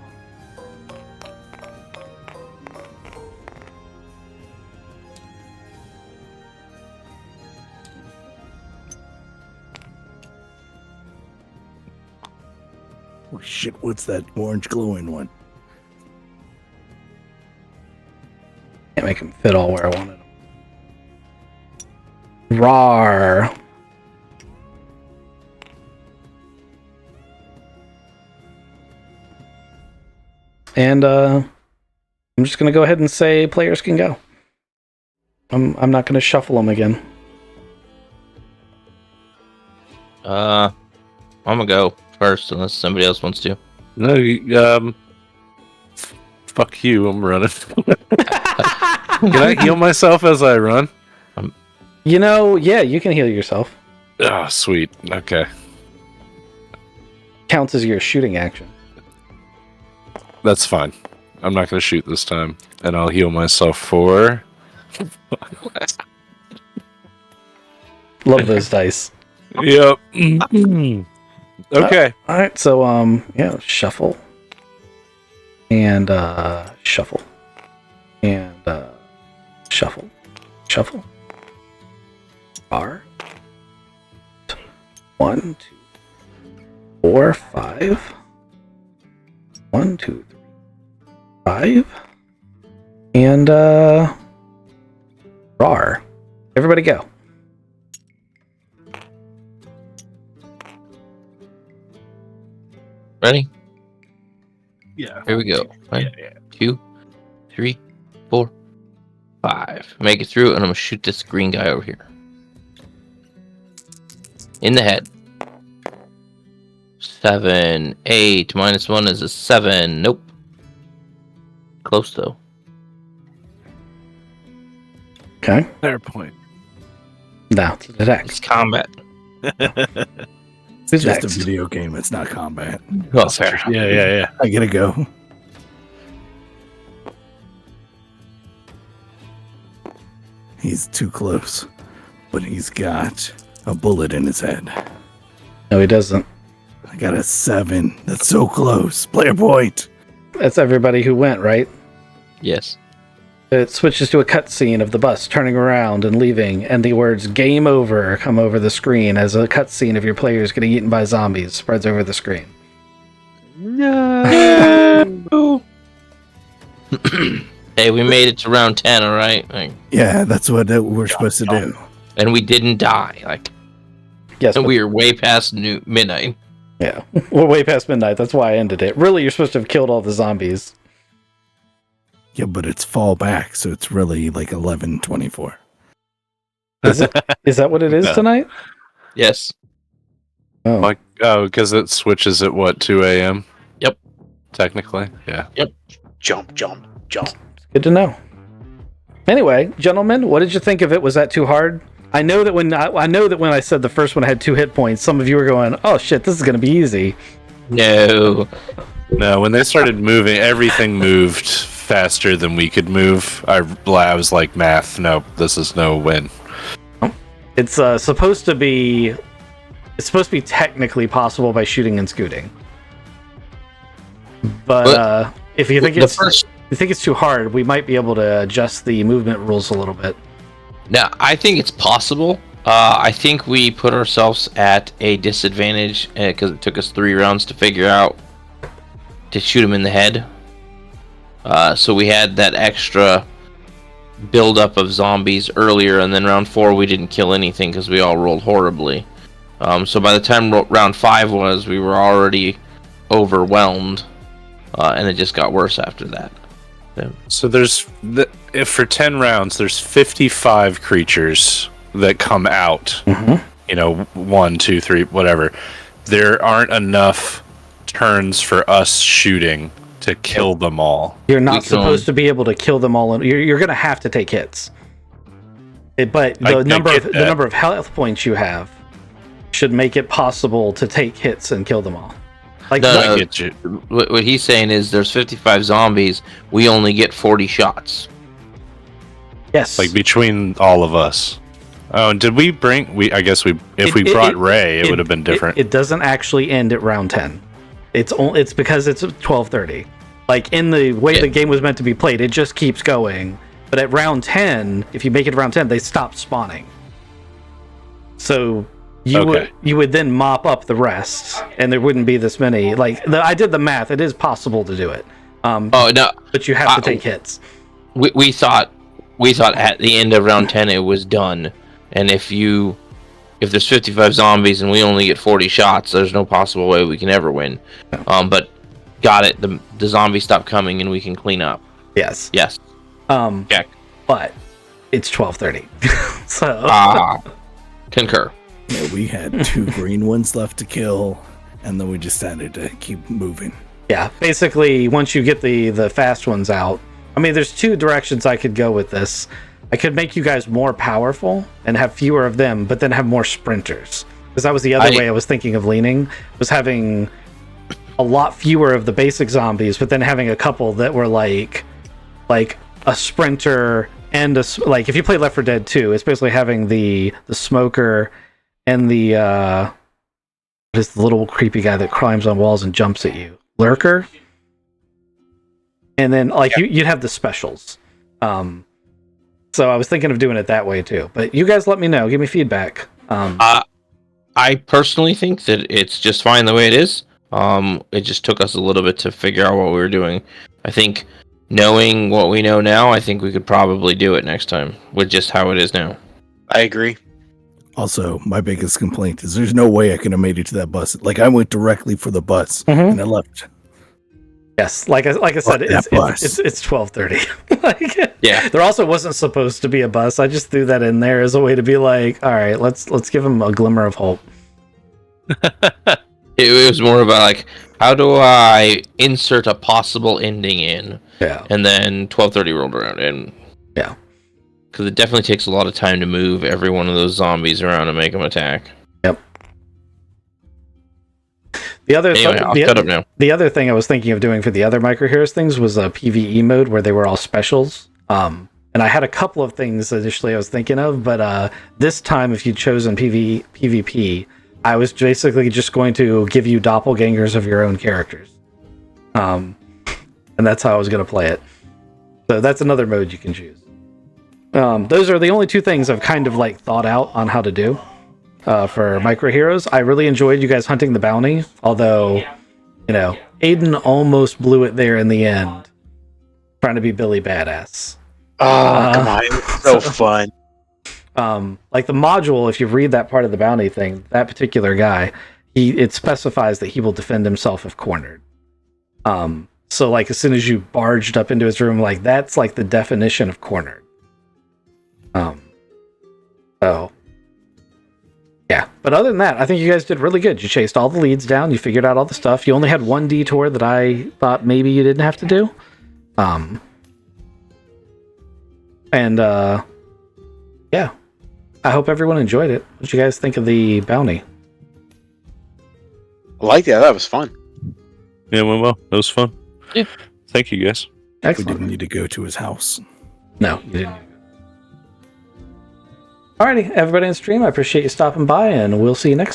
Oh shit, what's that orange glowing one? Can't make him fit all where I wanted him. Rawr. And I'm just gonna go ahead and say players can go. I'm not gonna shuffle them again. I'm gonna go first unless somebody else wants to. No, fuck you. I'm running. Can I heal myself as I run? You know, yeah, you can heal yourself. Oh, sweet. Okay, Counts as your shooting action. that's fine. I'm not gonna shoot this time, and I'll heal myself for. Love those dice. Yep. Okay. All right, so yeah, shuffle and shuffle and shuffle, shuffle. R. 1, 2, 4, 5. 1, 2, 3, 5. And RAR. Everybody go. Ready? Yeah. Here we go. 1, 2, 3, 4, 5. Make it through, and I'm gonna shoot this green guy over here. In the head. 7, 8, minus 1 is a 7. Nope. Close though. Okay. Fair point. Now to the next. It's combat. Who's It's just next? a video game. It's not combat. Oh, fair. Yeah. I gotta go. He's too close, but he's got a bullet in his head. No, he doesn't. I got a 7. That's so close. Player point. That's everybody who went, right? Yes. It switches to a cutscene of the bus turning around and leaving, and the words "Game Over" come over the screen as a cutscene of your players getting eaten by zombies spreads over the screen. No. Hey, we made it to round 10, all right? Like, Yeah, that's what we're supposed to do. and we didn't die. Like, Yes, and but- we were way past midnight. yeah, we're way past midnight. That's why I ended it. Really, you're supposed to have killed all the zombies. Yeah, but it's fall back, so it's really like 11:24. Is it? Is that what it is No. tonight? Yes. Oh, Like, oh, because it switches at what, 2 a.m.? Yep. Technically, yeah. Jump. good to know. Anyway, gentlemen, what did you think of it? Was that too hard? I know that when I said the first one had 2 hit points, some of you were going, "Oh shit, this is going to be easy." No. No, when they started moving, everything moved faster than we could move. I was like, math. No, this is no win. It's supposed to be technically possible by shooting and scooting. But if you think it's too hard, we might be able to adjust the movement rules a little bit. Now, I think it's possible. I think we put ourselves at a disadvantage because it took us 3 rounds to figure out to shoot him in the head. So we had that extra buildup of zombies earlier, and then round 4 we didn't kill anything because we all rolled horribly. So by the time round 5 was, we were already overwhelmed, and it just got worse after that. So if for 10 rounds, there's 55 creatures that come out. Mm-hmm. 1, 2, 3, whatever. There aren't enough turns for us shooting to kill them all. You're not supposed to be able to kill them all. You're going to have to take hits. But the number of health points you have should make it possible to take hits and kill them all. What he's saying is there's 55 zombies. We only get 40 shots. Yes. Like between all of us. Oh, and did we bring? I guess we brought Ray, it would have been different. It doesn't actually end at round 10. It's because it's 12:30. Like in the way the game was meant to be played, it just keeps going. But at round 10, if you make it round 10, they stop spawning. So you would then mop up the rest, and there wouldn't be this many. I did the math; it is possible to do it. But you have to take hits. We thought at the end of round 10 it was done, and if there's 55 zombies and we only get 40 shots, there's no possible way we can ever win. But got it. The zombies stop coming and we can clean up. Yes. Check. But it's 12:30, so concur. Yeah, we had 2 green ones left to kill, and then we just decided to keep moving. Yeah, basically, once you get the fast ones out, I mean, there's 2 directions I could go with this. I could make you guys more powerful and have fewer of them, but then have more sprinters. Because that was the other way I was thinking of leaning, was having a lot fewer of the basic zombies, but then having a couple that were like a sprinter and like if you play Left 4 Dead 2, it's basically having the smoker and the what is the little creepy guy that climbs on walls and jumps at you? Lurker? And then you'd have the specials. So I was thinking of doing it that way too. But you guys let me know. Give me feedback. I personally think that it's just fine the way it is. It just took us a little bit to figure out what we were doing. I think knowing what we know now, I think we could probably do it next time with just how it is now. I agree. Also, my biggest complaint is there's no way I could have made it to that bus. Like, I went directly for the bus and I left. Yes, like I said, it's 12:30. Yeah. There also wasn't supposed to be a bus. I just threw that in there as a way to be like, all right, let's give him a glimmer of hope. It was more about like, how do I insert a possible ending in? Yeah. And then 12:30 rolled around, and yeah, because it definitely takes a lot of time to move every one of those zombies around and make them attack. Yep. The other I'll cut up now. The other thing I was thinking of doing for the other Micro Heroes things was a PvE mode where they were all specials. And I had a couple of things initially I was thinking of, but this time, if you'd chosen PvP, I was basically just going to give you doppelgangers of your own characters. And that's how I was going to play it. So that's another mode you can choose. Those are the only 2 things I've kind of thought out on how to do. For Micro Heroes. I really enjoyed you guys hunting the bounty, although, Aiden almost blew it there in the end, trying to be Billy Badass. Oh, come on. It's so fun. Like the module, if you read that part of the bounty thing, that particular guy, it specifies that he will defend himself if cornered. So as soon as you barged up into his room, that's the definition of cornered. So yeah, but other than that, I think you guys did really good. You chased all the leads down. You figured out all the stuff. You only had 1 detour that I thought maybe you didn't have to do. And yeah, I hope everyone enjoyed it. What did you guys think of the bounty? I like that. That was fun. Yeah, went well. It was fun. Yeah. Thank you, guys. We Excellent. didn't need to go to his house. No, you didn't. Alrighty, everybody in stream, I appreciate you stopping by, and we'll see you next time.